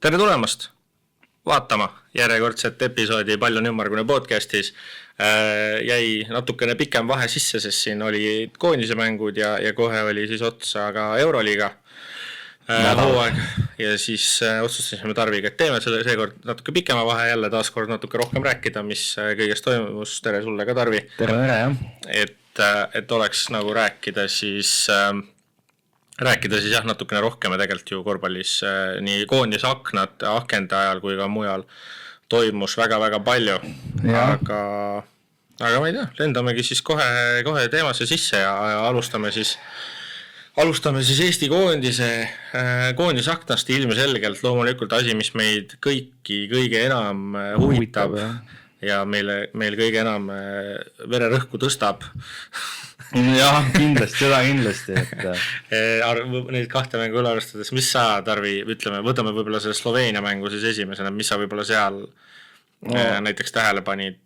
Tere tulemast vaatama järjekordset episoodi Palju on ümmargune podcastis. Jäi natukene pikem vahe sisse, sest siin oli koondise mängud ja kohe oli siis otsa ka Euroliiga hooaeg. Ja siis otsustasime Tarviga, et teeme selle seekord natuke pikema vahe jälle taaskord natuke rohkem rääkida, mis kõigest toimus. Tere sulle ka, Tarvi. Tere, jah. Et oleks nagu rääkida siis jah natukene rohkem ja tegelikult ju korvpallis nii koondise akende ajal kui ka mujal toimus väga-väga palju. Aga ma ei tea, lendamegi siis kohe teemasse sisse ja alustame siis Eesti koondise aknast. Ilmselgelt loomulikult asi, mis meid kõiki kõige enam huvitab ja meil kõige enam vererõhku tõstab. Jah, kindlasti, seda kindlasti. Neid kahte mängu üle arvestades, mis sa, Tarvi, ütleme, võtame võib-olla selle Sloveenia mängu siis esimesena, mis sa võib-olla seal näiteks tähele panid?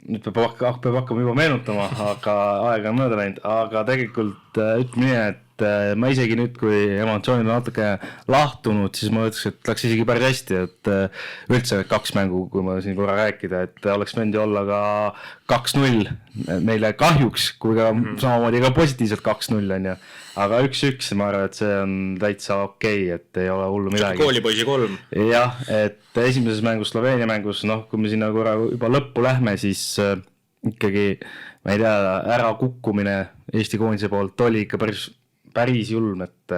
Nüüd peab hakkama juba meenutama, aga aega on mööda läinud, aga tegelikult ütleme nii, et ma isegi nüüd, kui emotsioonid on natuke lahtunud, siis ma ütleks, et läks isegi päris hästi, et üldse 2 mängu, kui ma siin korra rääkida, et oleks võinud olla ka 2-0 meile kahjuks, kui ka samamoodi ka positiivselt 2-0 on ju, aga 1-1 ma arvan, et see on täitsa okei, et ei ole hullu midagi. Koolipoisi 3. Jah, et esimeses mängus, Sloveenia mängus, kui me sinna korra juba lõppu lähme, siis ikkagi, ma ei tea, ära kukkumine Eesti koondise poolt oli ikka päris julm, et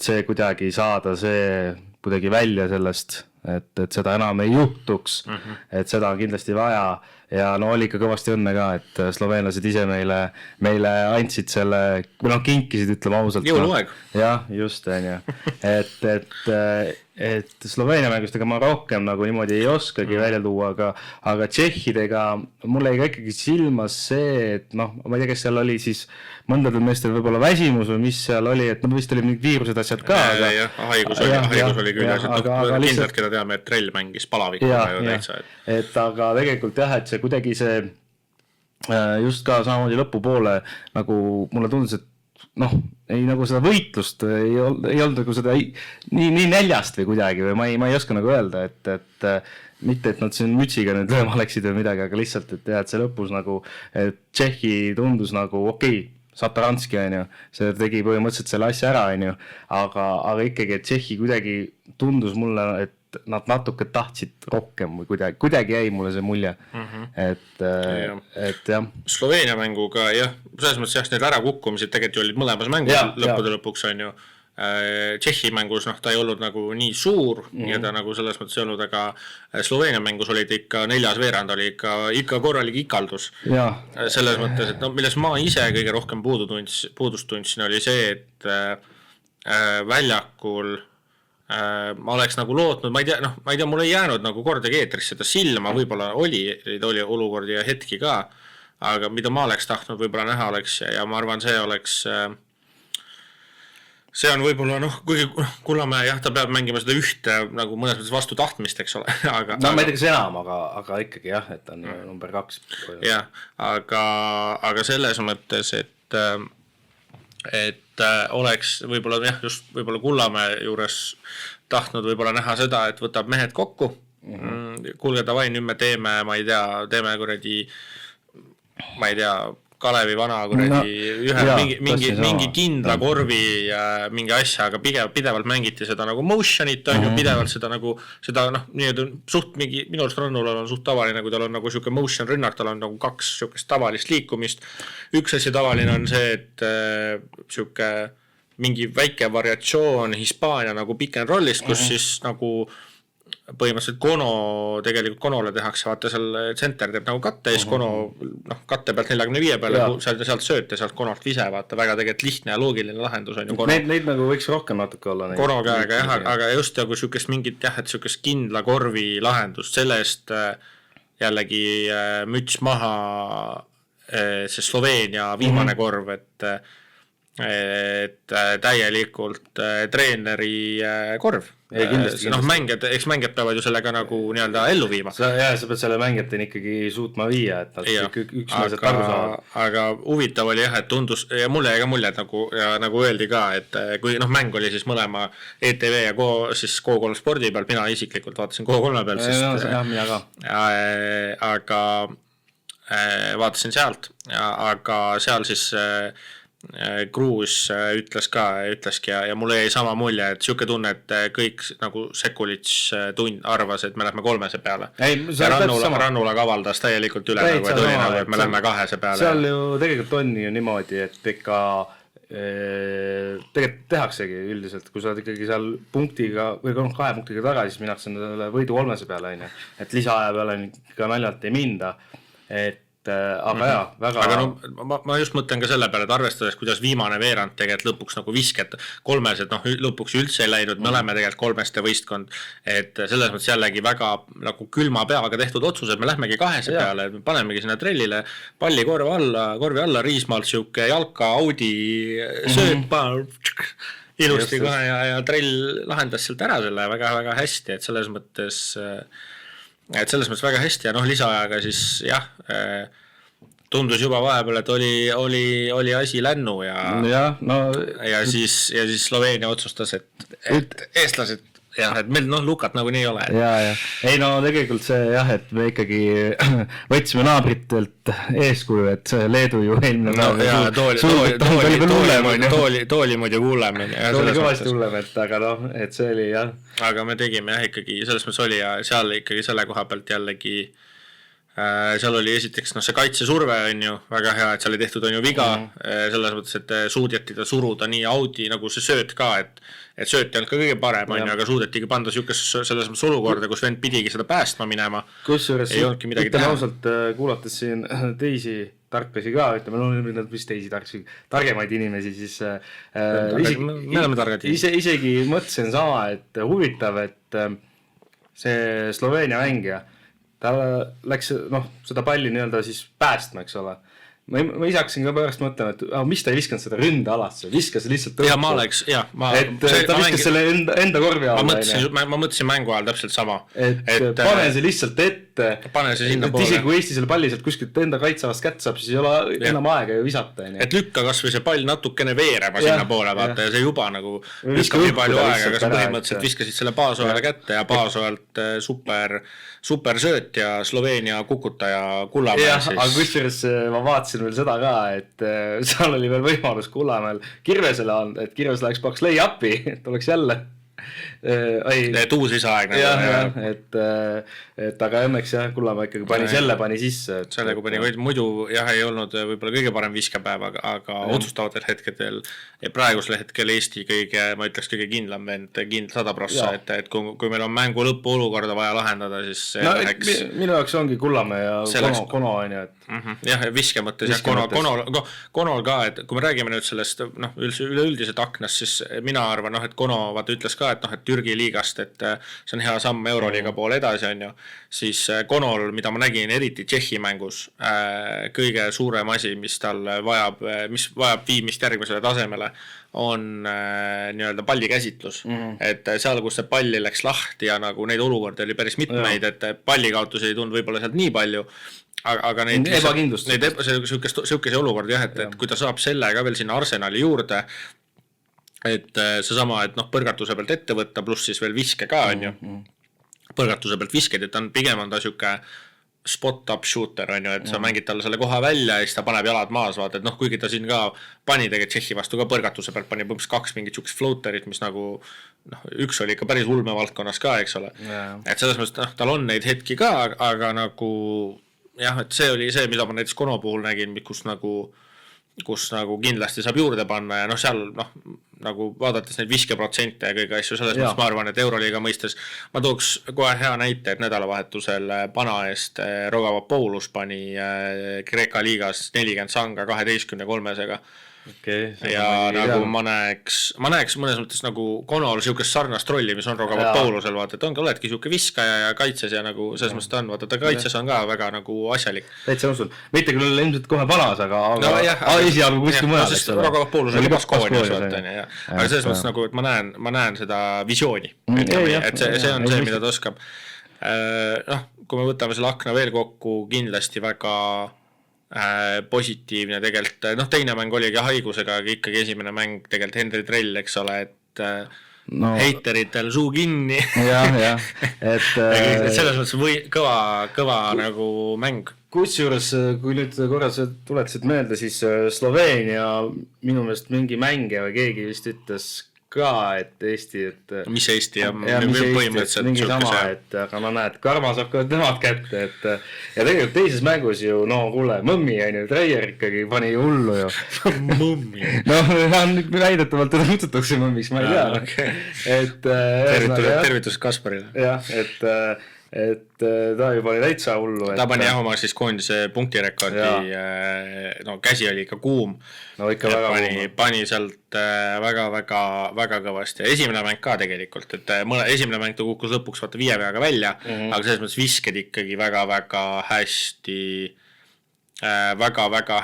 see kuidagi saada see kuidagi välja sellest, et seda enam ei juhtuks, et seda on kindlasti vaja ja oli ikka kõvasti õnne ka, et sloveenlased ise meile andsid selle, või kinkisid, ütleme ausalt. Jõuluaeg. Jah, just, on ju. Et Sloveenia mängust ega ma rohkem nagu niimoodi ei oskagi välja tuua, aga tšehhidega mul jäi ka ikkagi silmas see, et ma ei tea, kes seal oli siis mõndadel meestel võib-olla väsimus või mis seal oli, et vist oli mingid viirused asjad ka. Haigus oli küll asjad, kindlalt keda teame, et Trell mängis palavikuna ju täitsa. Et aga tegelikult jah, et see kuidagi see just ka samamoodi lõpupoole nagu mulle tundus, et ei nagu seda võitlust ei olnud nagu seda nii näljast või kuidagi või ma ei oska nagu öelda, et mitte, et nad siin mütsiga nüüd lööma läksid või midagi, aga lihtsalt, et see lõpus nagu, et Tšehhi tundus nagu okei, Sataranski on ju, see tegi põhimõtteliselt selle asja ära on ju, aga ikkagi, et Tšehhi kuidagi tundus mulle, et nad natuke tahtsid rohkem või kuidagi jäi mulle see mulje, et jah. Sloveenia mänguga jah, selles mõttes jah, need ärakukkumised tegelikult olid mõlemas mängus lõppude lõpuks on ju. Tšehhi mängus ta ei olnud nagu nii suur ja ta nagu selles mõttes ei olnud, aga Sloveenia mängus olid ikka 4. veerand oli ikka korralik ikaldus. Selles mõttes, et milles ma ise kõige rohkem puudust tundsin oli see, et väljakul ma oleks nagu lootnud, ma ei tea, mul ei jäänud nagu kordagi eetris seda silma, võib-olla oli olukordi ja hetki ka, aga mida ma oleks tahtnud võib-olla näha oleks ja ma arvan, see on võib-olla kuigi Kullamäe jah, ta peab mängima seda ühte nagu mõnes mõttes vastu tahtmist, eks ole. Ma ei tea, kas enam, aga ikkagi jah, et on number 2. Jah, aga selles mõttes, et oleks võib-olla jah, just võib-olla Kullamäe juures tahtnud võib-olla näha seda, et võtab mehed kokku. Kuulge, davai, nüüd me teeme, ma ei tea, Kalevi vana mingi kindla korvi ja mingi asja, aga pidevalt mängiti seda nagu motionit, on ju, pidevalt seda nagu, suht mingi, minu arust Rannul on suht tavaline, kui tal on nagu siuke motion rünnak, tal on nagu 2 siukest tavalist liikumist. Üks asja tavaline on see, et siuke mingi väike variatsioon Hispaania nagu pick and rollist, kus siis nagu põhimõtteliselt tegelikult Konole tehakse, vaata seal center teeb nagu katte, siis Kono katte pealt 45 peale, sealt sööte, sealt Konolt vise, vaata väga tegelikult lihtne ja loogiline lahendus on ju Kono. Neid nagu võiks rohkem natuke olla. Kono käega jah, aga just nagu siukest mingit jah, et siukest kindla korvi lahendust, sellest jällegi müts maha see Sloveenia viimane korv, et täielikult treeneri korv. Noh, eks mängijad peavad ju sellega nagu nii-öelda ellu viima. Sa pead selle mängijateni ikkagi suutma viia, et nad üksmeelselt aru saavad. Aga huvitav oli jah, et tundus, ja mulle jäi ka mulje, et nagu öeldi ka, et kui mäng oli siis mõlema ETV ja siis Go3 spordi peal, mina isiklikult vaatasin Go3 peal, jah, mina ka. Aga vaatasin sealt, aga seal siis Kruus ütleski ja mulle jäi sama mulje, et siuke tunne, et kõik nagu Sekulits arvas, et me lähme 3 peale. Rannula kavaldas täielikult üle, nagu, et oli nagu, et me lähme 2 peale. Seal ju tegelikult on ju niimoodi, et ikka tegelikult tehaksegi üldiselt, kui sa oled ikkagi seal punktiga või 2 punktiga taga, siis minnakse võidu 3 peale, et lisaaja peale ikka naljalt ei minda, et aga jaa, väga... Aga no, ma just mõtlen ka selle peale, et arvestades, kuidas viimane veerand tegelikult lõpuks nagu visked 3, et lõpuks üldse ei läinud, me oleme tegelikult 3 võistkond, et selles mõttes jällegi väga nagu külma peaga tehtud otsus, et me lähmegi 2 peale, et me panemegi sinna trellile palli korvi alla, Riismaalt siuke jalka Audi sööpa ilusti kohe ja trell lahendas sealt ära selle väga-väga hästi, et selles mõttes väga hästi ja lisaajaga siis jah, tundus juba vahepeal, et oli asi lännu ja siis Sloveenia otsustas, et eestlased jah, et meil Lukat nagu nii ei ole. Ei no tegelikult see jah, et me ikkagi võtsime naabritelt eeskuju, et see Leedu ju eelmine tooli muidu hullem. Tooli kõvasti hullem, et see oli jah. Aga me tegime jah ikkagi, selles mõttes oli ja seal ikkagi selle koha pealt jällegi seal oli esiteks see kaitsesurve on ju väga hea, et seal ei tehtud on ju viga selles mõttes, et suudeti ta suruda nii Audi nagu see sööt ka, et sööt ei olnud ka kõige parem on ju, aga suudetigi panda siukest selles mõttes olukorda, kus vend pidigi seda päästma minema. Kusjuures ütlen ausalt kuulates siin teisi tarkasi ka, ütleme, mis teisi targemaid inimesi, siis isegi mõtlesin sama, et huvitav, et see Sloveenia mängija ta läks seda palli nii-öelda siis päästma, eks ole. Ma ise hakkasin ka pärast mõtlema, et mis ta ei viskanud seda ründealasse, viskas lihtsalt tõttu. Ja ma oleks, jah. Ta viskas selle enda korvi alla. Ma mõtlesin mängu ajal täpselt sama. Et pane see lihtsalt ette. Pane see sinna poole. Isegi kui Eesti selle palli sealt kuskilt enda kaitsevast kätt saab, siis ei ole enam aega ju visata. Et lükka kas või see pall natukene veerema sinna poole, vaata, ja see juba nagu viskab nii palju aega, aga sa põhimõtteliselt viskasid selle Paasoele kätte ja Paasoelt super sööt ja Sloveenia kukutaja Kullamäel siis. Aga kusjuures ma vaatasin veel seda ka, et seal oli veel võimalus Kullamäel Kirvesele anda, et Kirves läheks paks lay-upi, et oleks jälle uus lisaaeg et aga õnneks jah, Kullamäe ikkagi pani sisse selle kui pani, muidu jah ei olnud võib-olla kõige parem viskepäev, aga otsustavatel hetkedel ja praegusel hetkel Eesti kõige, ma ütleks kõige kindlam vend 100%, et kui meil on mängu lõppu olukorda vaja lahendada, siis minu jaoks ongi Kullamäe ja Kono on ju, jah, viske mõttes ja Konol ka, et kui me räägime nüüd sellest üleüldiselt aknast, siis mina arvan, et Kono vaata ütles ka, et Türgi liigast, et see on hea samm Euroliiga poole edasi on ju, siis Konol, mida ma nägin eriti Tšehhi mängus, kõige suurem asi, mis tal vajab viimist järgmisele tasemele, on nii-öelda pallikäsitlus, et seal, kus see palli läks lahti ja nagu neid olukordi oli päris mitmeid, et pallikaotusi ei tulnud võib-olla sealt nii palju, aga neid ebakindlust, siukese olukordi jah, et kui ta saab selle ka veel sinna Arsenali juurde, et seesama, et põrgatuse pealt ette võtta, pluss siis veel viske ka on ju, põrgatuse pealt visked, et pigem on ta siuke spot-up shooter on ju, et sa mängid talle selle koha välja ja siis ta paneb jalad maas, vaata, et kuigi ta siin ka pani tegelikult Tšehhi vastu ka põrgatuse pealt, pani põhimõtteliselt 2 mingit siukest floaterit, mis nagu üks oli ikka päris ulme valdkonnas ka, eks ole, et selles mõttes, tal on neid hetki ka, aga nagu jah, et see oli see, mida ma näiteks Kono puhul nägin, kus nagu kindlasti saab juurde panna ja seal nagu vaadates neid viskeprotsente ja kõige asju, selles mõttes ma arvan, et Euroliiga mõistes ma tooks kohe hea näite, et nädalavahetusel Pana eest Rogava Paulus pani Kreeka liigas 40 sanga 12-3-sega Okay, ja nagu ma näeks mõnes mõttes nagu Conor siukest sarnast rolli, mis on Rogavat Paulusel, vaata, et oledki siuke viskaja ja kaitses ja nagu selles mõttes ta on, vaata, ta kaitses on ka väga nagu asjalik. Täitsa usun, mitte küll ilmselt kohe panas, aga esialgu kuskil mujal. Rogavat Paulus oli Baskoonias, vaata, aga selles mõttes nagu, et ma näen seda visiooni, et see on see, mida ta oskab. Noh, kui me võtame selle akna veel kokku, kindlasti väga positiivne tegelikult, noh teine mäng oligi haigusega, aga ikkagi esimene mäng tegelikult Henri Trell, eks ole, et heiteritel suu kinni. Et selles mõttes kõva nagu mäng. Kusjuures, kui nüüd korras tuletasid meelde, siis Sloveenia minu meelest mingi mängija või keegi vist ütles ka, et Eesti, et mis Eesti ja põhimõtteliselt mingi sama, et aga no näed, Karma saab ka temad kätte, et ja tegelikult teises mängus ju, no kuule, Mõmmi on ju, Treier ikkagi pani hullu ju. Mõmmi? Noh, väidetavalt teda kutsutakse Mõmmiks, ma ei tea. Okay. Tervitus Kasparile. Jah, et ta juba oli täitsa hullu. Ta pani oma siis koondise punktirekordi, no käsi oli ikka kuum. No ikka väga kuum. Pani sealt väga kõvasti. Esimene mäng ka tegelikult, et esimene mäng ta kukkus lõpuks vaata 5 peaga välja, aga selles mõttes visked ikkagi väga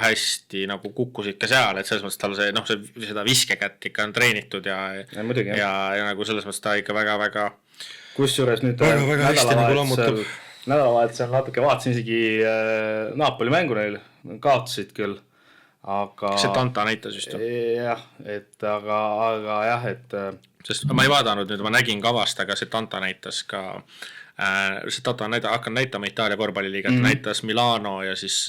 hästi nagu kukkusid ka seal, et selles mõttes tal seda viskekätt ikka on treenitud ja nagu selles mõttes ta ikka väga kusjuures nüüd nädalavahetusel natuke vaatasin isegi Napoli mängu neil, kaotasid küll, aga see Tanta näitas just jah, et aga jah, et sest ma ei vaadanud nüüd, ma nägin kavast, aga see Tanta näitas ka see Tata on hakkan näitama Itaalia korvpalliliigat, näitas Milano ja siis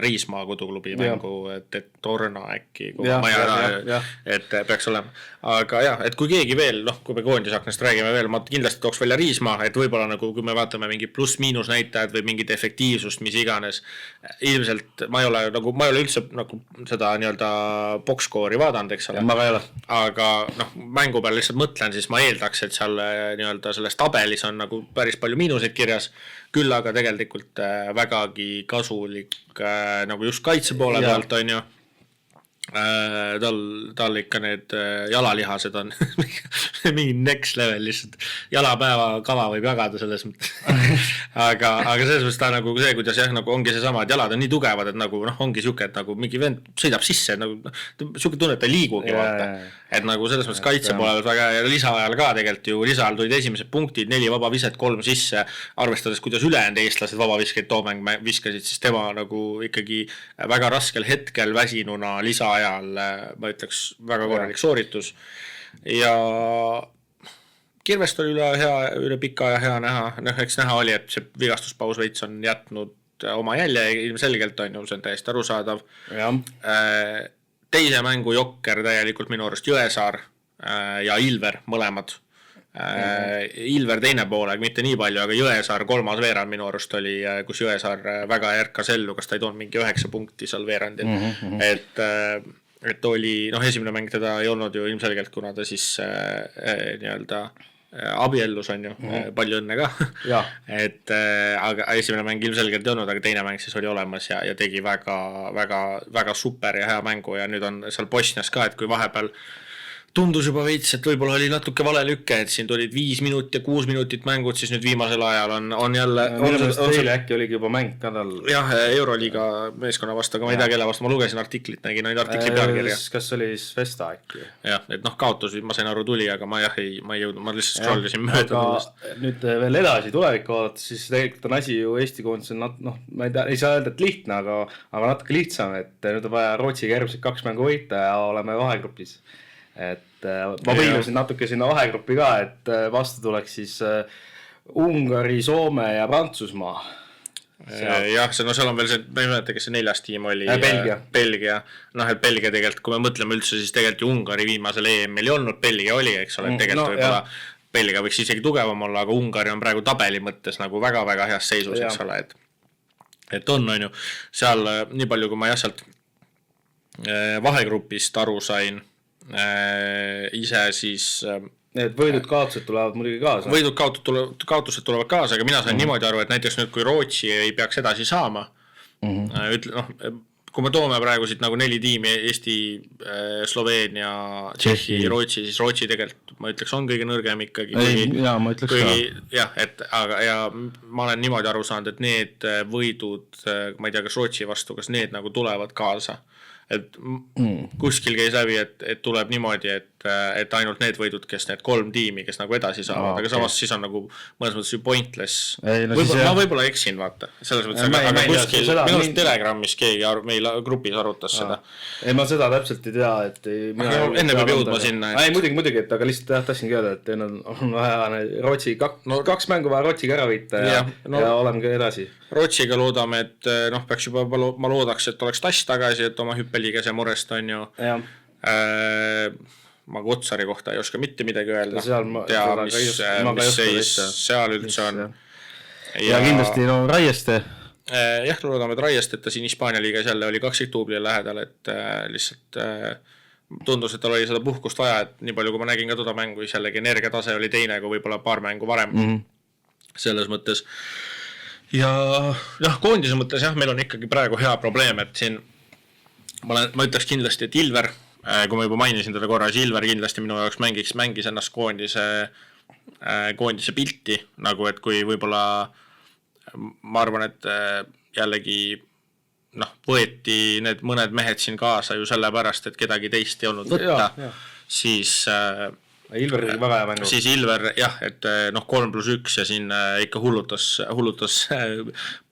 Riismaa koduklubi mängu, et Torna äkki, et peaks olema. Aga jah, et kui keegi veel, kui me koondisaknast räägime veel, ma kindlasti tooks välja Riismaa, et võibolla nagu, kui me vaatame mingi pluss-miinus näitajad või mingit efektiivsust, mis iganes, ilmselt ma ei ole üldse nagu seda nii-öelda boxscore'i vaadanud, eks ole. Aga mängu peal lihtsalt mõtlen, siis ma eeldaks, et seal nii-öelda selles tabelis on nagu päris palju miinuseid kirjas, küll aga tegelikult vägagi kasulik nagu just kaitse poole pealt on ju. Tal ikka need jalalihased on mingi next level lihtsalt. Jalapäeva kava võib jagada selles mõttes. aga selles mõttes ta nagu see, kuidas nagu ongi see sama, et jalad on nii tugevad, et nagu ongi siuke, et nagu mingi vend sõidab sisse, nagu siuke tunne, et ta ei liigugi vaata. Et nagu selles mõttes kaitse poole väga ja lisaajal ka tegelikult ju lisaajal tulid esimesed punktid, 4 vabaviset, 3 sisse, arvestades kuidas ülejäänud eestlased vabaviskeid toomäng viskasid, siis tema nagu ikkagi väga raskel hetkel väsinuna lisaajal ma ütleks väga korralik sooritus ja Kirvest oli üle pika ja hea näha, eks näha oli, et see vigastuspaus veits on jätnud oma jälje ilmselgelt on ju, see on täiesti arusaadav. Teise mängu jokker täielikult minu arust Jõesaar ja Ilver mõlemad. Ilver teine poole, mitte nii palju, aga Jõesaar kolmas veerand minu arust oli, kus Jõesaar väga ärkas ellu, kas ta ei toonud mingi 9 punkti seal veerandil. Et oli, esimene mäng teda ei olnud ju ilmselgelt, kuna ta siis nii-öelda abiellus on ju, palju õnne ka. Aga esimene mäng ilmselgelt ei olnud, aga teine mäng siis oli olemas ja tegi väga super ja hea mängu ja nüüd on seal Bosnias ka, et kui vahepeal tundus juba veits, et võib-olla oli natuke vale lükke, et siin tulid 5 minutit ja 6 minutit mängud, siis nüüd viimasel ajal on jälle teile äkki oligi juba mäng ka tal jah, Euroliiga meeskonna vastu, aga ma ei tea kelle vastu, ma lugesin artiklit, nägin neid artikli pealkirja kas oli Svesta äkki? Jah, et kaotus, ma sain aru tuli, aga ma ei jõudnud, ma lihtsalt scrollisin mööda nüüd veel edasi tulevikku vaadata, siis tegelikult on asi ju Eesti koondis ma ei saa öelda, et lihtne, aga natuke lihtsam, et nüüd on vaja Rootsiga järgmised 2 mängu võita ja oleme vahegrupis. Et ma põilusin natuke sinna vahegruppi ka, et vastu tuleks siis Ungari, Soome ja Prantsusmaa. Jah, seal on veel see, ma ei mäleta, kes see 4. tiim oli. Belgia. Et Belgia tegelikult, kui me mõtleme üldse, siis tegelikult ju Ungari viimasel EM-il ei olnud, Belgia oli, eks ole, tegelikult võib-olla Belgia võiks isegi tugevam olla, aga Ungari on praegu tabeli mõttes nagu väga-väga heas seisus, eks ole, et on ju, seal nii palju, kui ma sealt vahegrupist aru sain, ise siis need võidud-kaotused tulevad muidugi kaasa. Võidud-kaotused tulevad kaasa, aga mina sain niimoodi aru, et näiteks nüüd, kui Rootsi ei peaks edasi saama, kui me toome praegu siit nagu 4 tiimi, Eesti, Sloveenia, Tšehhi, Rootsi, siis Rootsi tegelikult, ma ütleks, on kõige nõrgem ikkagi. Ma ütleks ka. Jah, ja ma olen niimoodi aru saanud, et need võidud, ma ei tea, kas Rootsi vastu, kas need nagu tulevad kaasa. Et kuskil käis läbi, et tuleb niimoodi, et ainult need võidud, kes need 3 tiimi, kes nagu edasi saavad, aga samas siis on nagu mõnes mõttes ju pointless. Ma võib-olla eksin, vaata. Selles mõttes, aga kuskil, minu arust Telegramis keegi meil grupis arutas seda. Ei, ma seda täpselt ei tea, et enne peab jõudma sinna. Ei, muidugi, et aga lihtsalt tahtsingi öelda, et on vaja Rootsi 2 mängu vaja Rootsiga ära võita ja oleme ka edasi. Rootsiga loodame, et peaks juba, ma loodaks, et oleks Tass tagasi, et oma hüppeliiga see Murest on ju. Ma Kotsari kohta ei oska mitte midagi öelda. Mis seis seal üldse on. Ja kindlasti Raieste. Jah, loodame, et Raieste, et ta siin Hispaania liigas jälle oli 2 tuubli lähedal, et lihtsalt tundus, et tal oli seda puhkust vaja, et nii palju, kui ma nägin ka toda mängu, siis jällegi energiatase oli teine kui võib-olla paar mängu varem. Selles mõttes. Ja koondise mõttes meil on ikkagi praegu hea probleem, et siin ma ütleks kindlasti, et Ilver, kui ma juba mainisin teda korra, siis Ilver kindlasti minu jaoks mängis ennast koondise pilti, nagu et kui võib-olla ma arvan, et jällegi võeti need mõned mehed siin kaasa ju sellepärast, et kedagi teist ei olnud võtta, siis Ilver oli väga hea mängu. Siis Ilver, jah, et 3+1 ja siin ikka hullutas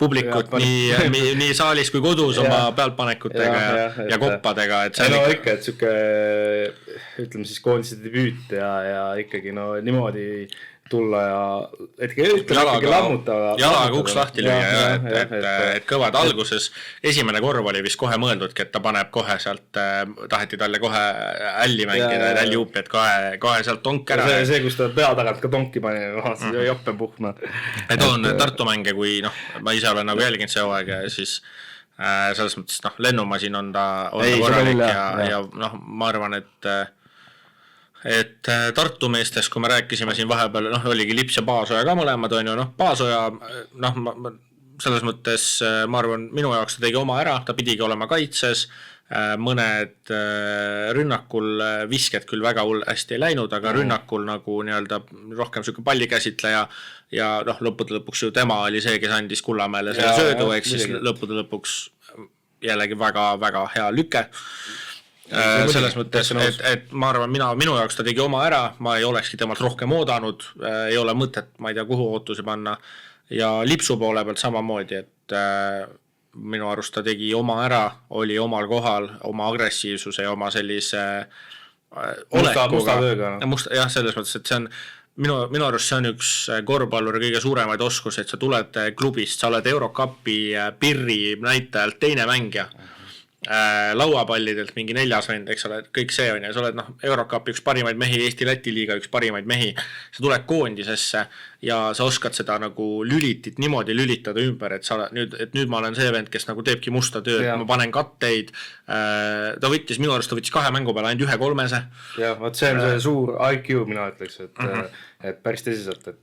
publikut nii saalis kui kodus oma pealtpanekutega ja koppadega. Ikka, et süke, ütleme siis koondise debüüt ja ikkagi niimoodi tulla ja jalaga uks lahti lüüa, et kõvad alguses. Esimene korv oli vist kohe mõeldudki, et ta paneb kohe sealt, taheti talle kohe älli mängida, älliuupi, et kohe sealt tonk ära. See, kus ta pea tagant ka tonki pani, siis joppe puhma. Et on Tartu mänge, kui ma ise olen nagu jälginud see hooaeg ja siis selles mõttes lennumasin on ta korralik ja ma arvan, et Tartu meestest, kui me rääkisime siin vahepeal, oligi Lips ja Paasoja ka mõlemad on ju, Paasoja, selles mõttes ma arvan, minu jaoks ta tegi oma ära, ta pidigi olema kaitses, mõned rünnakul visked küll väga hästi ei läinud, aga rünnakul nagu nii-öelda rohkem selline pallikäsitleja ja lõppude lõpuks ju tema oli see, kes andis Kullamäele selle söödu, ehk siis lõppude lõpuks jällegi väga-väga hea lüke. Selles mõttes, et ma arvan, minu jaoks ta tegi oma ära, ma ei olekski temalt rohkem oodanud, ei ole mõtet, ma ei tea, kuhu ootusi panna ja Lipsu poole pealt samamoodi, et minu arust ta tegi oma ära, oli omal kohal, oma agressiivsuse ja oma sellise musta tööga. Jah, selles mõttes, et see on minu arust see on üks korvpalluri kõige suuremaid oskusi, et sa tuled klubist, sa oled Eurocupi pirri näitajalt teine mängija, lauapallidelt mingi 4. vend, eks ole, kõik see on ja sa oled Eurocupi üks parimaid mehi, Eesti-Läti liiga üks parimaid mehi, sa tuled koondisesse ja sa oskad seda nagu lülitit niimoodi lülitada ümber, et nüüd ma olen see vend, kes nagu teebki musta tööd, ma panen katteid, minu arust ta võttis 2 mängu peale ainult 1 3-se. Jah, vaat see on see suur IQ, mina ütleks, et päris tõsiselt, et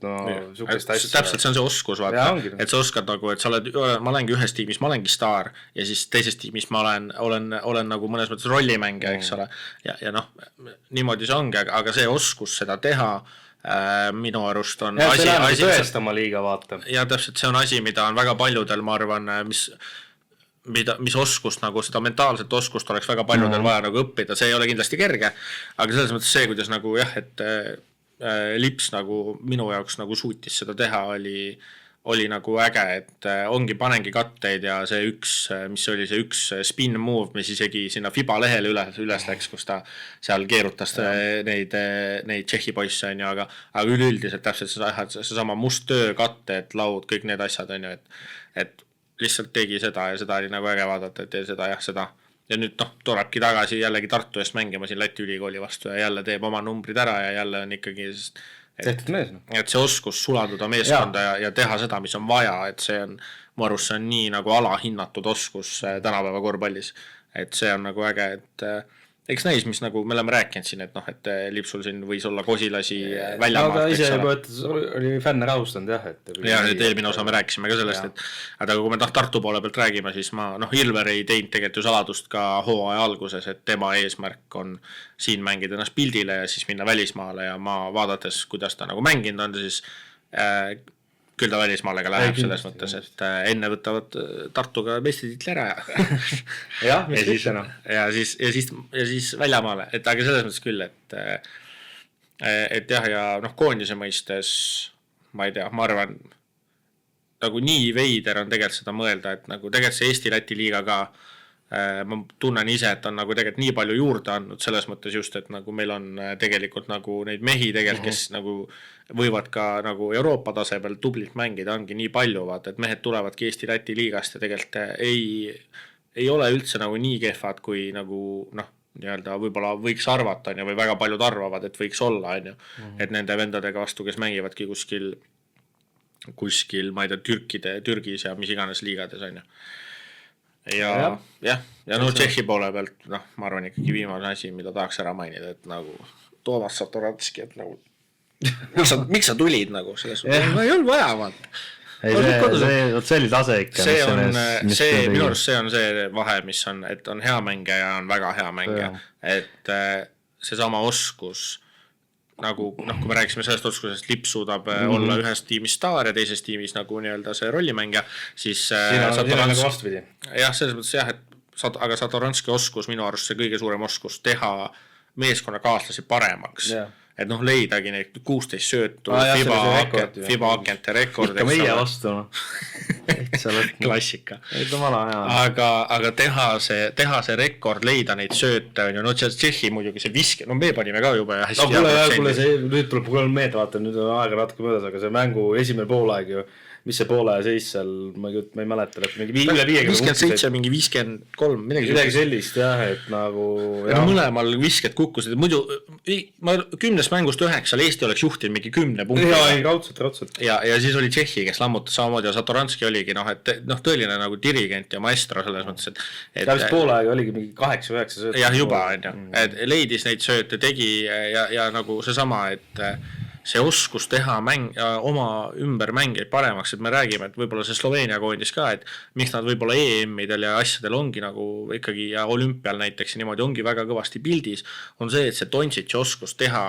sukest asja. Täpselt, see on see oskus, vaata, et sa oskad nagu, et sa oled, ma olengi ühes tiimis, ma olengi staar ja siis teises tiimis ma olen nagu mõnes mõttes rollimängija, eks ole, ja niimoodi see ongi, aga see oskus seda teha minu arust on see läheb tõestama liiga, vaata. Ja täpselt, see on asi, mida on väga paljudel, ma arvan, mis oskust, nagu seda mentaalset oskust oleks väga paljudel vaja nagu õppida, see ei ole kindlasti kerge, aga selles mõttes see, kuidas nagu jah, et Lips nagu minu jaoks nagu suutis seda teha, oli nagu äge, et ongi panengi katteid ja see mis oli see üks spin move, mis isegi sinna FIBA lehele üles läks, kus ta seal keerutas neid Tšehhi poisse on ju, aga üleüldiselt täpselt see sama must töö, katted, laud, kõik need asjad on ju, et lihtsalt tegi seda ja seda oli nagu äge vaadata, et tee seda jah, seda. Ja nüüd tulebki tagasi jällegi Tartu eest mängima siin Läti ülikooli vastu ja jälle teeb oma numbrid ära ja jälle on ikkagi tehtud mees. Et see oskus sulanduda meeskonda ja teha seda, mis on vaja, et see on, ma arvan, see on nii nagu alahinnatud oskus tänapäeva korvpallis, et see on nagu äge, et eks näis, mis nagu me oleme rääkinud siin, et noh, et Lipsul siin võis olla kosilasi väljamaalt. No ta ise juba ütles, oli fänne rahustanud jah. Et eelmine osa me rääkisime ka sellest, et kui me Tartu poole pealt räägime, siis Ilver ei teinud tegelikult ju saladust ka hooaja alguses, et tema eesmärk on siin mängida ennast pildile ja siis minna välismaale ja ma vaadates, kuidas ta nagu mänginud on, siis küll ta välismaale ka läheb selles mõttes, et enne võtavad Tartuga meistritiitli ära ja mis mitte noh. Ja siis väljamaale, et aga selles mõttes küll, et jah, ja noh, koondise mõistes ma ei tea, ma arvan nagu nii veider on tegelikult seda mõelda, et nagu tegelikult see Eesti-Läti liiga ka ma tunnen ise, et on nagu tegelikult nii palju juurde andnud selles mõttes just, et nagu meil on tegelikult nagu neid mehi tegelikult, kes nagu võivad ka nagu Euroopa tasemel tublilt mängida, ongi nii palju, vaata, et mehed tulevadki Eesti-Läti liigast ja tegelikult ei ole üldse nagu nii kehvad, kui nagu noh, nii-öelda võib-olla võiks arvata, on ju, või väga paljud arvavad, et võiks olla, on ju, et nende vendadega vastu, kes mängivadki kuskil, ma ei tea, Türgis ja mis iganes liigades, on ju. Ja no Tšehhi poole pealt, noh, ma arvan ikkagi viimane asi, mida tahaks ära mainida, et nagu Toomas Satoranski, et nagu miks sa tulid nagu selles mõttes, ei olnud vaja, vaata. See oli tase ikka. Minu arust see on see vahe, mis on, et on hea mängija ja on väga hea mängija, et see sama oskus nagu, noh, kui me rääkisime sellest oskusest, Lips suudab olla ühes tiimis staar ja teises tiimis nagu nii-öelda see rollimängija, siis Satoranski, jah, selles mõttes jah, aga Satoranski oskus, minu arust see kõige suurem oskus teha meeskonnakaaslasi paremaks. Et noh, leidagi neid 16 söötu, FIBA agente rekord. Ikka meie vastu, klassika. Aga teha see rekord, leida neid sööte, on ju, no Tšehhi muidugi see viske, no me panime ka juba ja hästi. Kuule, nüüd tuleb kuule meelde, vaata, nüüd on aega natuke möödas, aga see mängu esimene poolaeg ju, mis see poole seis seal, ma ei mäleta, et mingi üle 57, mingi 53, midagi sellist, jah, et nagu ja mõlemal visked kukkusid, muidu 10 mängust 9 Eesti oleks juhtinud mingi 10 punkti. Jaa, raudselt. Ja siis oli Tšehhi, kes lammutas samamoodi ja Satoranski oligi, noh, et noh, tõeline nagu dirigent ja maestro selles mõttes, et vist poole aega oligi mingi 8-9 sööte. Jah, juba, on ju, et leidis neid sööte, tegi ja nagu see sama, et see oskus teha oma ümber mängeid paremaks, et me räägime, et võib-olla see Sloveenia koondis ka, et miks nad võib-olla EM-idel ja asjadel ongi nagu ikkagi ja olümpial näiteks ja niimoodi ongi väga kõvasti pildis, on see, et see Dontšitši oskus teha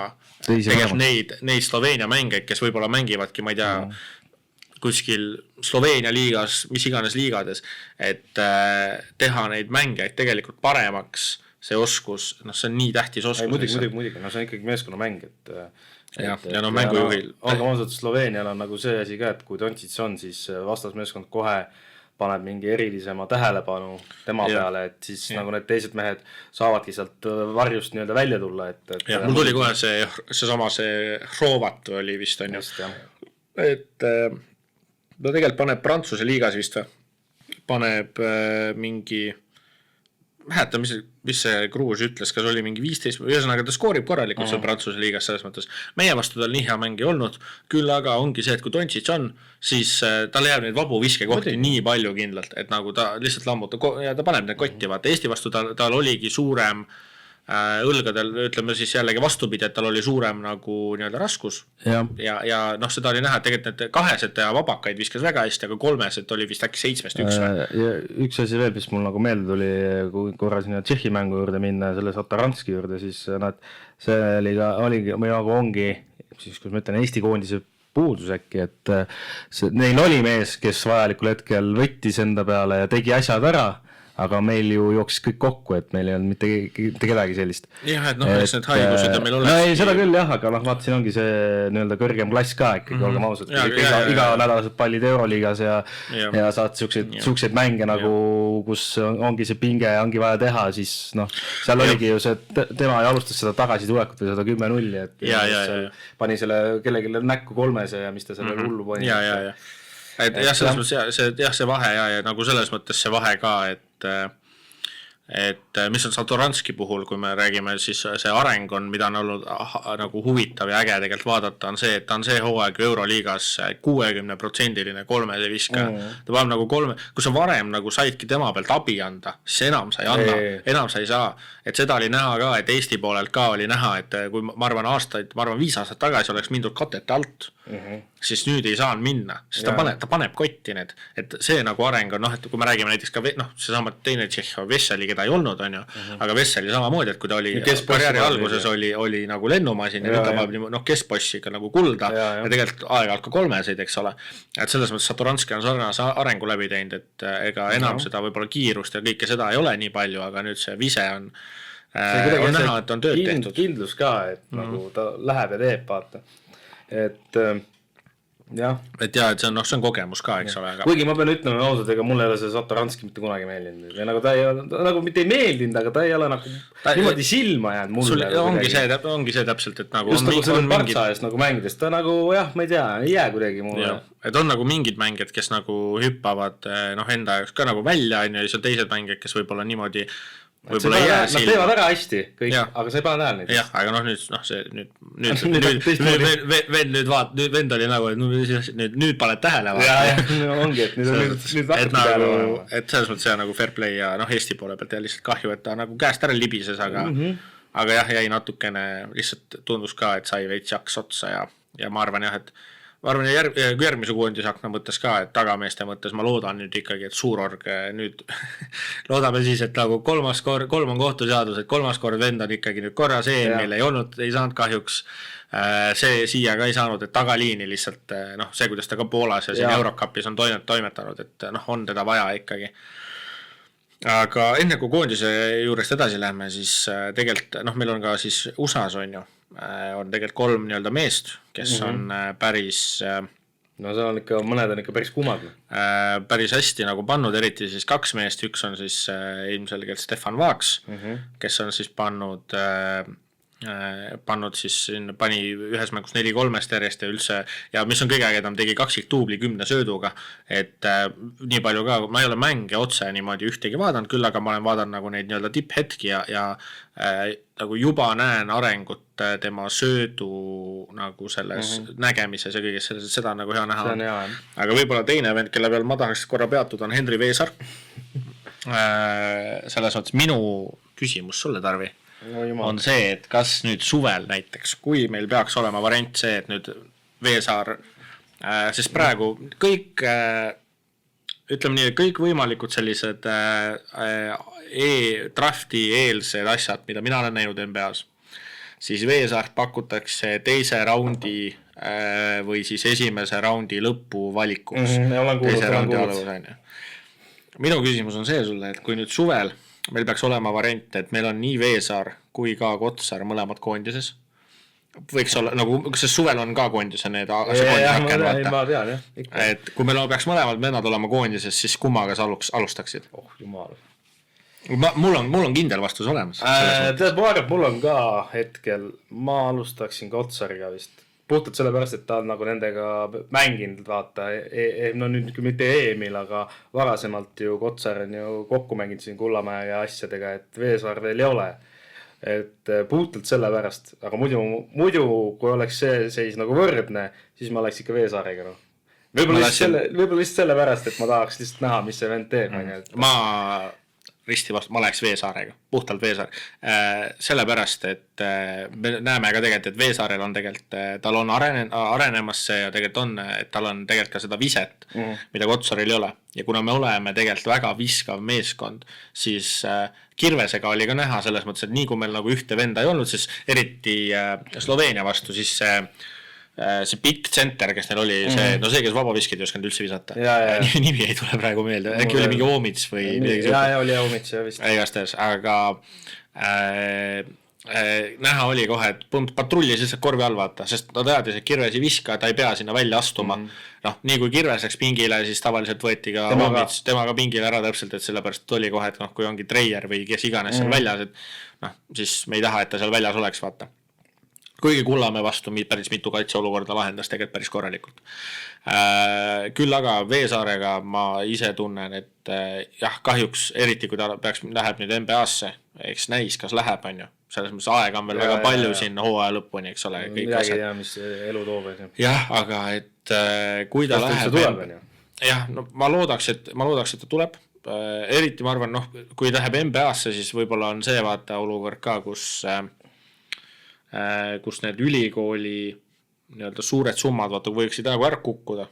tegelikult neid Sloveenia mängeid, kes võib-olla mängivadki, ma ei tea, kuskil Sloveenia liigas, mis iganes liigades, et teha neid mängeid tegelikult paremaks, see oskus, noh, see on nii tähtis oskus. Muidugi, no see on ikkagi meeskonnamäng, ja no mängujuhil. Aga ausalt, Sloveenial on nagu see asi ka, et kui Dontšits on, siis vastasmeeskond kohe paneb mingi erilisema tähelepanu tema peale, et siis nagu need teised mehed saavadki sealt varjust nii-öelda välja tulla. Ja mul tuli kohe see Hrovat oli vist, on ju. Et ta tegelikult paneb Prantsuse liigas vist või? Paneb mingi mäletan, mis see Kruus ütles, kas oli mingi 15, ühesõnaga ta skoorib korralikult seal Prantsuse liigas selles mõttes. Meie vastu tal nii hea mängi olnud, küll aga ongi see, et kui Dontšits on, siis tal jääb neid vabu viskekohti nii palju kindlalt, et nagu ta lihtsalt lammutab ja ta paneb need kotti, vaata Eesti vastu tal oligi suurem õlgadel, ütleme siis jällegi vastupidi, et tal oli suurem nagu nii-öelda raskus ja noh, seda oli näha, et tegelikult need kahesed ja vabakaid viskas väga hästi, aga kolmesed oli vist äkki 7-1 ja üks asi veel, mis mul nagu meelde tuli, kui korra sinna Tšehhi mängu juurde minna, selle Satoranski juurde, siis see oligi, või nagu ongi, siis kui ma ütlen Eesti koondise puudus äkki, et neil oli mees, kes vajalikul hetkel võttis enda peale ja tegi asjad ära, aga meil ju jooksis kõik kokku, et meil ei olnud mitte kedagi sellist. Jah, et noh, eks need haigused ja meil oleks... No ei, seda küll jah, aga noh, vaata, siin ongi see nii-öelda kõrgem klass ka ikkagi, olgem ausad, iga nädalased pallid Euroliigas ja saad siukseid mänge nagu, kus ongi see pinge ja ongi vaja teha, siis noh, seal oligi ju see, tema alustas seda tagasitulekut või seda 10-0, et pani selle kellegi näkku kolmese ja mis ta selle hullu pani. Et jah, selles mõttes see vahe ja nagu selles mõttes see vahe ka, et et mis on Satoranski puhul, kui me räägime, siis see areng on, mida on olnud nagu huvitav ja äge tegelikult vaadata, on see, et ta on see hooaeg Euroliigas 60% kolmese viskaja. Ta paneb nagu kui sa varem nagu saidki tema pealt abi anda, siis enam sa ei anna, enam sa ei saa. Et seda oli näha ka, et Eesti poolelt ka oli näha, et kui ma arvan 5 aastat tagasi oleks mindud katete alt, siis nüüd ei saanud minna, sest ta paneb kotti need, et see nagu areng on, et kui me räägime näiteks ka seesama teine Tšehhov Vesseli, keda ei olnud, on ju, aga Vesseli samamoodi, et kui ta oli karjääri alguses oli nagu lennumasin ja nüüd ta paneb keskbossi ikka nagu kulda ja tegelikult aeg-ajalt ka kolmeseid, eks ole. Et selles mõttes Satoranski on sarnase arengu läbi teinud, et ega enam seda võib-olla kiirust ja kõike seda ei ole nii palju, aga nüüd see vise on näha, et on tööd tehtud. Kindlus ka, et nagu ta läheb ja teeb, vaata. Et jah. Et see on kogemus ka, eks ole. Kuigi ma pean ütlema ausalt, ega mulle ei ole see Satoranski mitte kunagi meeldinud. Ja nagu ta ei ole, nagu mitte ei meeldinud, aga ta ei ole nagu niimoodi silma jäänud mulle. Ongi see täpselt, et nagu just nagu selle partsa eest nagu mängides, ta nagu ma ei tea, ei jää kuidagi mulle. Et on nagu mingid mängijad, kes nagu hüppavad enda jaoks ka nagu välja, ja siis on teised mängijad, kes võib-olla niimoodi võib-olla ei jää silma. Nad teevad ära hästi kõik, aga sa ei pane näel neid. Jah, aga nüüd vend oli nagu, et nüüd paned tähele. Ongi, et nüüd hakkab tähele. Et selles mõttes see nagu fair play ja Eesti poole pealt ja lihtsalt kahju, et ta nagu käest ära libises, aga jah, jäi natukene, lihtsalt tundus ka, et sai veits jaks otsa ja ma arvan jah, et järgmise koondise akna mõttes ka, et tagameeste mõttes ma loodan nüüd ikkagi, et Suurorg nüüd loodame siis, et nagu 3 on kohtuseadus, et 3 kord vend on ikkagi nüüd korras EM-il ei saanud kahjuks see siia ka ei saanud, et tagaliini lihtsalt see, kuidas ta ka Poolas ja siin Eurocupis on toimetanud, et on teda vaja ikkagi. Aga enne kui koondise juurest edasi lähme, siis tegelikult meil on ka siis USAs on tegelikult 3 nii-öelda meest, kes on päris no see on ikka, mõned on ikka päris kumad. Päris hästi nagu pannud, eriti siis 2 meest, üks on siis ilmselgelt Stefan Vaaks, kes on siis pannud siis pani ühes mängus 4-3 järjest ja üldse, ja mis on kõige ägedam, tegi 2 duubli 10 sööduga, et nii palju ka, ma ei ole mänge otse niimoodi ühtegi vaadanud küll, aga ma olen vaadanud nagu neid nii-öelda tipphetki ja nagu juba näen arengut tema söödu nagu selles nägemises ja kõiges selles, et seda on nagu hea näha. Aga võib-olla teine vend, kelle peal ma tahaks korra peatuda, on Henri Veesar. Selles mõttes minu küsimus sulle, Tarvi, on see, et kas nüüd suvel näiteks, kui meil peaks olema variant see, et nüüd Veesaar, sest praegu kõik, ütleme nii, kõik võimalikud sellised drafti eelsed asjad, mida mina olen näinud NBA-s, siis Veesaart pakutakse 2. raundi või siis 1. raundi lõppu valikuks. Minu küsimus on see sulle, et kui nüüd suvel meil peaks olema variant, et meil on nii Veesaar kui ka Kotsar mõlemad koondises. Võiks olla, nagu, kas suvel on ka koondise need et kui meil peaks mõlemad vennad olema koondises, siis kummaga sa alustaksid? Oh, jumal. Mul on kindel vastus olemas. Mul on ka hetkel, ma alustaksin Kotsariga vist. Puhtalt sellepärast, et ta on nagu nendega mänginud, vaata, no nüüd küll mitte EM-il, aga varasemalt ju Kotsar on ju kokku mänginud siin Kullamäe ja asjadega, et Veesaar veel ei ole. Et puhtalt sellepärast, aga muidu kui oleks see seis nagu võrdne, siis ma oleks ikka Veesaariga. Võib-olla lihtsalt sellepärast, et ma tahaks lihtsalt näha, mis see vend teeb. Ma risti vastu, ma läheks Veesaarega, puhtalt Veesaar. Sellepärast, et me näeme ka tegelikult, et Veesaarel on tegelikult, tal on arenemas see ja tegelikult on, et tal on tegelikult ka seda viset, mida Kotsaril ei ole. Ja kuna me oleme tegelikult väga viskav meeskond, siis Kirvesega oli ka näha selles mõttes, et nii kui meil nagu ühte venda ei olnud, siis eriti Sloveenia vastu, siis see pikk center, kes neil oli, see, kes vabaviskid ei osanud üldse visata. Nimi ei tule praegu meelde, äkki oli mingi Omits või midagi. Oli Omits vist. Igastahes, aga näha oli kohe, et patrullis lihtsalt korvi all vaata, sest ta teadis, et Kirves ei viska, ta ei pea sinna välja astuma. Nii kui Kirves läks pingile, siis tavaliselt võeti ka Omits temaga pingile ära täpselt, et sellepärast oli kohe, et kui ongi Treier või kes iganes seal väljas, et siis me ei taha, et ta seal väljas oleks, vaata. kuigi Kullamäe vastu päris mitu kaitseolukorda lahendas tegelikult päris korralikult. Küll aga Veesaarega ma ise tunnen, et jah, kahjuks eriti kui ta läheb nüüd NBA-sse, eks näis, kas läheb, on ju. Selles mõttes aega on veel väga palju sinna hooaja lõpuni, eks ole. Midagi ei tea, mis elu toob. Jah, aga et kui ta läheb... Jah, no ma loodaks, et ta tuleb. Eriti ma arvan, kui ta läheb NBA-sse, siis võib-olla on see vaata olukord ka, kus need ülikooli nii-öelda suured summad vaata võiksid ära kukkuda.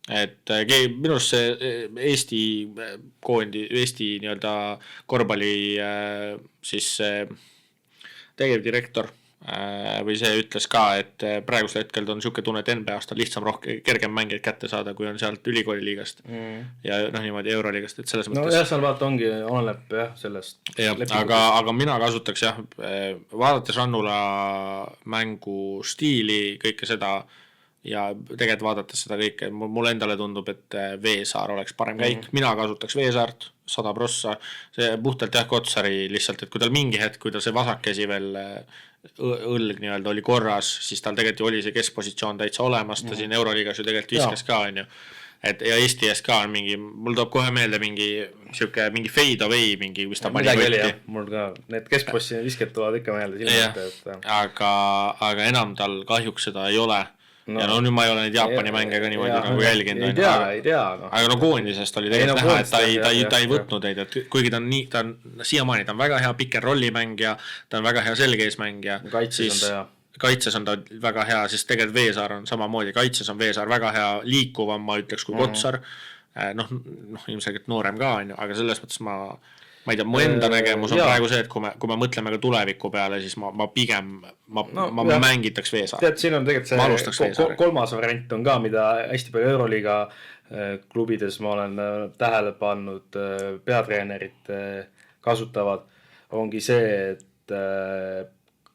Et minust see Eesti nii-öelda korvpalli siis tegevdirektor või see ütles ka, et praegusel hetkel on niisugune tunne, et NBA-st on lihtsam kergem mängijaid kätte saada, kui on sealt ülikooli liigast ja niimoodi euroliigast, et selles mõttes... No jah, seal vaata ongi, oleneb jah sellest. Aga mina kasutaks jah, vaadates Rannula mängu stiili, kõike seda ja tegelikult vaadates seda kõike, mulle endale tundub, et Veesaar oleks parem käik. Mina kasutaks Veesaart 100%, see puhtalt jah Kotsari lihtsalt, et kui tal mingi hetk, kui tal see vasakkäsi veel õlg nii-öelda oli korras, siis tal tegelikult oli see keskpositsioon täitsa olemas, ta siin Euroliigas ju tegelikult viskas ka, on ju. Ja Eesti ees ka on mingi, mul toob kohe meelde mingi fade away, mis ta pani võtti. Mul ka, need keskpossi visked tulevad ikka meelde. Aga enam tal kahjuks seda ei ole. Ja nüüd ma ei ole neid Jaapani mänge ka niimoodi nagu jälginud. Ei tea. Aga koondisest oli tegelikult näha, et ta ei võtnud neid, et kuigi ta on siiamaani, ta on väga hea pick and rolli mängija, ta on väga hea selgeesmängija. Kaitses on ta väga hea, sest tegelikult Veesaar on samamoodi, kaitses on Veesaar väga hea liikuvam, ma ütleks, kui Kotsar. Ilmselgelt noorem ka, aga selles mõttes ma ei tea, mu enda nägemus on praegu see, et kui me mõtleme ka tuleviku peale, siis ma pigem mängitaks Veesaar. Tead, siin on tegelikult see kolmas variant on ka, mida hästi palju Euroliiga klubides ma olen tähele pannud, peatreenerid kasutavad, ongi see, et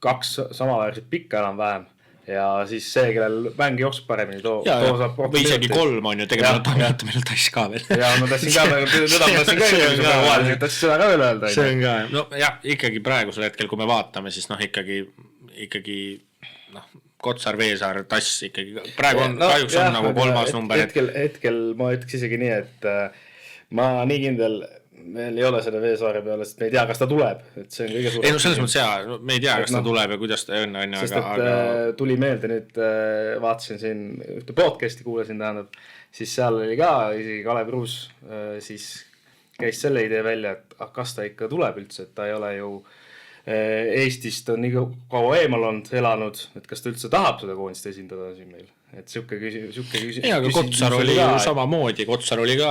2 samaväärset pikka enam vähem. Ja siis see, kellel mäng jookseb paremini, või isegi 3 on ju, tegelikult meil tass ka veel. Ja ma tassin ka, teda ma tassin ka, tassin seda ka veel öelda. See on ka, no jah, ikkagi praegusel hetkel, kui me vaatame, siis ikkagi Kotsar, Veesaar, tass ikkagi, praegu on kahjuks on nagu 3. number. Hetkel ma ütleks isegi nii, et ma nii kindel meil ei ole selle Veesaare peale, sest me ei tea, kas ta tuleb. Et see on kõige suurem. Ei, selles mõttes hea, me ei tea, kas ta tuleb ja kuidas ta on. Sest et tuli meelde nüüd, vaatasin siin ühte podcasti, kuulasin tähendab, siis seal oli ka isegi Kalev Ruus, siis käis selle idee välja, et kas ta ikka tuleb üldse, et ta ei ole ju Eestist on nii kaua eemal olnud, elanud, et kas ta üldse tahab seda koondist esindada siin meil. Et siuke küsimus. Ei, aga Kotsar oli ju samamoodi, Kotsar oli ka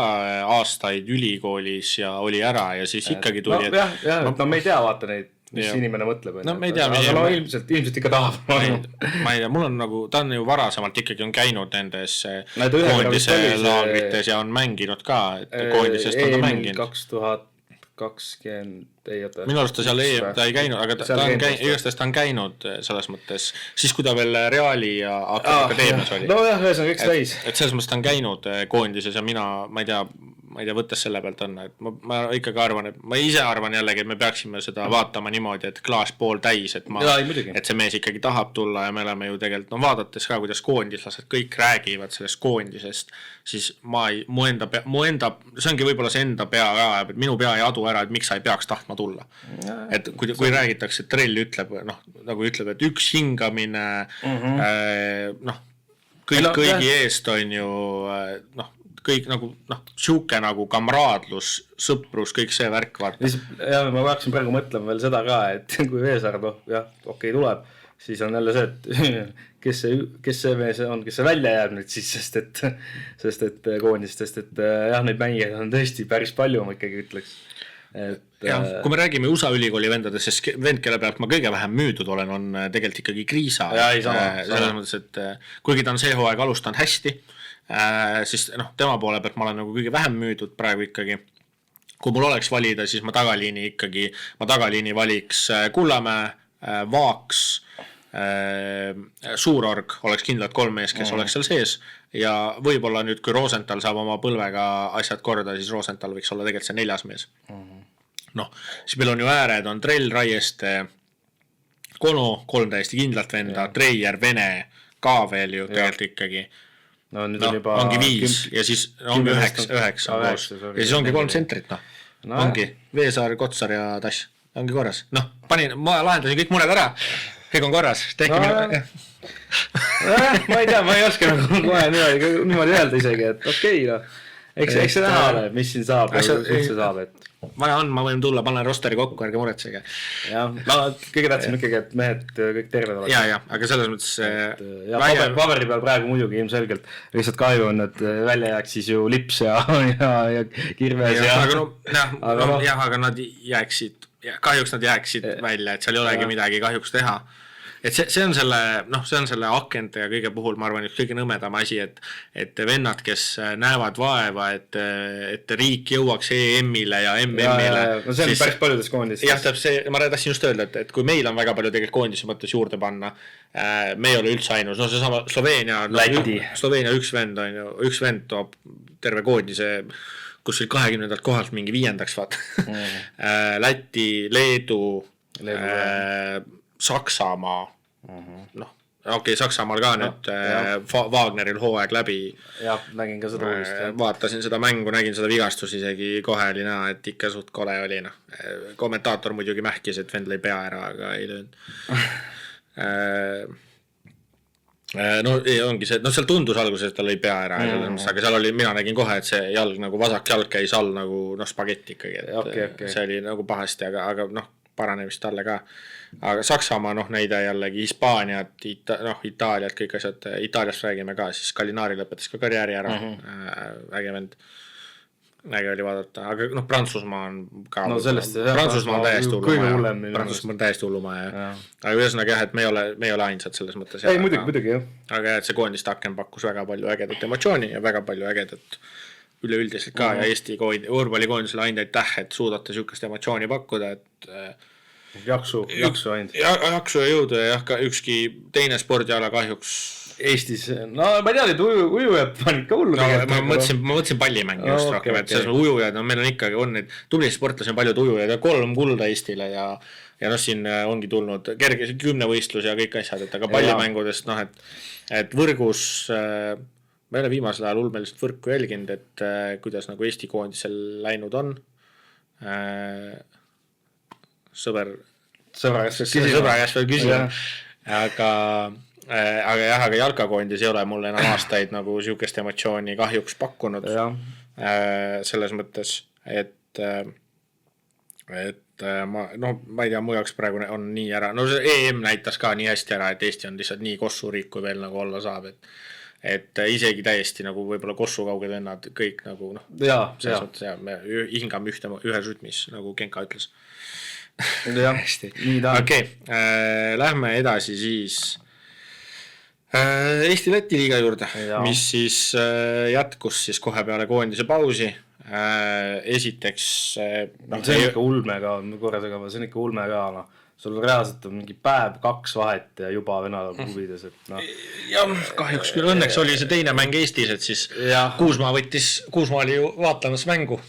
aastaid ülikoolis ja oli ära ja siis ikkagi tuli. No me ei tea vaata neid, mis inimene mõtleb. No me ei tea. Aga ilmselt ikka tahab. Ma ei tea, mul on nagu, ta on ju varasemalt ikkagi on käinud nendes koondise laagrites ja on mänginud ka, et koondisest on ta mänginud. 2020 ei oota. Minu arust ta ei käinud, aga ta on käinud selles mõttes, siis kui ta veel Reali ja akadeemias oli. No jah, see on kõik täis. Et selles mõttes ta on käinud koondises ja ma ei tea, võttes selle pealt on, et ma ikkagi arvan, et ma ise arvan jällegi, et me peaksime seda vaatama niimoodi, et klaas pool täis, et see mees ikkagi tahab tulla ja me oleme ju tegelikult, vaadates ka, kuidas koondislased kõik räägivad sellest koondisest, siis mu enda, see ongi võib-olla see enda pea ka, et minu pea ei adu ära, et miks sa ei peaks tahtma tulla. Et kui räägitakse, et Trell ütleb, nagu ütleb, et üks hingamine, kõigi eest on ju, kõik nagu, siuke nagu kamraadlus, sõprus, kõik see värk vaata. Ja ma hakkasin praegu mõtlema veel seda ka, et kui Veesaar, okei tuleb, siis on jälle see, et kes see mees on, kes see välja jääb nüüd siis, sest et koondistest, et jah, neid mängijaid on tõesti päris palju, ma ikkagi ütleks. Kui me räägime USA ülikooli vendades, siis vend, kelle pealt ma kõige vähem müüdud olen, on tegelikult ikkagi Kriisa. Selles mõttes, et kuigi ta on see hooaeg alustanud hästi, siis tema poole pealt ma olen nagu kõige vähem müüdud praegu ikkagi. Kui mul oleks valida, siis ma tagaliini valiks Kullamäe, Vaaks, Suurorg oleks kindlalt 3 mees, kes oleks seal sees ja võib-olla nüüd, kui Rosenthal saab oma põlvega asjad korda, siis Rosenthal võiks olla tegelikult see 4. mees. Siis meil on ju ääred, on Trell, Raieste, Kono, 3 täiesti kindlalt venda, Treier, Vene ka veel ju tegelikult ikkagi. No nüüd on juba... Ongi 5 ja siis ongi 9 on koos. Ja siis ongi 3 tsentrit, Ongi Veesaar, Kotsar ja Tass. Ongi korras. Ma lahendasin kõik mured ära. Kõik on korras. Tehke minu... Ma ei tea, ma ei oska kohe niimoodi öelda isegi, et okei, Eks see näha ole, mis siin saab ja üldse saab, et... Vaja on, ma võin tulla, panen rosteri kokku, ärge muretsege. Jah, kõige tähtsam ikkagi, et mehed kõik terved oleks. Ja, aga selles mõttes... Paberi peal praegu muidugi ilmselgelt lihtsalt kahju on, et välja jääks siis ju lips ja kirves ja... Aga nad jääksid, kahjuks nad jääksid välja, et seal ei olegi midagi kahjuks teha. Et see on selle akente ja kõige puhul, ma arvan, üks kõige nõmedam asi, et vennad, kes näevad vaeva, et riik jõuaks EM-ile ja MM-ile. No see on päris paljudes koondis. Jah, ma tahtsin just öelda, et kui meil on väga palju tegelikult koondise mõttes juurde panna, me ei ole üldse ainus. No see sama Sloveenia, üks vend toob terve koondise, kus 20. kohalt mingi 5. vaat. Läti, Leedu, Saksamaa, Saksamaal ka nüüd Wagneril hooaeg läbi. Jah, nägin ka seda uudist. Vaatasin seda mängu, nägin seda vigastus isegi kohe oli näha, et ikka suht kole oli. Kommentaator muidugi mähkis, et vend lõi pea ära, aga ei löönud. Ongi see, seal tundus alguses, et ta lõi pea ära, aga seal oli, mina nägin kohe, et see jalg nagu vasak jalg käis all nagu spagetti ikkagi. See oli nagu pahasti, aga paranemist talle ka. Aga Saksamaa, näide jällegi Hispaaniat, Itaaliat, kõik asjad, Itaaliast räägime ka, siis Gallinari lõpetas ka karjääri ära, vägevend, äge oli vaadata, aga Prantsusmaa on ka, Prantsusmaa on täiesti hullumaa, aga ühesõnaga jah, et me ei ole ainsad selles mõttes. Ei, muidugi, jah. Aga et see koondiste aken pakkus väga palju ägedat emotsiooni ja väga palju ägedat üleüldiselt ka ja Eesti võrkpallikoondisele ainult aitäh, et suudate sihukest emotsiooni pakkuda, et jaksu ainult. Jaksu ja jõudu ja ka ükski teine spordiala kahjuks Eestis, ma ei tea, et ujujad panid ka hullu. Ma mõtlesin pallimängi just rohkem, et selles ujujad, meil on ikkagi neid tublid sportlasi on paljud ujujad ja 3 kulda Eestile ja siin ongi tulnud kerge 10 võistlus ja kõik asjad, et aga pallimängudest, et võrgus ma ei ole viimasel ajal ulmeliselt võrku jälginud, et kuidas nagu Eesti koondisel läinud on. Sõbra käest veel küsima. Aga jalkakoondis ei ole mulle enam aastaid nagu sihukest emotsiooni kahjuks pakkunud. Selles mõttes, et ma ei tea, mu jaoks praegu on nii ära. See EM näitas ka nii hästi ära, et Eesti on lihtsalt nii kossuriik, kui veel nagu olla saab, et isegi täiesti nagu võib-olla kossu kauged vennad kõik nagu selles mõttes me hingame ühes rütmis, nagu Genka ütles. Hästi. Okei, lähme edasi siis Eesti-Läti liiga juurde, mis siis jätkus siis kohe peale koondise pausi. Esiteks see on ikka ulme ka, see on ikka ulme ka, sul reaalselt on mingi päev 2 vahet ja juba venadal huvides, et jah, kahjuks küll õnneks oli see teine mäng Eestis, et siis Kuusmaa oli ju vaatamas mängu,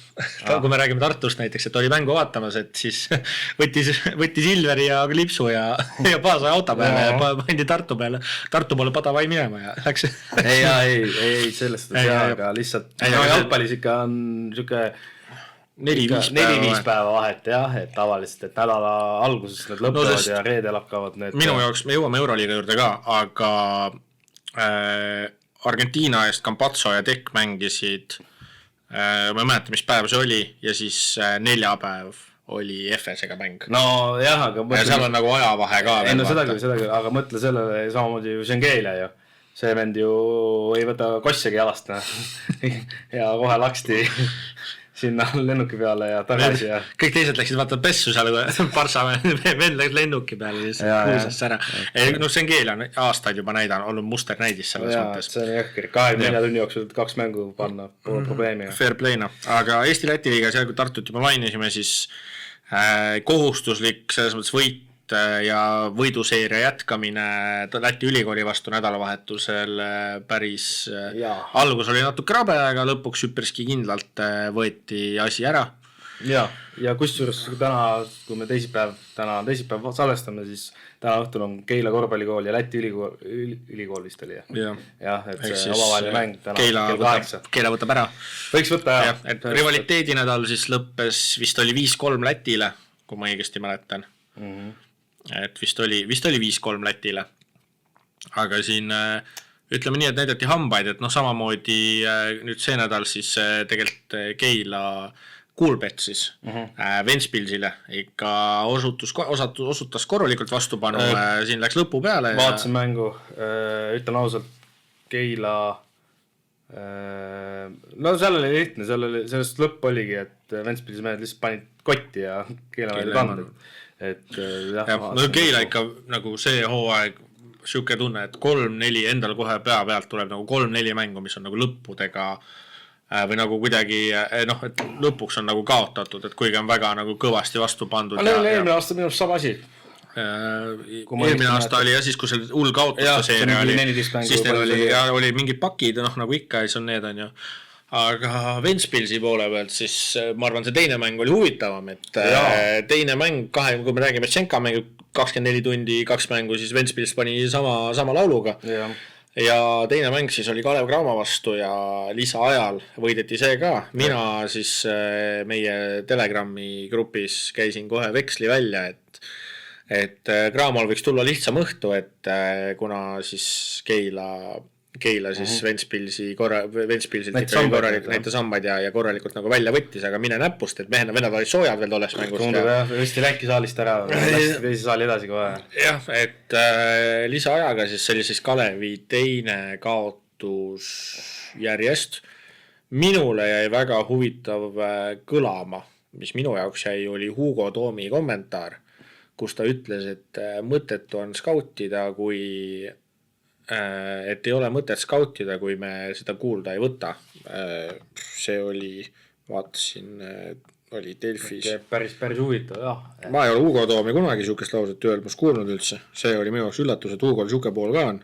kui me räägime Tartust näiteks, et oli mängu vaatamas, et siis võttis Ilveri ja Lipsu ja Paasa auto peale ja pandi Tartu poole Padavai minema ja läks. Ei, sellest aga lihtsalt jalgpallis ikka on siuke 4-5 päeva vahet, et tavaliselt, et nädala alguses need lõppevad ja reedel hakkavad need... Minu jaoks, me jõuame Euroliiga juurde ka, aga Argentiina eest Campazzo ja Tekk mängisid, ma ei mäleta, mis päev see oli, ja siis 4 päev oli FS-ega mäng. Aga... Ja seal on nagu ajavahe ka. Seda küll, aga mõtle sellele samamoodi ju Schengeile ju. See vend ju ei võta kossegi jalast ja kohe laksti... sinna lennuki peale ja tagasi ja... Kõik teised läksid vaata pessu seal, Barsa vend läks lennuki peale ja kuusasse ära. Schengeil on aastaid juba olnud musternäidis selles mõttes. See on jõhkir, 24 tunni jooksul 2 mängu panna, pole probleemi. Fair play, aga Eesti-Läti liiga, seal kui Tartut juba mainisime, siis kohustuslik selles mõttes võit ja võiduseeria jätkamine Läti ülikooli vastu nädalavahetusel päris algus oli natuke rabe, aga lõpuks üpriski kindlalt võeti asi ära. ja kusjuures täna, kui me täna on teisipäev salvestame, siis täna õhtul on Keila korvpallikool ja Läti ülikool vist oli. Jah, et see omavaheline mäng täna kell 8. Keila võtab ära. Võiks võtta jah. Et rivaliteedinädal siis lõppes, vist oli 5-3 Lätile, kui ma õigesti mäletan. Et vist oli 5-3 Lätile. Aga siin ütleme nii, et näidati hambaid, et samamoodi nüüd see nädal siis tegelikult Keila Kuulbet siis Ventspilsile ikka osutas korralikult vastupanu, siin läks lõpu peale. Vaatasin mängu, ütlen ausalt, Keila, seal oli lihtne, sellest lõpp oligi, et Ventspilsi mehed lihtsalt panid kotti ja Keila mehed pandud. Keila ikka nagu see hooaeg, siuke tunne, et 3-4 endal kohe pea pealt tuleb nagu 3-4 mängu, mis on nagu lõppudega või nagu kuidagi, et lõpuks on nagu kaotatud, et kuigi on väga nagu kõvasti vastu pandud. Eelmine aasta minust sama asi. Eelmine aasta oli siis, kui see hull kaotuste seeria oli, siis neil oli mingid pakid, nagu ikka, siis on need on ju. Aga Ventspilsi poole pealt siis ma arvan, see teine mäng oli huvitavam, et teine mäng, kui me räägime Tšenka mängu 24 tundi, 2 mängu, siis Ventspils pani sama lauluga. Ja teine mäng siis oli Kalev Cramo vastu ja lisaajal võideti see ka. Mina siis meie Telegrami grupis käisin kohe veksli välja, et Cramol võiks tulla lihtsam õhtu, et kuna siis Keila siis Ventspilsilt ikkagi korralikult näitas sambaid ja korralikult nagu välja võttis, aga mine näpust, et vennad olid soojad veel tolles mängust. Tundub jah, hästi läki saalist ära, läks teise saali edasi kohe. Jah, et lisaajaga siis see oli siis Kalevi teine kaotus järjest. Minule jäi väga huvitav kõlama, mis minu jaoks jäi, oli Hugo Toomi kommentaar, kus ta ütles, et mõttetu on skautida, et ei ole mõtet skautida, kui me seda kuulda ei võta. See oli, vaatasin, oli Delfis. Päris huvitav, jah. Ma ei ole Hugo Toomi kunagi siukest lauset öelmas kuulnud üldse. See oli minu jaoks üllatus, et Hugo siuke pool ka on.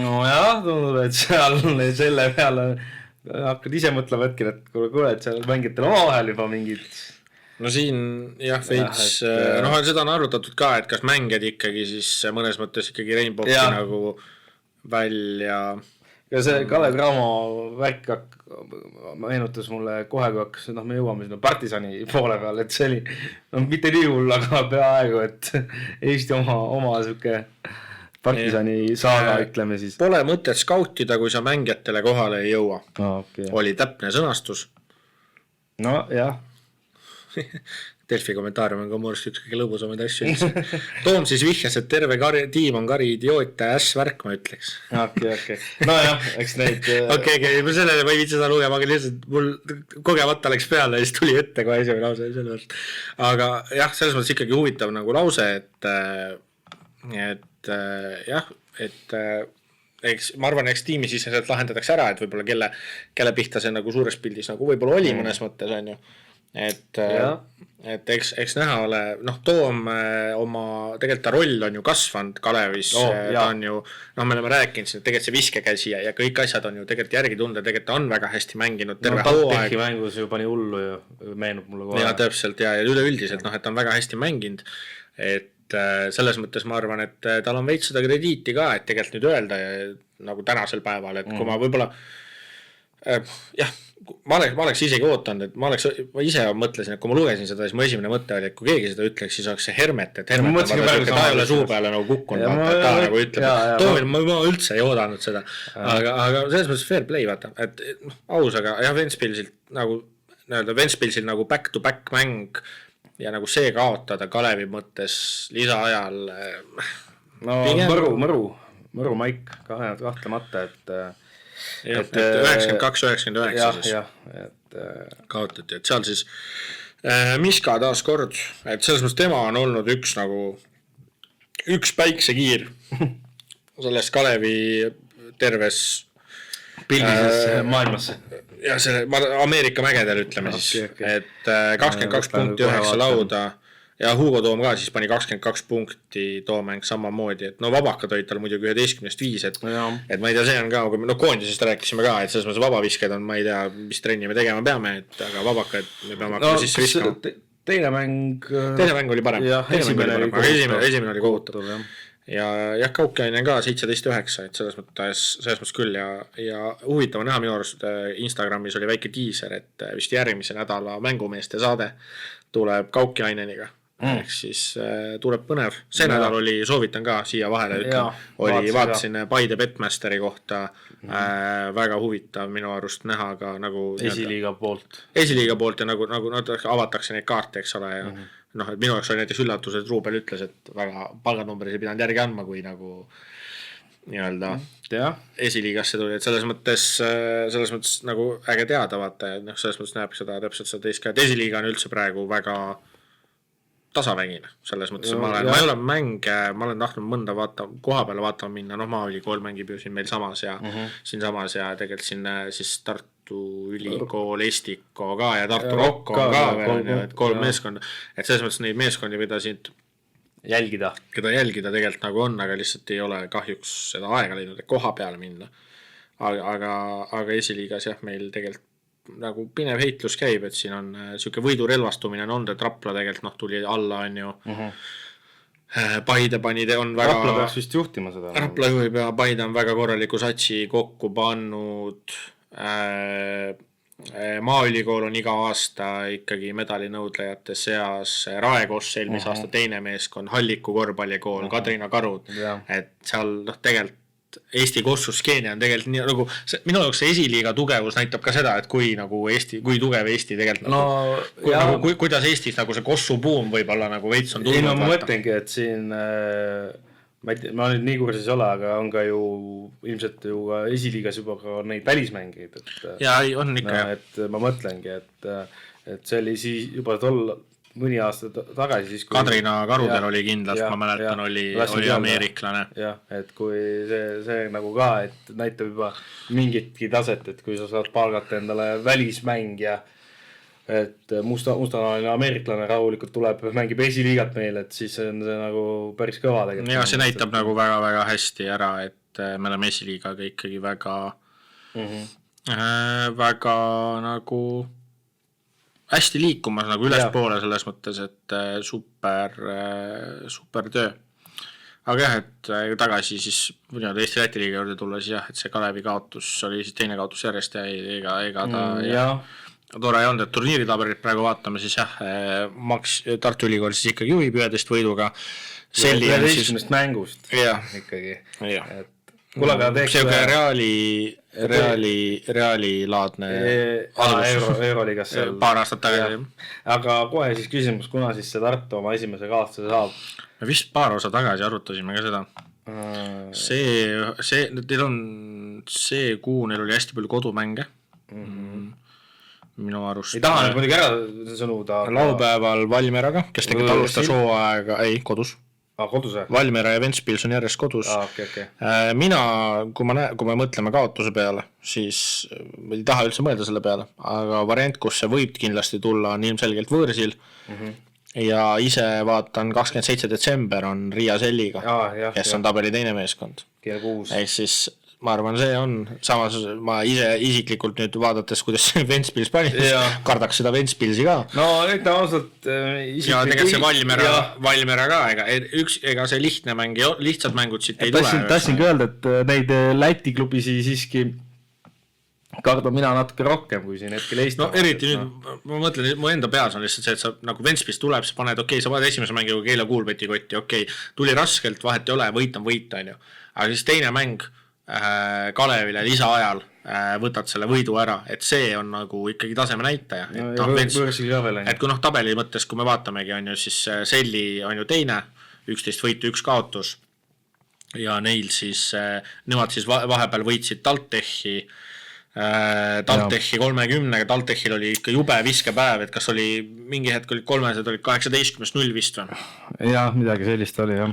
No jah, tundub, et seal selle peale hakkad ise mõtlema hetkel, et kuule, et seal mängitel omavahel juba mingid. No siin jah, veits, seda on arutatud ka, et kas mängijad ikkagi siis mõnes mõttes ikkagi Rainbowki nagu välja. Ja see Kalev Cramo värk meenutas mulle kohe, kui hakkas, me jõuame sinna Partisani poole peal, et see oli mitte nii hull, aga peaaegu, et Eesti oma siuke Partisani saaga, ütleme siis. Pole mõtet skautida, kui sa mängijatele kohale ei jõua. Oli täpne sõnastus. No jah. Delfi kommentaarium on ka muust üks kõige lõbusamaid asju. Toom siis vihjas, et terve tiim on kari idioot ja äss-värk, ma ütleks. Okei. No jah, eks neid... Okei, ma sellele ma ei viitsi seda lugema, aga lihtsalt mul kogemata läks peale ja siis tuli ette kohe esimene lause selle pealt. Aga jah, selles mõttes ikkagi huvitav nagu lause, et ma arvan, eks tiimi siseselt lahendatakse ära, et võib-olla kelle pihta see nagu suures pildis nagu võib-olla oli mõnes mõttes, on ju. Et eks näha ole, Toom tegelikult ta roll on ju kasvanud Kalevis, ta on ju, me oleme rääkinud siin, et tegelikult see viskekäsi ja kõik asjad on ju tegelikult järgi tunda, tegelikult ta on väga hästi mänginud terve hooaeg. Teki mängus ju pani hullu ja meenub mulle kohe. Ja täpselt ja üleüldiselt, et ta on väga hästi mänginud, et selles mõttes ma arvan, et tal on veits seda krediiti ka, et tegelikult nüüd öelda nagu tänasel päeval, et kui ma võib-olla ma oleks isegi ootanud, et ma ise mõtlesin, et kui ma lugesin seda, siis mu esimene mõte oli, et kui keegi seda ütleks, siis oleks see Hermet, et Hermet ta ei ole suu peale nagu kukkunud, ta nagu ütleb, Toomil ma üldse ei oodanud seda, aga selles mõttes fair play, vaata, et aus, aga jah, Ventspilsil nagu back-to-back mäng ja nagu see kaotada Kalevi mõttes lisaajal. Mõru maik kahtlemata, et 92-99 siis kaotati, et seal siis Miska taas kord, et selles mõttes tema on olnud üks päiksekiir sellest Kalevi terves pildises maailmasse ja selle Ameerika mägedel ütleme siis, et 22 punkti 9 lauda ja Hugo Toom ka siis pani 22 punkti, Toomäng samamoodi, et no vabakad olid tal muidugi 11-5, et ma ei tea, see on ka, no koondisest rääkisime ka, et selles mõttes vabavisked on, ma ei tea, mis trenni me tegema peame, et aga vabakad me peame hakkama sisse viskama. Teine mäng oli parem. Esimene oli kohutav. Ja jah, Kaukiainen ka 17-9, et selles mõttes küll ja huvitav näha minu arust Instagramis oli väike tiiser, et vist järgmise nädala mängumeeste saade tuleb Kaukiaineniga. Ehk siis tuleb põnev. See nädal oli, soovitan ka siia vahele ütlen, vaatasin Paide Betmasteri kohta väga huvitav minu arust näha ka nagu Esiliiga poolt ja nagu avatakse neid kaarte, eks ole ja noh, et minu jaoks oli näiteks üllatus, et Ruubel ütles, et väga palganumbris ei pidanud järgi andma, kui nagu nii-öelda esiliigasse tuli, et selles mõttes nagu äge teada vaata, et noh, selles mõttes näeb seda täpselt seda teist ka, et esiliiga on üldse praegu väga tasavägine, selles mõttes, ma ei ole mänge, ma olen tahtnud mõnda koha peale vaatama minna, noh, Maaülikool mängib ju siin meil samas ja siin samas ja tegelikult siin siis Tartu Ülikool, Estiko ka ja Tartu Rocco ka veel, et 3 meeskonda, et selles mõttes neid meeskondi, mida siit jälgida tegelikult nagu on, aga lihtsalt ei ole kahjuks seda aega leidnud, et koha peale minna. Aga esiliigas jah, meil tegelikult nagu pinev heitlus käib, et siin on siuke võidurelvastumine on olnud, et Rapla tegelikult tuli alla, on ju. Paide pani, on väga... Rapla peaks vist juhtima seda. Rapla juhib ja Paide on väga korraliku satsi kokku pannud. Maaülikool on iga aasta ikkagi medalinõudlejate seas, Raekoss eelmise aasta teine meeskond, Halliku korvpallikool, Kadrina Karud, et seal tegelikult Eesti kossuskeene on tegelikult nii nagu, minu jaoks see esiliiga tugevus näitab ka seda, et kui tugev Eesti tegelikult kuidas Eestis nagu see kossubuum võib-olla nagu veits on tulnud. Ma mõtlengi, et siin ma nüüd nii kursis ei ole, aga on ka ju ilmselt ju ka esiliigas juba ka neid välismängeid. Ja on ikka. Et ma mõtlengi, et see oli siis juba mõni aasta tagasi siis kui Kadrina Karudel oli kindlalt, ma mäletan, oli ameeriklane. Jah, et kui see nagu ka, et näitab juba mingitki taset, et kui sa saad palgata endale välismängija, et mustanaline ameeriklane rahulikult tuleb, mängib esiliigat meil, et siis on see nagu päris kõva tegelikult. Ja see näitab nagu väga-väga hästi ära, et me oleme esiliigaga ikkagi väga nagu hästi liikumas nagu ülespoole selles mõttes, et super töö. Aga jah, et tagasi siis Eesti Läti liiga juurde tulla, siis jah, et see Kalevi kaotus oli siis teine kaotus järjest ja ega ta tore ei olnud, et turniiritabelit praegu vaatame, siis jah, Tartu Ülikool siis ikkagi juhib 11 võiduga. 11 mängust ikkagi. Kuule, aga teeks reaali laadne Euroliigas seal paar aastat tagasi. Aga kohe siis küsimus, kuna siis see Tartu oma esimese kaotuse saab? Me vist paar osa tagasi arutasime ka seda. Teil on see kuu, neil oli hästi palju kodumänge. Minu arust. Ei taha nüüd muidugi ära sõnuda. Laupäeval Valmieraga, kes tegelikult alustas hooaega, kodus. Valmiera ja Ventspils on järjest kodus. Mina, kui me mõtleme kaotuse peale, siis ma ei taha üldse mõelda selle peale, aga variant, kus see võib kindlasti tulla, on ilmselgelt võõrsil. Ja ise vaatan 27. detsember on Riia Selliga, kes on tabeli teine meeskond. Ehk siis ma arvan, see on samas, ma ise isiklikult nüüd vaadates, kuidas Ventspils pani, kardaks seda Ventspilsi ka. No nüüd ausalt ja tegelikult see Valmiera ka, ega see lihtne mäng, lihtsad mängud siit ei tule. Tahtsingi öelda, et neid Läti klubisi siiski kardan mina natuke rohkem kui siin hetkel Eesti. No eriti nüüd, ma mõtlen, mu enda peas on lihtsalt see, et sa nagu Ventspils tuleb, sa paned, sa paned esimese mängiga Keila Kuulbeti kotti, tuli raskelt, vahet ei ole, võit on võit, aga siis teine mäng Kalevile lisaajal võtad selle võidu ära, et see on nagu ikkagi taseme näitaja. Et kui tabeli mõttes, kui me vaatamegi, on ju siis Selli on ju teine, 11 võitu, 1 kaotus ja neil siis, nemad siis vahepeal võitsid Taltechi 30-ga, Taltechil oli ikka jube viskepäev, et kas oli mingi hetk olid 300, olid 18-0 vist või? Jah, midagi sellist oli, jah.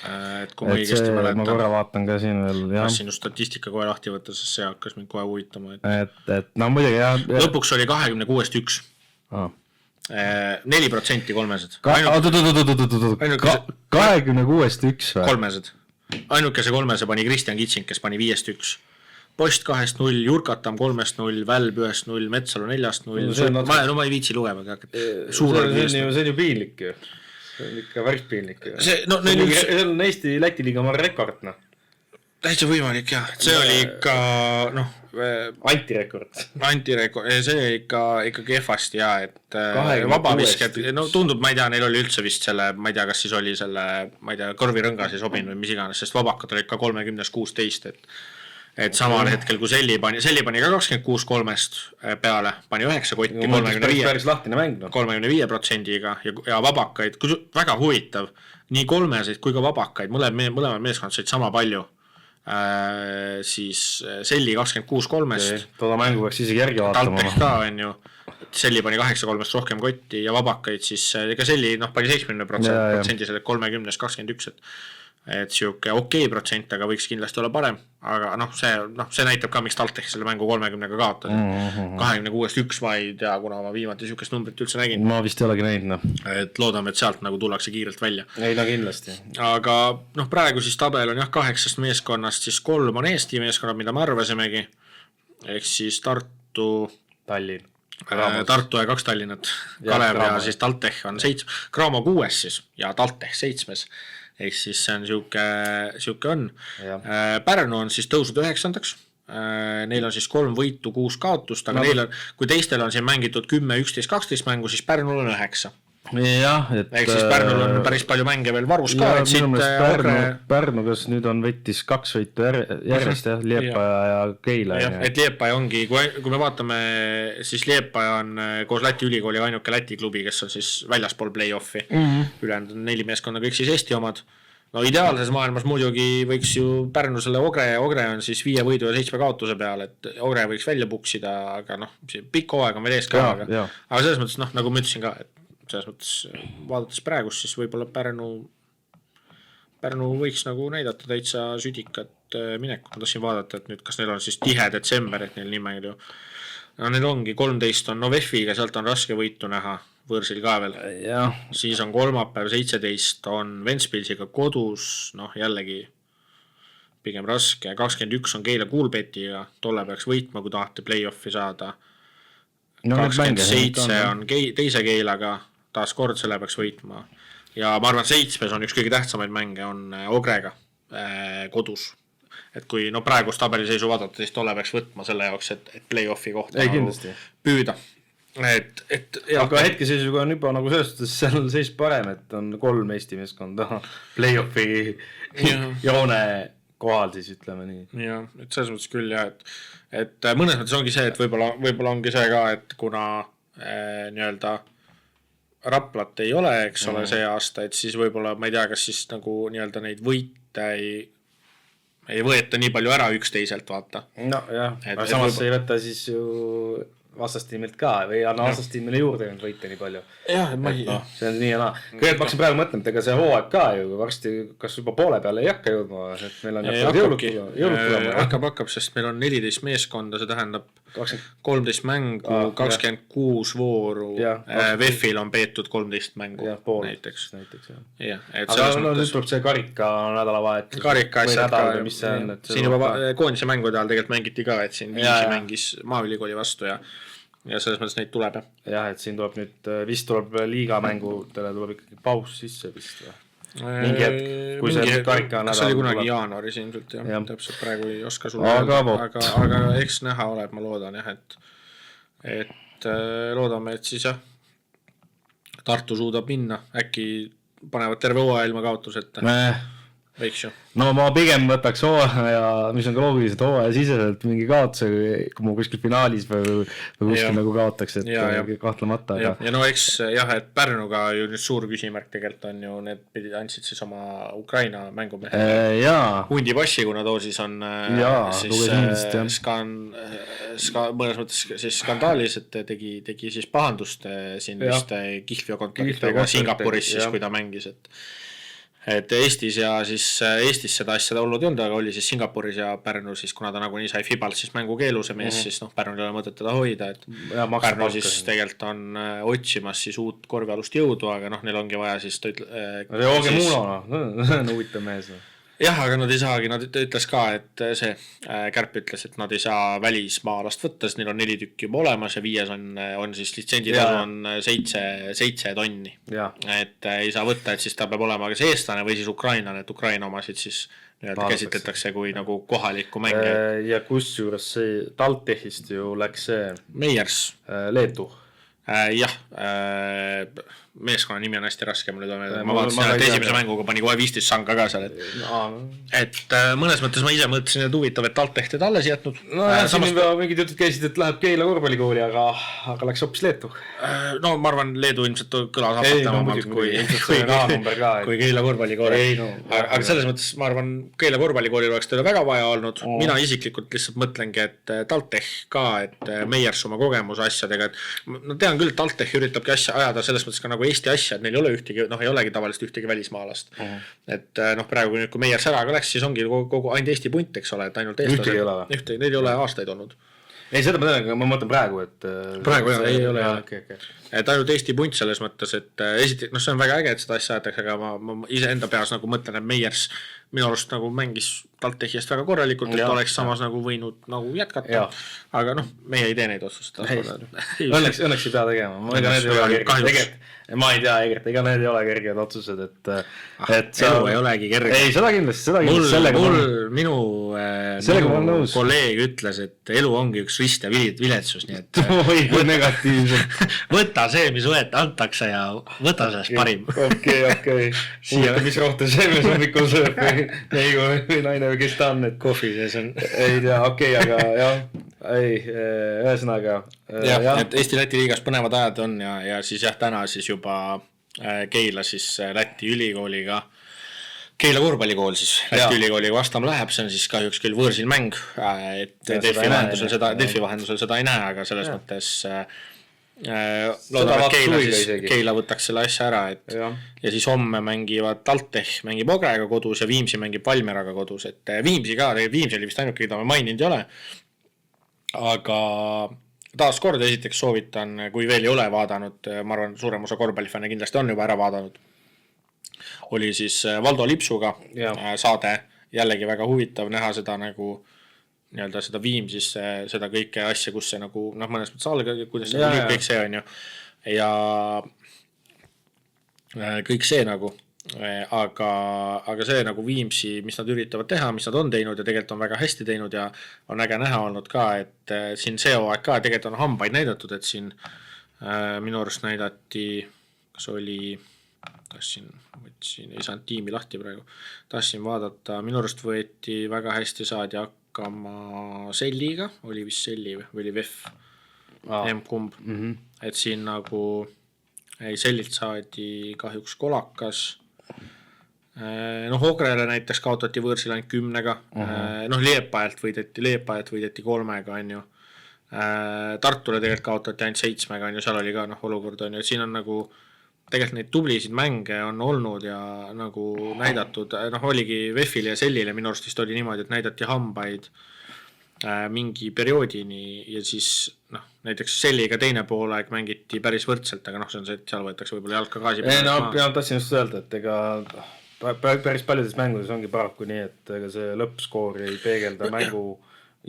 Et kui ma õigesti mäletan. Ma korra vaatan ka siin veel, jah. Kas sinu statistika kohe lahti võtta, sest see hakkas mind kohe huvitama. Et no muidugi, jah. Lõpuks oli 26-1. 4% kolmesed. 26 üks või? Kolmesed. Ainukese kolmese pani Kristjan Kitsing, kes pani 5-1. Post 2-0, Jurkatam 3-0, Välb 1-0, Metsalu 4-0. Ma ei viitsi lugema. See on ju piinlik ju. See on ikka päris piinlik ju. See on Eesti Läti liiga rekord, noh. Täitsa võimalik, jah. See oli ikka, antirekord, see ikka kehvasti, jah, et vabavisked, no tundub, ma ei tea, neil oli üldse vist selle, ma ei tea, kas siis oli selle, ma ei tea, korvirõngas ei sobinud või mis iganes, sest vabakad olid ka 30-16, et samal hetkel, kui Selli pani ka 26 kolmest peale, pani 9 kotti 35%-ga ja vabakaid, väga huvitav, nii kolmeseid kui ka vabakaid, mõlemad meeskond said sama palju, siis Selli 26 kolmest. Toda mängu peaks isegi järgi vaatama. Talteks ka, on ju, Selli pani 8 kolmest rohkem kotti ja vabakaid siis, ega Selli pani 70% selle 30-21, et siuke okei protsent, aga võiks kindlasti olla parem, aga see näitab ka, miks Taltech selle mängu 30-ga kaotas. 26-1 ma ei tea, kuna ma viimati siukest numbrit üldse nägin. Ma vist ei olegi näinud, Et loodame, et sealt nagu tullakse kiirelt välja. Ei, kindlasti. Aga praegu siis tabel on 8 meeskonnast, siis 3 on Eesti meeskonnad, mida me arvasimegi, ehk siis Tartu ja 2 Tallinnat, Kalev ja siis Taltech on 7, Cramo 6 siis ja Taltech 7. Ehk siis see on siuke on. Pärnu on siis tõusud 9. Neil on siis 3 võitu, 6 kaotust, aga neil on, kui teistel on siin mängitud 10, 11, 12 mängu, siis Pärnul on 9. Ehk siis Pärnul on päris palju mänge veel varus ka. Pärnu, kas nüüd on võttis 2 võitu järjest, Liepaja ja Keila. Et Liepaja ongi, kui me vaatame, siis Liepaja on koos Läti ülikooli ainuke Läti klubi, kes on siis väljaspool play-offi. Ülejäänud on 4 meeskonna kõik siis Eesti omad. No ideaalses maailmas muidugi võiks ju Pärnu selle Ogre on siis 5 võidu ja 7 kaotuse peal, et Ogre võiks välja puksida, aga pikk hooaeg on veel ees ka. Aga selles mõttes, nagu ma ütlesin ka, et selles mõttes vaadates praegust, siis võib-olla Pärnu võiks nagu näidata täitsa südikat minekut. Ma tahtsin vaadata, et nüüd kas neil on siis tihe detsember, et neil nii mängid ju. Neil ongi 13 on Novefiga, sealt on raske võitu näha, võõrsil ka veel. Siis on kolmapäev 17 on Ventspilsiga kodus, jällegi pigem raske. 21 on Keila Kuulbetiga, tolle peaks võitma, kui tahate play-offi saada. 27 on teise Keilaga, taas kord selle peaks võitma. Ja ma arvan, 7 on üks kõige tähtsamaid mänge on Ogrega kodus. Et kui praegust tabeliseisu vaadata, siis tolle peaks võtma selle jaoks, et play-offi kohta püüda. Aga hetkeseisuga on juba nagu selles seal seis parem, et on 3 Eesti meeskonda play-offi joone kohal siis ütleme nii. Jah, et selles mõttes küll jah, et mõnes mõttes ongi see, et võib-olla ongi see ka, et kuna nii-öelda Raplat ei ole, eks ole, see aasta, et siis võib-olla, ma ei tea, kas siis nagu nii-öelda neid võite ei võeta nii palju ära üksteiselt, vaata. No jah, aga samas ei võta siis ju vastastiimilt ka või anna vastastiimile juurde võita nii palju. Jah, see on nii ja naa. Kõigepealt ma hakkasin praegu mõtlema, et ega see hooaeg ka ju varsti kas juba poole peale ei hakka jõudma, et meil on jõulud tulema. Hakkab, sest meil on 14 meeskonda, see tähendab 13 mängu, 26 vooru, VEF-il on peetud 13 mängu näiteks. Aga nüüd tuleb see karika nädalavahet. Karika asjad ka, siin juba koondise mängude ajal tegelikult mängiti ka, et siin Viisi mängis Maaülikooli vastu ja selles mõttes neid tuleb. Jah, et siin tuleb nüüd, vist tuleb liigamängudele tuleb ikkagi paus sisse vist või? Mingi hetk, kui see karika nädal see oli kunagi jaanuaris ilmselt jah, täpselt praegu ei oska sulle aga eks näha oleb, ma loodan jah, et loodame, et siis jah Tartu suudab minna, äkki panevad terve hooaja ilma kaotuseta. Võiks ju. No ma pigem võtaks hooaja, mis on ka loogiliselt hooaja siseselt mingi kaotuse, kui ma kuskil finaalis või kuskil nagu kaotaks, et kahtlemata. Ja no eks jah, et Pärnuga ju nüüd suur küsimärk tegelikult on ju, need andsid siis oma Ukraina mängumehe hundi passi, kuna too siis on siis mõnes mõttes siis skandaalis, et tegi siis pahandust siin vist Kihlveo kontaktidega Singapuris siis, kui ta mängis, et Eestis ja siis Eestis seda asja olnud ei olnud, aga oli siis Singapuris ja Pärnu siis, kuna ta nagunii sai Fibalt siis mängukeelu see mees, siis noh, Pärnul ei ole mõtet teda hoida, et Pärnu siis tegelikult on otsimas siis uut korvialust jõudu, aga noh, neil ongi vaja siis Ooge Muuno, see on huvitav mees. Jah, aga nad ei saagi, nad ütles ka, et see Kärp ütles, et nad ei saa välismaalast võtta, sest neil on 4 tükki juba olemas ja 5 on siis litsenditasu on 7 tonni. Et ei saa võtta, et siis ta peab olema kas eestlane või siis ukrainlane, et Ukraina omasid siis käsitletakse kui nagu kohalikku mänge. Ja kus juures see TalTechist ju läks see Meiers. Leetu. Jah, meeskonna nimi on hästi raske, ma vaatasin, et esimese mänguga pani kohe 15 sanka ka seal, et mõnes mõttes ma ise mõtlesin, et huvitav, et TalTech teda alles jätnud. No siin mingid jutud käisid, et läheb Keila korvpallikooli, aga läks hoopis Leetu. No ma arvan, Leedu ilmselt kõlas ahvatavamalt kui Keila korvpallikooli. Aga selles mõttes ma arvan, Keila korvpallikoolil oleks teda väga vaja olnud. Mina isiklikult lihtsalt mõtlengi, et TalTech ka, et Meiers oma kogemuse asjadega, et ma tean küll, et TalTech üritabki asja ajada selles mõttes ka nagu Eesti asja, et neil ei ole ühtegi, noh ei olegi tavaliselt ühtegi välismaalast. Et noh praegu kui Meiers ära ka läks, siis ongi kogu ainult Eesti punt, eks ole, et ainult eestlased. Neil ei ole aastaid olnud. Ei, seda ma tean, ma mõtlen praegu, et praegu ei ole. Et ainult Eesti punt selles mõttes, et esiteks, noh see on väga äge, et seda asja ajatakse, aga ma ise enda peas nagu mõtlen, et Meiers minu arust nagu mängis TalTechist väga korralikult, et oleks samas nagu võinud nagu jätkata, aga noh, meie ei tee neid otsust. Õnneks ei pea tegema, ma ei tea, ega need ei ole kerged otsused, et elu ei olegi kerge. Ei, seda kindlasti. Minu kolleeg ütles, et elu ongi üks rist ja viletsus, nii et või negatiivselt. Võta see, mis antakse ja võta sellest parim. Okei. Mis rohte see, mis hommikul sööb või naine või kes ta on, et kohvi sees on. Ei tea, okei, aga jah, ühesõnaga. Jah, et Eesti-Läti liigas põnevad ajad on ja siis jah, täna siis juba Keila siis Läti ülikooliga, Keila korvpallikool siis Läti ülikooliga vastama läheb, see on siis kahjuks küll võõrsil mäng, et Delfi vahendusel seda ei näe, aga selles mõttes loodame, et Keila võtaks selle asja ära, et ja siis homme mängivad TalTech mängib Ogrega kodus ja Viimsi mängib Valmieraga kodus, et Viimsi ka, Viimsi oli vist ainuke, keda me maininud ei ole, aga taas kord esiteks soovitan, kui veel ei ole vaadanud, ma arvan, suurem osa korvpallifänne kindlasti on juba ära vaadanud, oli siis Valdo Lipsuga saade, jällegi väga huvitav näha seda nagu nii-öelda seda Viimsis, seda kõike asja, kus see nagu, noh, mõnes mõttes alga, kuidas see oli, kõik see on ju, ja kõik see nagu, aga see nagu Viimsi, mis nad üritavad teha, mis nad on teinud ja tegelikult on väga hästi teinud ja on äge näha olnud ka, et siin see hooaeg ka tegelikult on hambaid näidatud, et siin minu arust näidati, kas ei saanud tiimi lahti praegu, tahtsin vaadata, minu arust võeti väga hästi saadi hakkama Selliga, oli vist Selli või oli VEF, kumb, et siin nagu Sellilt saadi kahjuks Kolakas, noh Ogrele näiteks kaotati võõrsil ainult 10-ga, noh Leepajalt võideti 3-ga, on ju, Tartule tegelikult kaotati ainult 7-ga, on ju, seal oli ka noh olukord, on ju, et siin on nagu tegelikult neid tublisid mänge on olnud ja nagu näidatud, noh oligi VEF-ile ja Sellile minu arust vist oli niimoodi, et näidati hambaid mingi perioodini ja siis noh, näiteks Selliga teine poolaeg mängiti päris võrdselt, aga noh, see on see, et seal võetakse võib-olla jalka gaasi peale. No tahtsin just öelda, et ega päris paljudes mängudes ongi paraku nii, et ega see lõppskoor ei peegelda mängu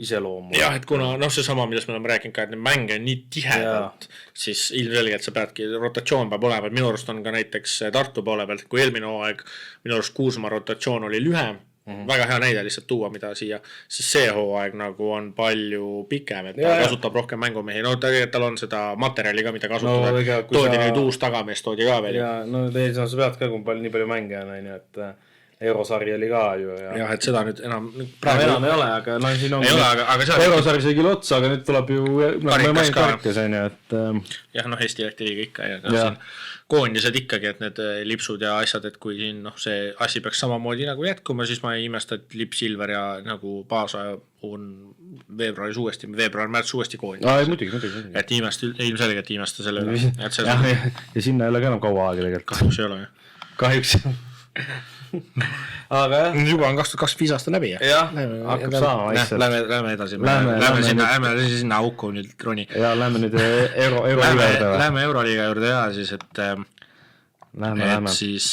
iseloomu. Jah, et kuna noh, see sama, millest me oleme rääkinud ka, et need mänge on nii tihedalt, siis ilmselgelt sa peadki, rotatsioon peab olema, et minu arust on ka näiteks Tartu poole pealt, kui eelmine hooaeg minu arust Kuusmaa rotatsioon oli lühem, väga hea näide lihtsalt tuua, mida siia, siis see hooaeg nagu on palju pikem, et ta kasutab rohkem mängumehi, no tegelikult tal on seda materjali ka, mida kasutada, toodi nüüd uus tagamees, toodi ka veel. Ja no sa pead ka, kui nii palju mänge on, et Eurosari oli ka ju. Jah, et seda nüüd enam ei ole, aga no siin on Eurosari sai küll otsa, aga nüüd tuleb ju karikas, et jah, noh, Eesti-Läti liiga ikka ja siin koondised ikkagi, et need lipsud ja asjad, et kui siin noh, see asi peaks samamoodi nagu jätkuma, siis ma ei imesta, et Lipp Silver ja nagu Paasa on veebruar-märts uuesti koondis. Muidugi. Et ilmselgelt imesta selle üle. Ja sinna ei ole ka enam kaua aega tegelikult. Kahjuks ei ole, jah. Kahjuks aga jah. Juba on 2025 aasta läbi. Jah, hakkab saama vaikselt. Lähme edasi. Lähme sinna auku nüüd roni. Ja lähme nüüd Euroliiga juurde. Lähme Euroliiga juurde ja siis, et siis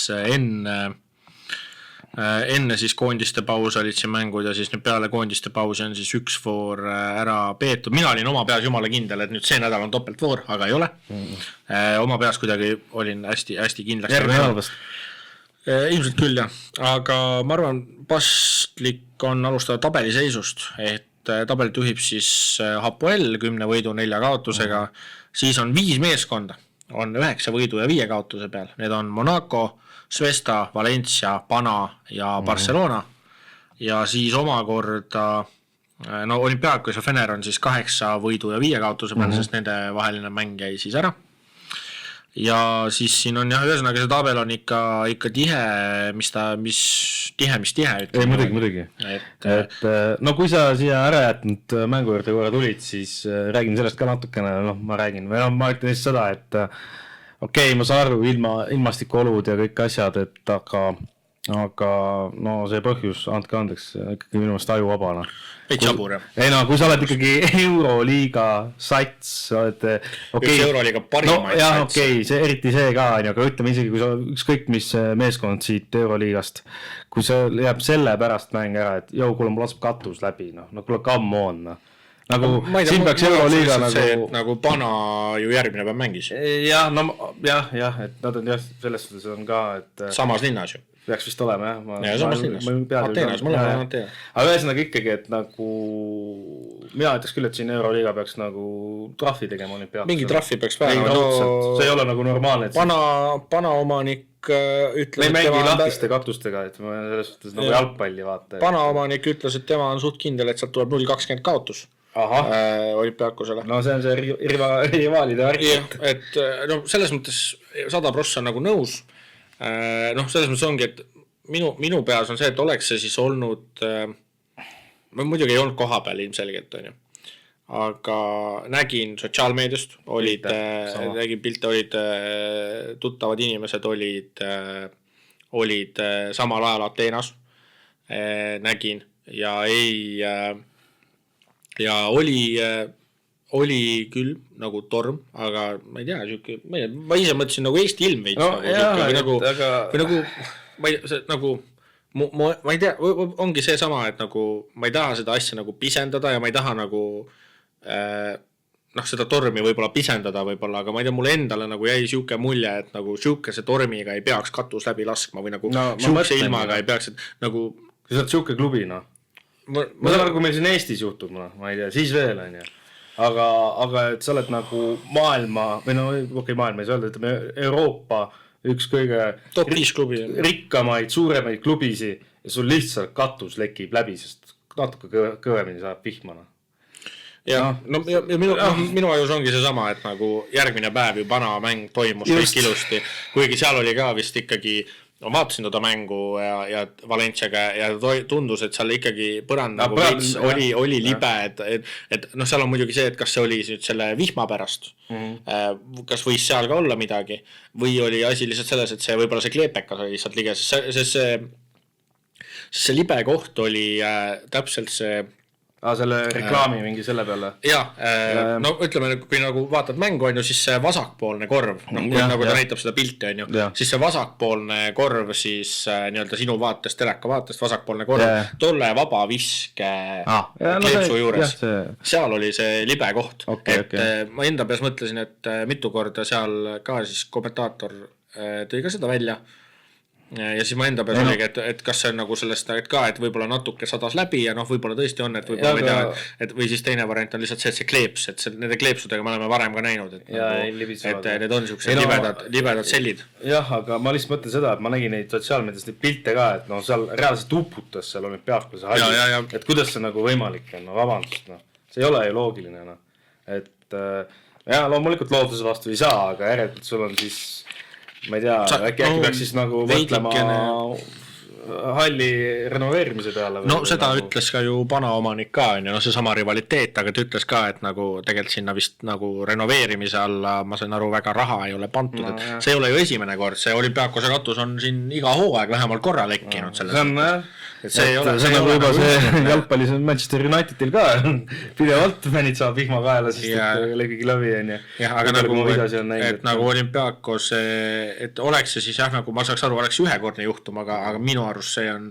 enne siis koondiste paus olid siin mängud ja siis nüüd peale koondiste pausi on siis üks voor ära peetud. Mina olin oma peas jumala kindel, et nüüd see nädal on topeltvoor, aga ei ole. Oma peas kuidagi olin hästi kindlaks. Järgmine halvast. Ilmselt küll jah, aga ma arvan, paslik on alustada tabeliseisust, et tabelit juhib siis Hapoel 10 võidu 4 kaotusega, siis on 5 meeskonda, on 9 võidu ja 5 kaotuse peal, need on Monaco, Svesta, Valencia, Pana ja Barcelona ja siis omakorda Olympiakos ja Fener on siis 8 võidu ja 5 kaotuse peal, sest nende vaheline mäng jäi siis ära. Ja siis siin on jah, ühesõnaga see tabel on ikka tihe, mis tihe. Ei, muidugi. Et no kui sa siia ära jätnud mängu juurde korra tulid, siis räägin sellest ka natukene, ma ütlen siis seda, et okei, ma saan aru ilmastikuolud ja kõik asjad, et aga no see põhjus, andke andeks, ikkagi minu meelest ajuvabana. Veits jabur, jah. Ei kui sa oled ikkagi Euroliiga sats, oled üks Euroliiga parimaid jah, sats. okei, eriti see ka, aga ütleme isegi, kui sa ükskõik mis meeskond siit Euroliigast, kui see jääb selle pärast mäng ära, et kuule, mul laseb katus läbi, kuule, come on, nagu siin peaks Euroliiga nagu Pana ju järgmine päev mängis. Jah, et nad on jah, selles suhtes on ka, et samas linnas ju. Peaks vist olema, jah. Ja samas linnas. Ateenas, mul on Ateenas. Aga ühesõnaga ikkagi, et nagu mina ütleks küll, et siin Euroliiga peaks nagu trahvi tegema olümpiaakusele. Mingi trahvi peaks vähe. See ei ole nagu normaalne. Pana omanik ütleb, me ei mängi lahtiste katustega, et ma selles suhtes nagu jalgpalli vaata. Pana omanik ütles, et tema on suht kindel, et sealt tuleb 0-20 kaotus. Olümpiaakusele. No see on see rivaalide värk. Et selles mõttes 100% on nagu nõus. Selles mõttes ongi, et minu peas on see, et oleks see siis olnud, muidugi ei olnud koha peal ilmselgelt, on ju. Aga nägin sotsiaalmeediast, nägin pilte, olid tuttavad inimesed, olid samal ajal Ateenas, nägin ja oli küll nagu torm, aga ma ei tea, ma ise mõtlesin nagu Eesti ilm veits. Ma ei tea, ongi see sama, et nagu ma ei taha seda asja nagu pisendada ja ma ei taha nagu seda tormi võib-olla pisendada võib-olla, aga ma ei tea, mulle endale nagu jäi siuke mulje, et nagu siukese tormiga ei peaks katus läbi laskma või nagu siukse ilmaga ei peaks, et nagu kui sa oled siuke klubi, ma saan aru, kui meil siin Eestis juhtub, ma ei tea, siis veel on ju. Aga et sa oled nagu maailma, või maailma ei saa öelda, ütleme Euroopa üks kõige top 5 klubi rikkamaid, suuremaid klubisi ja sul lihtsalt katus lekib läbi, sest natuke kõvemini saab vihmana. Ja minu ajus ongi see sama, et nagu järgmine päev ju Pana mäng toimus kõik ilusti, kuigi seal oli ka vist ikkagi vaatasin toda mängu ja Valenciaga ja tundus, et seal ikkagi põrand nagu veits oli libe, et seal on muidugi see, et kas see oli nüüd selle vihma pärast, kas võis seal ka olla midagi või oli asi lihtsalt selles, et see võib-olla see kleepekas oli lihtsalt liige, sest see libe koht oli täpselt see selle reklaami mingi selle peale. Ütleme, kui nagu vaatad mängu on ju, siis see vasakpoolne korv, nagu ta näitab seda pilti on ju, siis see vasakpoolne korv siis nii-öelda sinu vaatest, teleka vaatest, vasakpoolne korv, tolle vaba viske kleepsu juures. Seal oli see libe koht. Ma enda peas mõtlesin, et mitu korda seal ka siis kommentaator tõi ka seda välja. Ja siis ma enda peas oligi, et kas see on nagu sellest, et võib-olla natuke sadas läbi ja võib-olla tõesti on, et võib-olla või siis teine variant on lihtsalt see, et see kleeps, et nende kleepsudega me oleme varem ka näinud, et need on niisugused libedad sellid. Jah, aga ma lihtsalt mõtlen seda, et ma nägin neid sotsiaalmeedias neid pilte ka, et seal reaalselt uputas seal olümpiaakuses halli, et kuidas see nagu võimalik on, vabandust, see ei ole ju loogiline, et loomulikult looduse vastu ei saa, aga järelikult sul on siis ma ei tea, äkki peaks siis nagu mõtlema halli renoveerimise peale? No seda nagu... ütles ka ju panaomanik ka, on ju, no see sama rivaliteet, aga ta ütles ka, et nagu tegelikult sinna vist nagu renoveerimise alla, ma sain aru, väga raha ei ole pantud, no, et see ei ole ju esimene kord, see Olümpiakose katus on siin iga hooaeg vähemalt korra lekkinud selles. See on, see ei ole, see nagu juba see jalgpallis on Manchester Unitedil ka pidevalt mõnid saab vihma kaela, sest et legigi läbi on ju. Jah, aga nagu, et nagu Olümpiakos, et oleks see siis jah, nagu ma saaks aru, oleks ühekordne juhtum, aga minu arust see on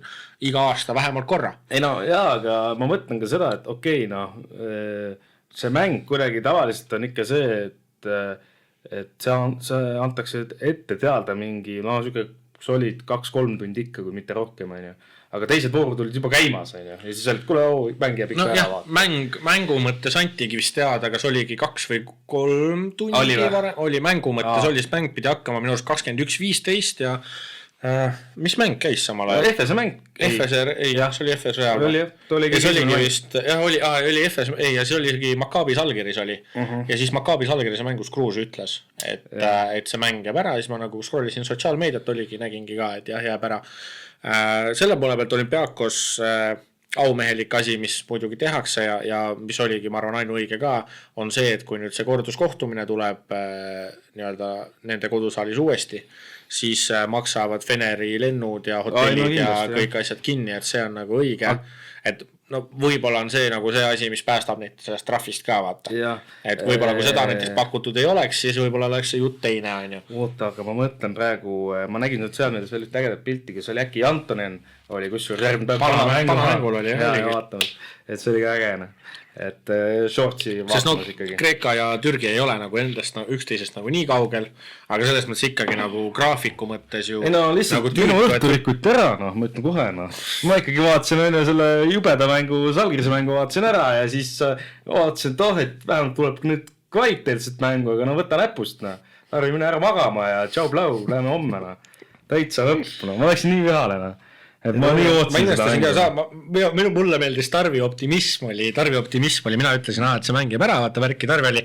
iga aasta vähemalt korra. Ei no jaa, aga ma mõtlen ka seda, et okei, noh, see mäng kuidagi tavaliselt on ikka see, et see antakse ette teada mingi, no solid 2-3 tundi ikka, kui mitte rohkem on ju. Aga teised voorud olid juba käimas, on ju. Ja siis olid, kuule, mäng jääb ikka ära vaata. Mängu mõttes antigi vist teada, kas oligi 2 või 3 tundi varem. Oli mängu mõttes, oli siis mäng pidi hakkama minu arust 21.15 ja mis mäng käis samal ajal? FS mäng. FS, ei, see oli FS Real. See oligi vist, jah, oli FS, ei, ja see oligi Maccabi Žalgiris oli. Ja siis Maccabi Žalgirise mängus Kruus ütles, et see mäng jääb ära, siis ma nagu scrollisin sotsiaalmeediat, nägingi ka, et jah, jääb ära. Selle poole pealt Olümpiakos aumehelik asi, mis muidugi tehakse ja mis oligi, ma arvan, ainuõige ka, on see, et kui nüüd see korduskohtumine tuleb nii-öelda nende kodusaalis uuesti, siis maksavad Feneri lennud ja hotellid ja kõik asjad kinni, et see on nagu õige, et no võib-olla on see nagu see asi, mis päästab neid sellest trahvist ka vaata. Et võib-olla kui seda näiteks pakutud ei oleks, siis võib-olla oleks see jutt teine on ju. Oota, aga ma mõtlen praegu, ma nägin sotsiaalmeedias veel ägedat pilti, kes oli äkki Antonen oli kusjuures järgmine päev panamängul oli et see oli ka ägene, et shortsi vaatamas ikkagi. Kreeka ja Türgi ei ole nagu endast üksteisest nagu nii kaugel, aga selles mõttes ikkagi nagu graafiku mõttes ju. Ei no lihtsalt nagu minu õhtu rikuti ära, noh, ma ütlen kohe, noh. Ma ikkagi vaatasin enne selle jubeda mängu, Žalgirise mängu vaatasin ära ja siis vaatasin, et vähemalt tuleb nüüd kvaliteetset mängu, aga no võta näpust, noh. Arvi mine ära magama ja tšau plau, läheme homme, noh. Täitsa lõpp, noh. Ma läksin nii vihale, noh. Et ma nii ootsin seda mängu. Mulle meeldis Tarvi optimism oli, mina ütlesin, et see mäng jääb ära, vaata värki, Tarvi oli,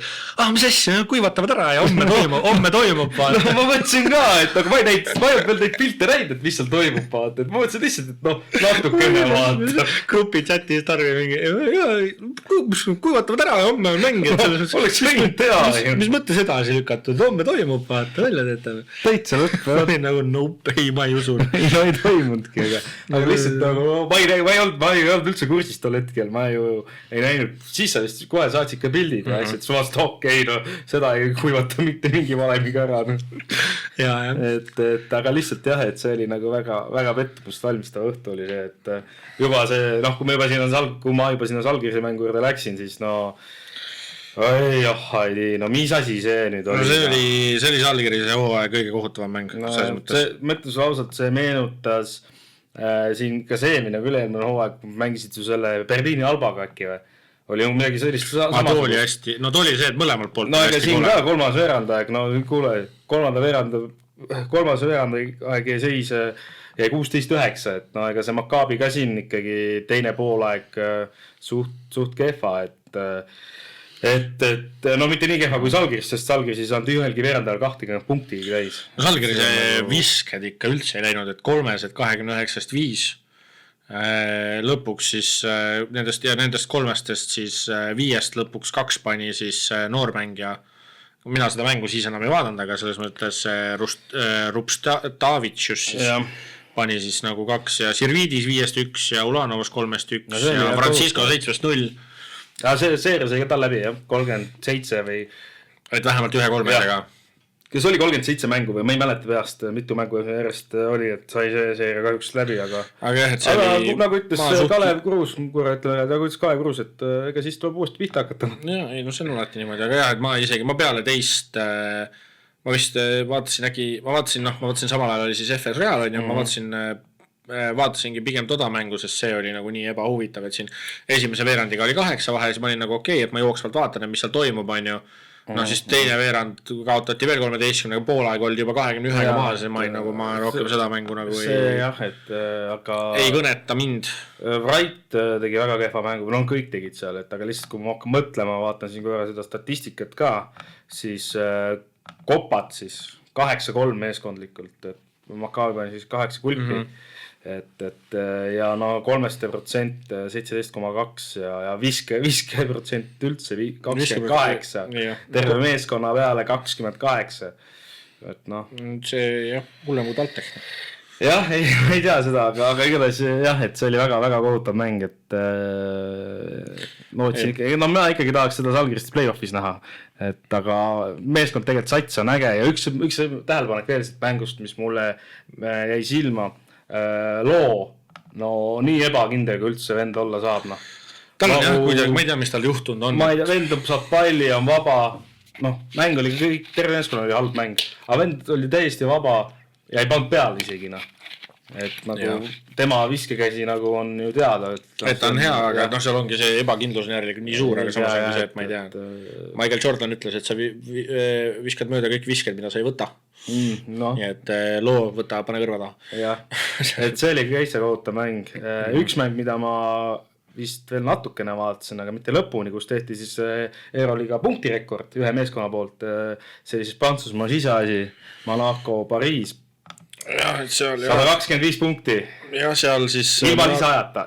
mis asja, kuivatavad ära ja homme toimub. No ma mõtlesin ka, et aga ma ei veel neid pilte näinud, et mis seal toimub, vaata, et ma mõtlesin lihtsalt, et noh, natukene vaata. Grupi chatis Tarvi mingi, kuivatavad ära ja homme on mäng. Oleks võinud teha. Mis mõttes edasi lükatud, homme toimub, vaata, välja teetame. Täitsa lõpp. Nagu nope, ei, ma ei usu. Ei, no ei toimundki, aga lihtsalt nagu, ma ei olnud üldse kursist tol hetkel, ma ju ei näinud, siis sa vist kohe saatsid ka pildid ja asjad, sa vaatsid, okei, no seda ei kuivata mitte mingi valemiga ära. Et aga lihtsalt jah, et see oli nagu väga pettumust valmistav õhtu oli see, et juba see, noh, kui ma juba sinna Žalgirise mängu juurde läksin, siis no no mis asi see nüüd oli? No see oli Žalgirise hooaja kõige kohutavam mäng. No, mõttes ausalt, see meenutas siin ka see eelmine hooaeg mängisid ju selle Berliini Albaga äkki või? Oli ju midagi sellist too oli hästi, no too oli see, et mõlemalt poolt no ega siin ka kolmas veerandaeg, no kuule, kolmas veerandaeg ja seis jäi 16-9, et no ega see Maccabi ka siin ikkagi teine poolaeg suht kehva, et no mitte nii kehva kui Žalgiris, sest Žalgiris on ühelgi veerandajal 20 punkti täis. No Žalgirise visked ikka üldse ei läinud, et 39-5 lõpuks siis nendest 3-stest siis 5 lõpuks 2 pani siis noormängija. Mina seda mängu siis enam ei vaadanud, aga selles mõttes Rupstavitšus siis pani siis nagu 2 ja Sirvidis 5-1 ja Ulanovas 3-1 ja Francisco 7-0. See seeria sai ka tal läbi, jah, 37 või... Et vähemalt 1-3-ga. Kes oli 37 mängu või ma ei mäleta peast, mitu mängu järjest oli, et sai see seeria kahjuks läbi, aga jah, et see oli... Nagu ütles Kalev Kruus, et ega siis tuleb uuesti pihta hakata. Jaa, ei, no see on alati niimoodi, aga jah, et ma peale teist... Ma vist vaatasin samal ajal oli siis FS Real, ma vaatasingi pigem toda mängu, sest see oli nagu nii ebahuvitav, et siin esimese veerandiga oli 8 vahe, siis ma olin nagu okei, et ma jooksvalt vaatan, mis seal toimub, on ju. No siis teine veerand kaotati veel 13, poolaeg oldi juba 21 maha, siis ma rohkem seda mängu nagu aga... ei kõneta mind. Wright tegi väga kehva mängu, no kõik tegid seal, et aga lihtsalt kui ma hakkan mõtlema, vaatan siin korra seda statistikat ka, siis Kopat siis 8-3 meeskondlikult, et Maccabi pani siis 8 kulpi. et ja no 3% 17,2 ja viske% üldse 28, terve meeskonna peale 28, et noh. See jah, hullem kui TalTech. Jah, ei tea seda, aga igatahes jah, et see oli väga-väga kohutav mäng, et lootsin ikka, no ma ikkagi tahaks seda Žalgiristis play-offis näha, et aga meeskond tegelikult sats on äge ja üks tähelepanek veel siit mängust, mis mulle jäi silma, Loo, no nii ebakindel kui üldse vend olla saab, noh. Tal on jah, kuidagi, ma ei tea, mis tal juhtunud on. Ma ei tea, vend saab palli, on vaba, noh, mäng oli kõik, terve meeskond oli halb mäng, aga vend oli täiesti vaba ja ei pannud peale isegi, noh. Et nagu tema viskekäsi nagu on ju teada. Et ta on hea, aga noh, seal ongi see ebakindlus nii suur, aga samas ongi see, et ma ei tea. Michael Jordan ütles, et sa viskad mööda kõik visked, mida sa ei võta. Nii et Loo võta, pane kõrva taha. Jah, et see oli kõige kohutav mäng. Üks mäng, mida ma vist veel natukene vaatasin, aga mitte lõpuni, kus tehti siis Euroliiga punktirekord ühe meeskonna poolt. See oli siis Prantsusmaa siseasi, Monaco, Pariis. Ja, et seal 125 punkti. Ja seal siis ilma lisaajata.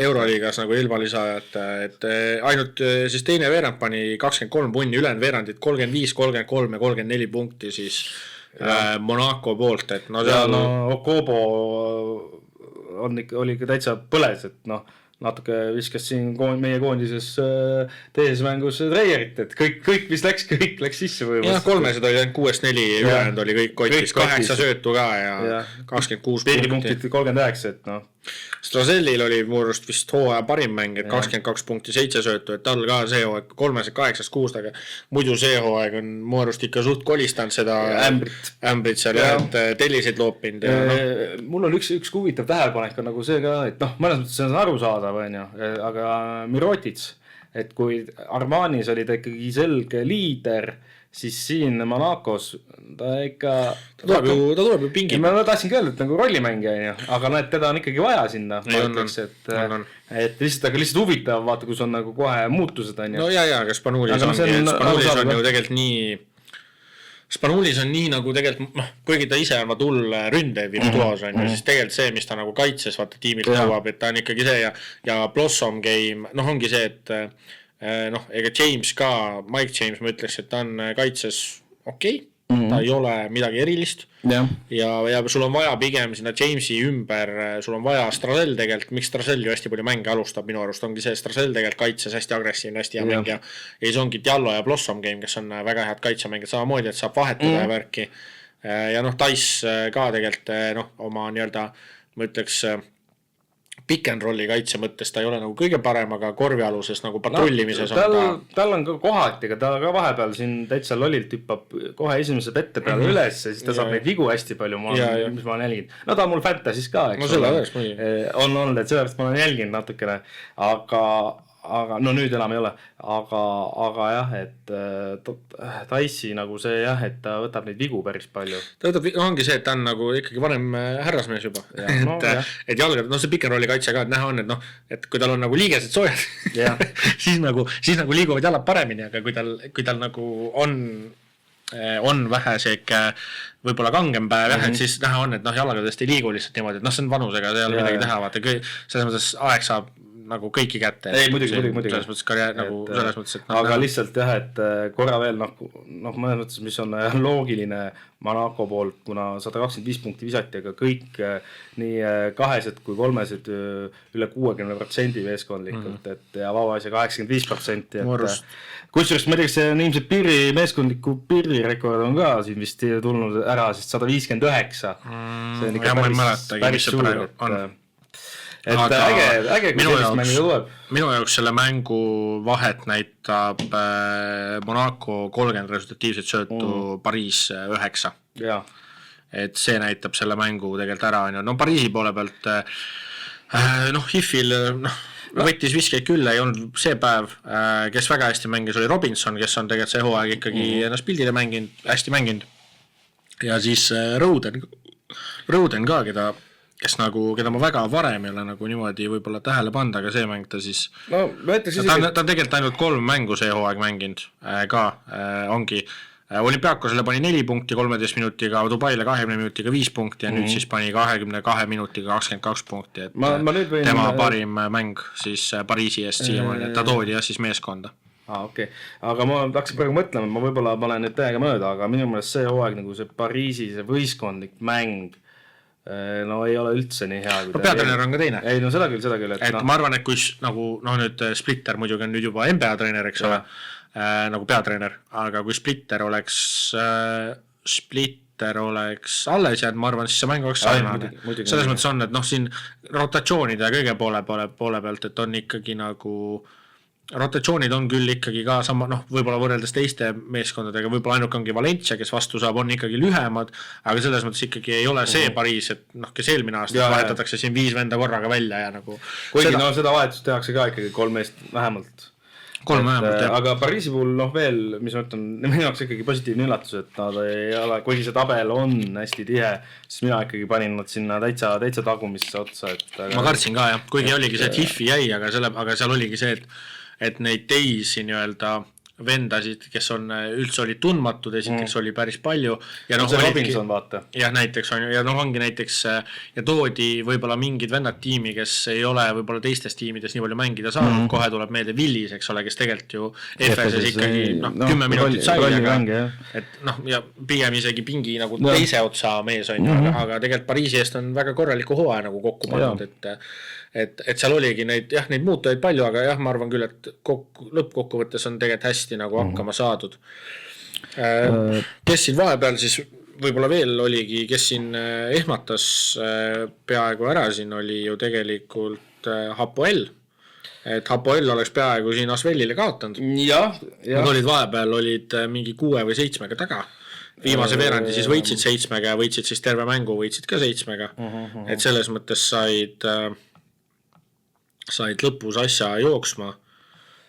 Euroliigas nagu ilma lisaajata, et ainult siis teine veerand pani 23 punni, ülejäänud veerandid 35, 33 ja 34 punkti siis Monaco poolt, et no seal Okobo oli ikka täitsa põles, et noh natuke viskas siin meie koondises teises mängus Dreierit, et kõik mis läks, kõik läks sisse võimust. Jah, 300 oli ainult 6-4, ülejäänud oli kõik kotis, 8 söötu ka ja 26 punkti. 39, et noh. Strazellil oli muurust vist hooaja parim mäng, et 22 punkti 7 söötu, et tal ka see hooaeg 3-8-6, aga muidu see hooaeg on muurust ikka suht kolistanud seda ämbrit seal ja telliseid loopinud. Mul on üks huvitav tähelepanek on nagu see ka, et noh, mõnes mõttes see on arusaadav, aga Mirotic, et kui Armanis oli ta ikkagi selge liider, siis siin Monacos ta ikka ta tuleb ju pingi. Ma tahtsingi öelda, et nagu rollimängija, aga näed, teda on ikkagi vaja sinna. Et lihtsalt huvitav, vaata, kus on nagu kohe muutused. No ja, aga Spanulis on ju tegelikult nii Spanulis on nii nagu tegelikult, kuigi ta ise on tull ründev virtuoos on, siis tegelikult see, mis ta nagu kaitses, vaata tiimilt nõuab, et ta on ikkagi see ja Blossom game, noh ongi see, et ega James ka, Mike James, ma ütleks, et ta on kaitses okei, ta ei ole midagi erilist ja sul on vaja pigem sinna Jamesi ümber, sul on vaja Strazell tegelikult, miks Strazell ju hästi palju mänge alustab, minu arust ongi see Strazell tegelikult kaitses hästi agressiivne, hästi hea mäng ja see ongi Diallo ja Blossom game, kes on väga head kaitsemängid samamoodi, et saab vahetada ja värki ja noh, Dice ka tegelikult oma nii-öelda, ma ütleks pick and rolli kaitse mõttes ta ei ole nagu kõige parem, aga korvialuses nagu patrullimises tal on ka kohati, aga ta ka vahepeal siin täitsa lollilt hüppab kohe esimese pette peale üles ja siis ta saab neid vigu hästi palju, mis ma olen jälginud. No ta on mul fantasy's ka, eks on olnud, et sellest ma olen jälginud natukene, aga no nüüd enam ei ole, aga jah, et Taissi nagu see jah, et ta võtab neid vigu päris palju. Ta võtab, ongi see, et ta on nagu ikkagi vanem härrasmees juba, et jalgad, see pick and rolli kaitse ka, et näha on, et kui tal on nagu liigesed soojad, siis nagu liiguvad jalad paremini, aga kui tal nagu on vähe seeke võib-olla kangem päev, et siis näha on, et jalgadest ei liigu lihtsalt niimoodi, et see on vanusega, see ei ole midagi teha, vaata, selles mõttes aeg saab nagu kõiki kätte. Ei, muidugi. Selles mõttes karjäär nagu selles mõttes, et aga lihtsalt jah, et korra veel mõnes mõttes, mis on loogiline Monaco poolt, kuna 125 punkti visati, aga kõik nii kahesed kui kolmesed üle 60% meeskondlikult, et ja vaba asja 85%. Kusjuures ma teaks, see on ilmselt meeskondliku piirirekord on ka siin vist tulnud ära, sest 159. See on ikka päris suur, et äge, kui sellist mängu tuleb. Minu jaoks selle mängu vahet näitab Monaco 30 resultatiivset söötu, Pariis 9. Et see näitab selle mängu tegelikult ära. No Pariisi poole pealt, Hifil võttis viskeid küll, ei olnud see päev, kes väga hästi mängis, oli Robinson, kes on tegelikult see hooaeg ikkagi ennast pildile hästi mänginud. Ja siis Roden ka, keda ma väga varem ei ole nagu niimoodi võib-olla tähele panda, aga see mäng ta siis ta on tegelikult ainult 3 mängu see hooaeg mänginud ka, ongi Olümpiakosele pani 4 punkti 13 minutiga, Dubaile 20 minutiga 5 punkti ja nüüd siis pani 22 minutiga 22 punkti, et ma nüüd võin... tema parim mäng siis Pariisi eest siiamaani, et ta toodi jah siis meeskonda. Okei. Aga ma hakkasin praegu mõtlema, et ma võib-olla panen nüüd täiega mööda, aga minu meelest see hooaeg nagu see Pariisi, see võistkondlik mäng, no ei ole üldse nii hea. No peatreener on ka teine. Ei, no seda küll. Et ma arvan, et kui nagu, nüüd Splitter muidugi on nüüd juba NBA treener, eks ole, nagu peatreener, aga kui Splitter oleks alles jääd, ma arvan, siis see mäng oleks sarnane. Selles mõttes on, et siin rotatsioonide ja kõige poole pealt, et on ikkagi nagu rotatsioonid on küll ikkagi ka sama, võib-olla võrreldes teiste meeskondadega, võib-olla ainuke ongi Valencia, kes vastu saab, on ikkagi lühemad, aga selles mõttes ikkagi ei ole see Pariis, et kes eelmine aasta vahetatakse siin 5 venda korraga välja ja nagu kuigi seda vahetust tehakse ka ikkagi 3 meest vähemalt. 3 vähemalt, jah. Aga Pariisi puhul veel, mis ma ütlen, minu jaoks ikkagi positiivne üllatus, et nad ei ole, kuigi see tabel on hästi tihe, siis mina ikkagi panin nad sinna täitsa tagumisse otsa. Ma kartsin ka, jah, kuigi oligi see, et Hiffi jäi, aga seal oligi see, et neid teisi nii-öelda vendasid, kes on üldse olid tundmatud, esiteks oli päris palju. Ja see Robinson vaata. Jah, näiteks on ju, ja ongi näiteks, ja toodi võib-olla mingid vennad tiimi, kes ei ole võib-olla teistes tiimides nii palju mängida saanud, kohe tuleb meelde Willis, eks ole, kes tegelikult ju FS-es ikkagi 10 minutit sai, et ja pigem isegi pingi nagu teise otsa mees on ju, aga tegelikult Pariisi eest on väga korraliku hooaja nagu kokku pannud, et seal oligi neid muutujaid palju, aga jah, ma arvan küll, et lõppkokkuvõttes on tegelikult hästi nagu hakkama saadud. Kes siin vahepeal siis võib-olla veel oligi, kes siin ehmatas peaaegu ära, siin oli ju tegelikult Hapoel, et Hapoel oleks peaaegu siin Asvelile kaotanud. Nad olid vahepeal mingi 6 või 7 taga. Viimase veerandi siis võitsid 7 ja võitsid siis terve mängu, võitsid ka 7. Et selles mõttes said lõpus asja jooksma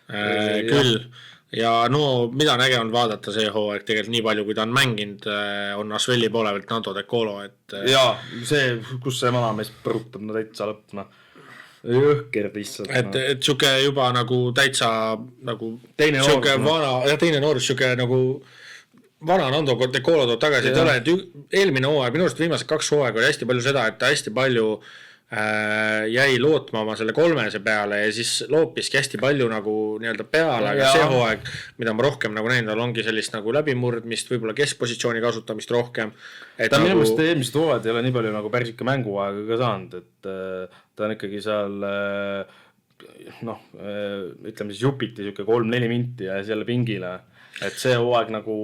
küll ja mida on äge on vaadata see hooaeg tegelikult nii palju, kui ta on mänginud, on Asveli poole pealt Nando De Colo, et jaa, see, kus see vanamees põrutab täitsa lõppna jõhkerd lihtsalt. Et suke juba nagu täitsa nagu teine noorus, suke nagu vana Nando De Colo toob tagasi, et eelmine hooaeg, minu arust viimased 2 hooaeg oli hästi palju seda, et ta hästi palju jäi lootma oma selle 3 peale ja siis loopiski hästi palju nagu nii-öelda peale, aga see hooaeg, mida ma rohkem nagu näinud, ongi sellist nagu läbimurdmist, võib-olla keskpositsiooni kasutamist rohkem. Ta minu meelest eelmised hooajad ei ole nii palju nagu päris ikka mänguaega ka saanud, et ta on ikkagi seal ütleme siis jupiti 3-4 minti ja selle pingile. Et see hooaeg nagu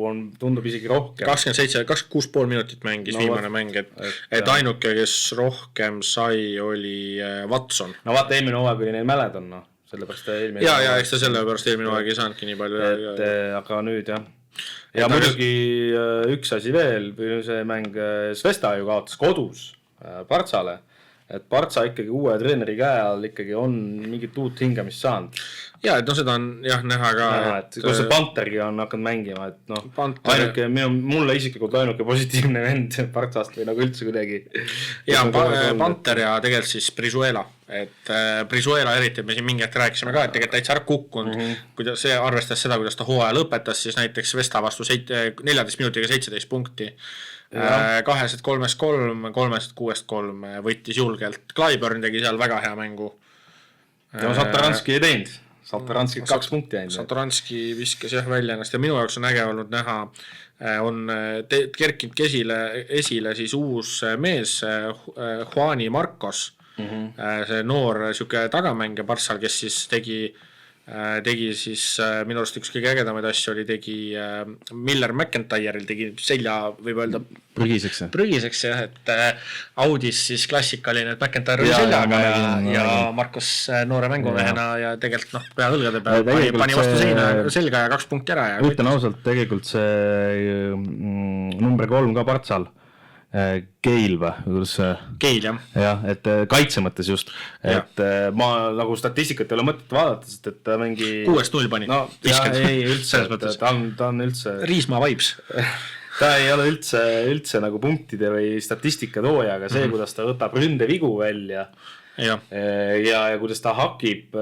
tundub isegi rohkem. 26,5 minutit mängis viimane mäng, et ainuke, kes rohkem sai, oli Watson. No vaata, eelmine hooaeg oli neil Mäledon, sellepärast eelmine ja eks ta sellepärast eelmine hooaeg ei saanudki nii palju. Aga nüüd jah. Ja muidugi üks asi veel, see mäng Svesta ju kaotas kodus Partsale. Et Partsa ikkagi uue treeneri käe all ikkagi on mingit uut hingamist saanud. Ja, et seda on näha ka. Et kus see Pantergi on hakanud mängima, et ainuke, mulle isiklikult ainuke positiivne vend Partsast või nagu üldse kuidagi. Ja, Panter ja tegelikult siis Brizuela. Et Brizuela eriti, me siin mingi hetk rääkisime ka, et tegelikult täitsa ära kukkunud, kuidas see arvestas seda, kuidas ta hooaja lõpetas, siis näiteks Vesta vastu 14 minutiga 17 punkti. 2-3-3, 3-6-3 võttis julgelt. Clyburn tegi seal väga hea mängu. Ja Satoranski ei teinud. Satoranski 2 punkti jäinud. Satoranski viskas välja ennast ja minu jaoks on äge olnud näha, on kerkinud esile siis uus mees, Juani Marcos, see noor siuke tagamängija Partsal, kes siis tegi siis minu arust üks kõige ägedamaid asju oli, tegi Miller McIntyre'il tegi selja, võib öelda prügiseks jah, et Audis siis klassikaline, et McIntyre oli seljaga ja Marcos noore mängumehena ja tegelikult pea õlgade peal pani vastu selga ja 2 punkti ära. Ütlen ausalt, tegelikult see number 3 ka Partsal Keil või, kuidas see? Keil, jah. Jah, et kaitse mõttes just, et ma nagu statistikat ei ole mõtet vaadata, sest et ta mingi 6-0 pani. No, ei üldse, ta on üldse Riismaa vibes. Ta ei ole üldse nagu punktide või statistika tooja, aga see, kuidas ta võtab ründevigu välja ja kuidas ta hakib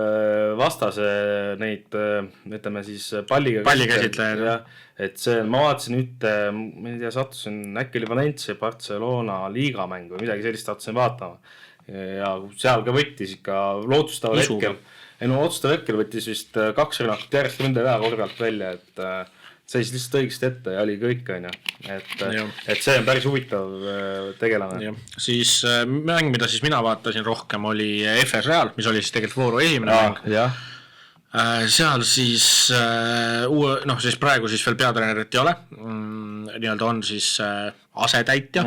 vastase neid, ütleme siis pallikäsitlejaid. Et see, ma vaatasin ma ei tea, sattusin äkki oli Valencia Barcelona liigamäng või midagi sellist sattusin vaatama. Ja seal ka võttis ikka lootustaval hetkel võttis vist 2 rünnakut järjest ründe vähe korvalt välja, et seis lihtsalt õigesti ette ja oli kõik, on ju. Et see on päris huvitav tegelane. Siis mäng, mida siis mina vaatasin rohkem, oli FS Real, mis oli siis tegelikult vooru esimene mäng. Seal siis siis praegu siis veel peatreenerit ei ole, nii-öelda on siis asetäitja,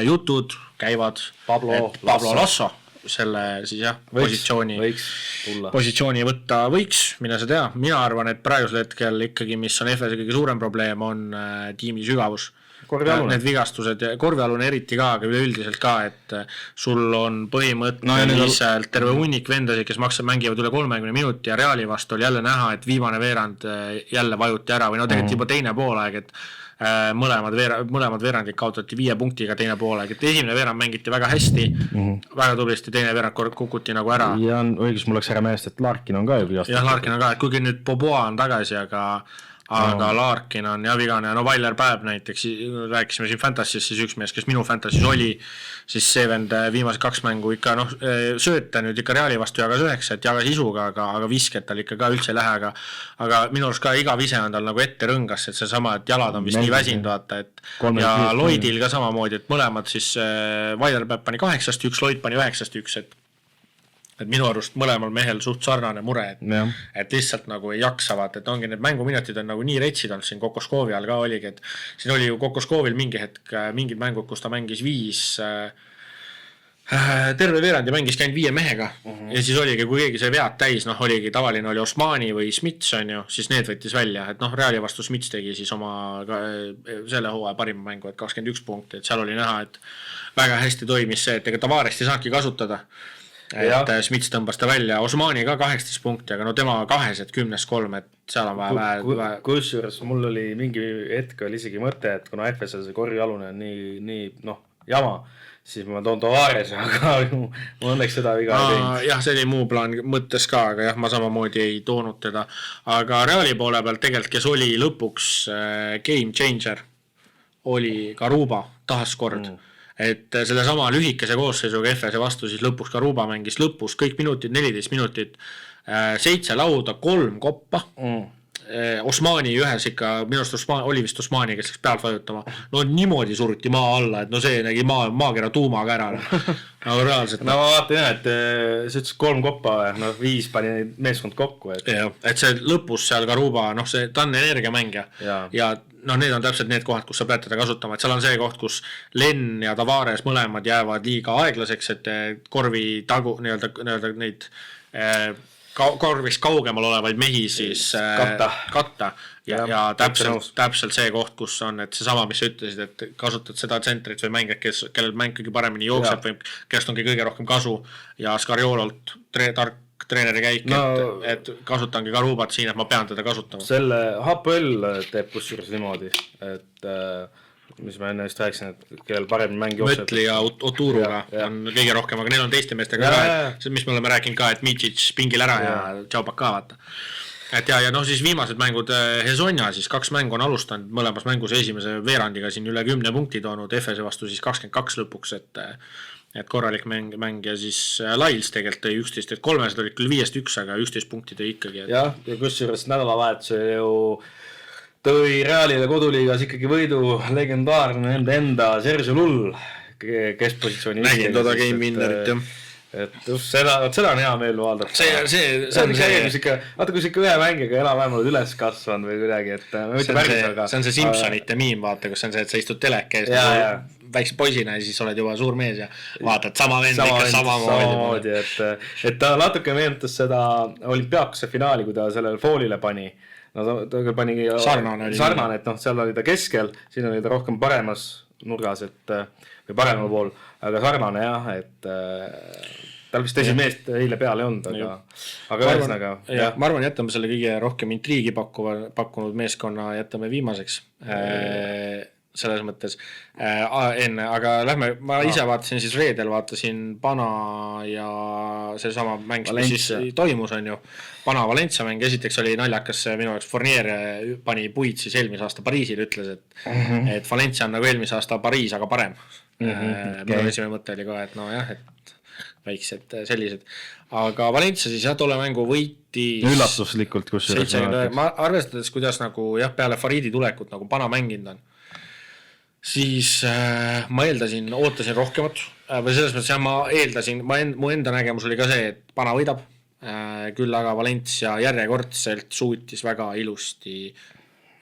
jutud käivad Pablo Lasso, selle siis positsiooni võtta võiks, mine sa tea. Mina arvan, et praegusel hetkel ikkagi, mis on FS kõige suurem probleem, on tiimi sügavus. Need vigastused ja korvialune eriti ka, aga üleüldiselt ka, et sul on põhimõtteliselt terve hunnik vendasid, kes mängivad üle 30 minuti ja Reali vastu oli jälle näha, et viimane veerand jälle vajuti ära või tegelikult juba teine poolaeg, et mõlemad veerandid kaotati 5 punktiga teine poolaeg, et esimene veerand mängiti väga hästi, väga tublisti, teine veerand kukuti nagu ära. Ja õigus, mul läks ära meelest, et Larkin on ka ju vigastus. Jah, Larkin on ka, et kuigi nüüd Boboa on tagasi, aga Larkin on vigane, Vailler Päev näiteks, rääkisime siin Fantasy's, siis üks mees, kes minu Fantasy's oli, siis see vend viimased 2 mängu ikka sööta nüüd ikka Reali vastu jagas 9, et jagas isuga, aga visket tal ikka ka üldse ei lähe, aga minu arust ka iga vise on tal nagu ette rõngas, et see sama, et jalad on vist nii väsinud, vaata, et ja Lloydil ka samamoodi, et mõlemad siis Vailler Päev pani 8-1, Lloyd pani 9-1, et minu arust mõlemal mehel suht sarnane mure, et lihtsalt nagu ei jaksavad, et ongi need mänguminutid on nagu nii retsid olnud siin Kokoskovi all ka oligi, et siin oli ju Kokoskovil mingid mängud, kus ta mängis 5 terve veerandi mängis käinud 5 mehega ja siis oligi, kui keegi see vead täis, oligi tavaline oli Osmani või Smits on ju, siis need võttis välja, et Reali vastu Smits tegi siis oma selle hooaja parima mängu, et 21 punkti, et seal oli näha, et väga hästi toimis see, et ega Tavarest ei saanudki kasutada. Et Smits tõmbas ta välja, Osmani ka 18 punkti, aga tema 2, 10-3, et seal on vähe. Kusjuures mul oli mingi hetk oli isegi mõte, et kuna FS-l see korvialune on nii jama, siis ma toon Tavares, aga ma õnneks seda viga ei teinud. Jah, see oli muu plaan mõttes ka, aga jah, ma samamoodi ei toonud teda. Aga Reali poole pealt tegelikult, kes oli lõpuks game changer, oli Garuba tahaskord. Et selle sama lühikese koosseisuga FS vastu siis lõpuks Garuba mängis lõpus kõik minutid, 14 minutit, 7 lauda, 3 koppa. Osmani ühes ikka, minu arust oli vist Osmani, kes läks pealt vajutama. Niimoodi suruti maa alla, et see nägi maakera tuumaga ära. Aga reaalselt. Ma vaatan jah, et see ütles 3 koppa, 5 pani meeskond kokku. Et see lõpus seal Garuba, ta on energiamängija ja need on täpselt need kohad, kus sa pead teda kasutama, et seal on see koht, kus Len ja Tavares mõlemad jäävad liiga aeglaseks, et korvi tagu, nii-öelda neid korvist kaugemal olevaid mehi siis katta. Ja täpselt see koht, kus on, et see sama, mis sa ütlesid, et kasutad seda tsentrit või mängijad, kellel mäng kõige paremini jookseb või kellest ongi kõige rohkem kasu ja Skariololt tark treeneri käik, et kasutangi Garubat siin, et ma pean teda kasutama. Selle HPL teeb kusjuures niimoodi, et mis ma enne just rääkisin, et kellel paremini mäng jookseb. Mötli ja Oturuga on kõige rohkem, aga neil on teiste meestega ka, mis me oleme rääkinud ka, et Mičic pingil ära ja Tšaupak ka vaata. Et ja siis viimased mängud Hesonja, siis 2 mängu on alustanud mõlemas mängus esimese veerandiga siin üle 10 punkti toonud, FS vastu siis 22 lõpuks, et korralik mäng ja siis Lails tegelikult tõi 11, et 3 olid küll 5-1, aga 11 punkti tõi ikkagi. Ja kusjuures nädalavahetuse ju tõi Realile koduliigas ikkagi võidu legendaarne enda Sergio Lull, keskpositsiooni. Nägin toda game winnerit, jah. Et seda on hea meel vaadata. See on kui ikka ühe mängiga enam-vähem oled üles kasvanud või kuidagi, et see on see Simpsonite miim, vaata, kus on see, et sa istud teleke väikse poisina ja siis oled juba suur mees ja vaatad sama vend ikka samamoodi. Et ta natuke meenutas seda olümpiaakuse finaali, kui ta sellele foolile pani. Ta pani sarnane, et seal oli ta keskel, siin oli ta rohkem paremas nurgas, või paremal pool, aga sarnane jah, et tal vist teised meest eile peale ei olnud, aga ühesõnaga. Ma arvan, jätame selle kõige rohkem intriigi pakkunud meeskonna jätame viimaseks. selles mõttes enne, aga lähme, ma ise vaatasin siis reedel, vaatasin Pana ja see sama mäng, mis siis toimus, on ju. Pana Valencia mäng, esiteks oli naljakas, minu jaoks Fournier pani puid siis eelmise aasta Pariisil, ütles, et Valencia on nagu eelmise aasta Pariis, aga parem. Minu esimene mõte oli ka, et no jah, et väiksed sellised. Aga Valencia siis jah, tolle mängu võiti üllatuslikult, kus 70, ma arvestades, kuidas nagu jah, peale Faridi tulekut nagu Pana mänginud on, siis ma ootasin rohkemat või selles mõttes jah, ma eeldasin, mu enda nägemus oli ka see, et Pana võidab, küll aga Valencia järjekordselt suutis väga ilusti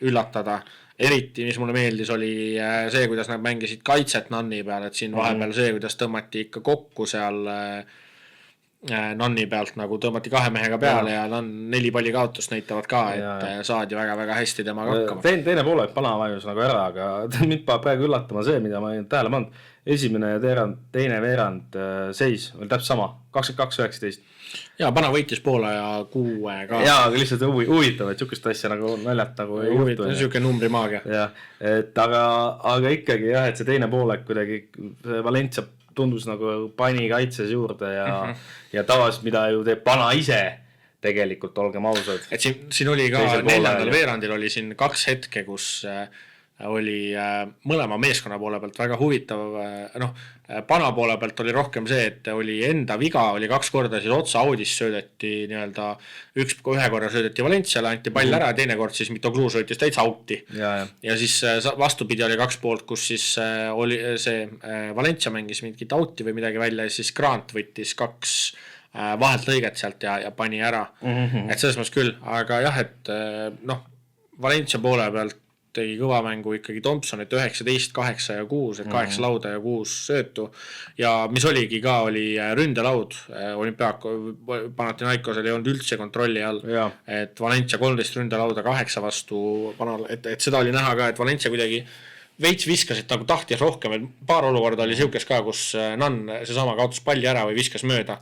üllatada, eriti mis mulle meeldis oli see, kuidas nad mängisid kaitset Nanni peal, et siin vahepeal see, kuidas tõmmati ikka kokku seal Nanni pealt nagu tõmmati 2 mehega peale ja 4 palli kaotust näitavad ka, et saadi väga-väga hästi temaga hakkama. Teine poole Pana vajus nagu ära, aga mind peab praegu üllatama see, mida ma ei tähele pannud. Esimene ja teine veerand seis oli täpselt sama, 22-19. Jaa, Pana võitis poole ja 6 ka. Jaa, aga lihtsalt huvitav, et sihukest asja nagu naljalt nagu ei juhtu. Sihuke numbrimaagia. Jah, et aga ikkagi jah, et see teine poolek kuidagi Valencia tundus nagu pani kaitses juurde ja tavaliselt, mida ju teeb Pana ise tegelikult, olgem ausad. Et siin oli ka 4. veerandil oli siin 2 hetke, kus oli mõlema meeskonna poole pealt väga huvitav, Pana poole pealt oli rohkem see, et oli enda viga, oli 2 korda siis otsa audis söödeti nii-öelda, ühe korra söödeti Valenciale, anti pall ära ja teine kord siis Mitoglu söötis täitsa auti. Ja siis vastupidi oli 2 poolt, kus siis oli see Valencia mängis mingit auti või midagi välja ja siis Grant võttis 2 vahelt lõiget sealt ja pani ära. Et selles mõttes küll, aga jah, et Valencia poole pealt tegi kõva mängu ikkagi Thompson, et 19, 8 ja 6, et 8 lauda ja 6 söötu. Ja mis oligi ka, oli ründelaud, Panathinaikosel ei olnud üldse kontrolli all, et Valencia 13 ründelauda 8 vastu, et seda oli näha ka, et Valencia kuidagi veits viskas, et nagu tahtis rohkem, et paar olukorda oli siukes ka, kus Nann seesama kaotas palli ära või viskas mööda.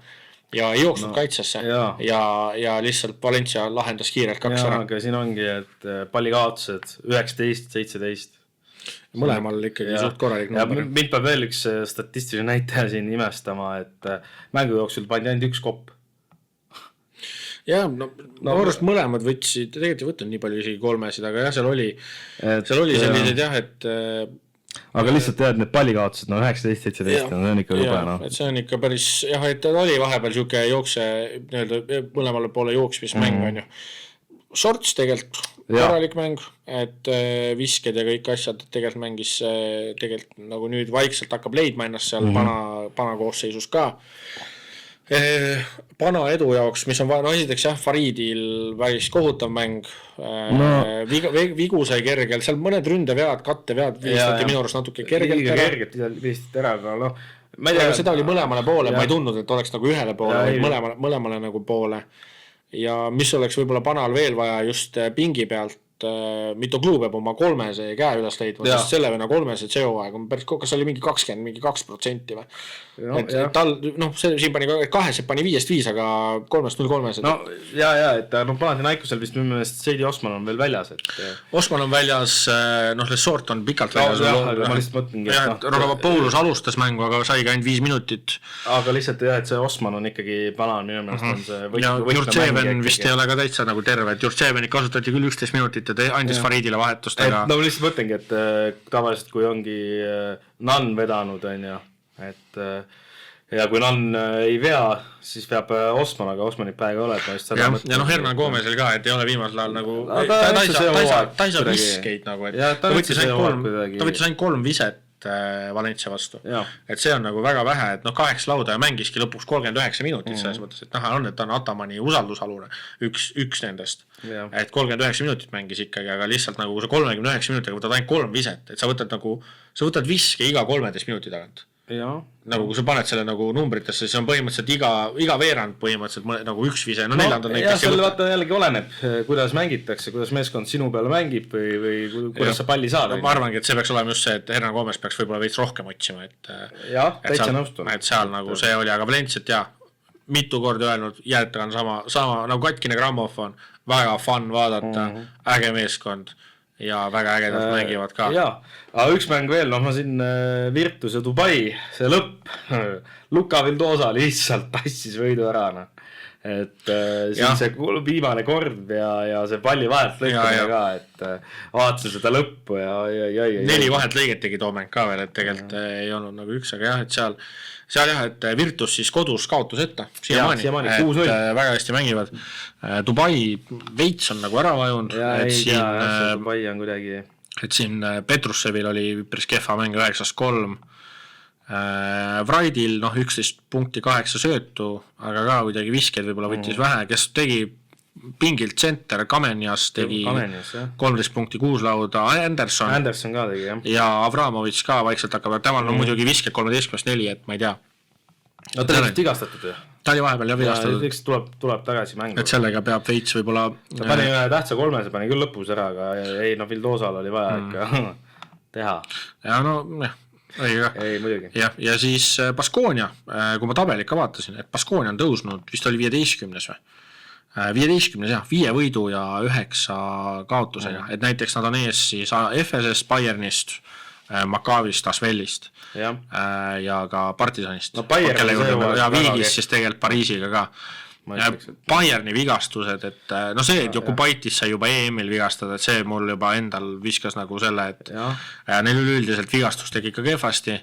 Ja ei jooksnud kaitsesse ja lihtsalt Valencia lahendas kiirelt 2 ära. Aga siin ongi, et palli kaotused 19, 17. Mõlemal ikkagi suht korralik number. Mind peab veel üks statistiline näitaja siin imestama, et mängu jooksul pandi ainult 1 kopp. Jah, arvast mõlemad võtsid, tegelikult ei võtnud nii palju isegi 3-sid, aga jah, seal oli sellised jah, et aga lihtsalt tead, need pallikaotused, 19-17, see on ikka jube. Et see on ikka päris, jah, et ta oli vahepeal siuke jookse, mõlemale poole jooksmismäng on ju. Shorts tegelikult, korralik mäng, et visked ja kõik asjad tegelikult mängis, tegelikult nagu nüüd vaikselt hakkab leidma ennast seal Pana koosseisus ka. Pana edu jaoks, mis on esiteks jah, Faridil päris kohutav mäng, vigu sai kergel, seal mõned ründevead, kattevead viistati minu arust natuke kergelt ära, aga ma ei tea, seda oli mõlemale poole, ma ei tundnud, et oleks nagu ühele poole, vaid mõlemale nagu poole ja mis oleks võib-olla Panal veel vaja just pingi pealt, Mitoglu peab oma 3 käe üles leidma, sest selle venna 3 CO-aeg on päris, kas oli mingi 20, mingi 2% või? Et tal, siin pani 2 pani 5-5, aga 3-0-3. No ja, et Panathinaikosel vist minu meelest Seidi Osman on veel väljas. Osman on väljas, Lessort on pikalt väljas. Ma lihtsalt mõtlengi. Paulus alustas mängu, aga saigi ainult 5 minutit. Aga lihtsalt jah, et see Osman on ikkagi Pana minu meelest on see ja Jurtševen vist ei ole ka täitsa nagu terve, et Jurtševenit kasutati küll 11 minutit ja andis Faridile vahetust. Ma lihtsalt mõtlengi, et tavaliselt kui ongi Nann vedanud, on ju, et ja kui Nann ei vea, siis peab Osman, aga Osmanit päega ole. Ja Hernan Gomezil ka, et ei ole viimasel ajal nagu ta ei saa viskeid nagu, et ta võttis ainult 3 viset Valencia vastu. Et see on nagu väga vähe, et 8 lauda ja mängiski lõpuks 39 minutit selles mõttes, et näha on, et ta on Atamani usaldusalune, üks nendest. Et 39 minutit mängis ikkagi, aga lihtsalt nagu see 39 minutiga võtad ainult 3 viset, et sa võtad viske iga 13 minuti tagant. Nagu kui sa paned selle nagu numbritesse, siis on põhimõtteliselt iga veerand põhimõtteliselt nagu 1 vise. Ja seal vaata jällegi oleneb, kuidas mängitakse, kuidas meeskond sinu peale mängib või kuidas sa palli saad. Ma arvangi, et see peaks olema just see, et Hernan Gomez peaks võib-olla veits rohkem otsima. Täitsa nõustun. Et seal nagu see oli, aga Valenciat mitu korda öelnud, jäetan sama nagu katkine grammofon, väga fun vaadata, äge meeskond. ja väga ägedalt mängivad ka. Jaa, aga üks mäng veel, ma siin Virtus ja Dubai, see lõpp, Luka Vildosa lihtsalt tassis võidu ära, et siin see viimane korv ja see palli vahelt lõikamine ka, et vaatasin seda lõppu ja 4 vahet lõiget tegi Toomäng ka veel, et tegelikult ei olnud nagu üks, aga jah, et seal jah, et Virtus siis kodus kaotuseta siiamaani, et väga hästi mängivad. Dubai veits on nagu ära vajunud, Dubai on kuidagi, et siin Petrussevil oli päris kehva mäng 9-3, Vraidil 11 punkti 8 söötu, aga ka kuidagi viskeid võib-olla võttis vähe, kes tegi pingilt tsenter, Kamenjas tegi 13 punkti 6 lauda, Anderson ka tegi, jah. Ja Avramovitš ka vaikselt hakkab, temal on muidugi visked 13-4, et ma ei tea. No ta oli vigastatud ju. Ta oli vahepeal jah vigastatud. Tuleb tagasi mängu. Et sellega peab veits võib-olla... Ta pani ühe tähtsa 3, see pani küll lõpus ära, aga ei, Vildosal oli vaja ikka teha. Ja ei muidugi. Ja siis Baskonia, kui ma tabelit ka vaatasin, et Baskonia on tõusnud, vist oli 15 või? 15 jah, 5 võidu ja 9 kaotusega, et näiteks nad on ees siis FSS, Bayernist, Makavist, Asvelist ja ka Partisanist. No Bayern ja Viigis siis tegelikult Pariisiga ka. Bayerni vigastused, et see, et Jokubaitis sai juba EM-il vigastada, et see mul juba endal viskas nagu selle, et neil üleüldiselt vigastus tegi ikka kehvasti,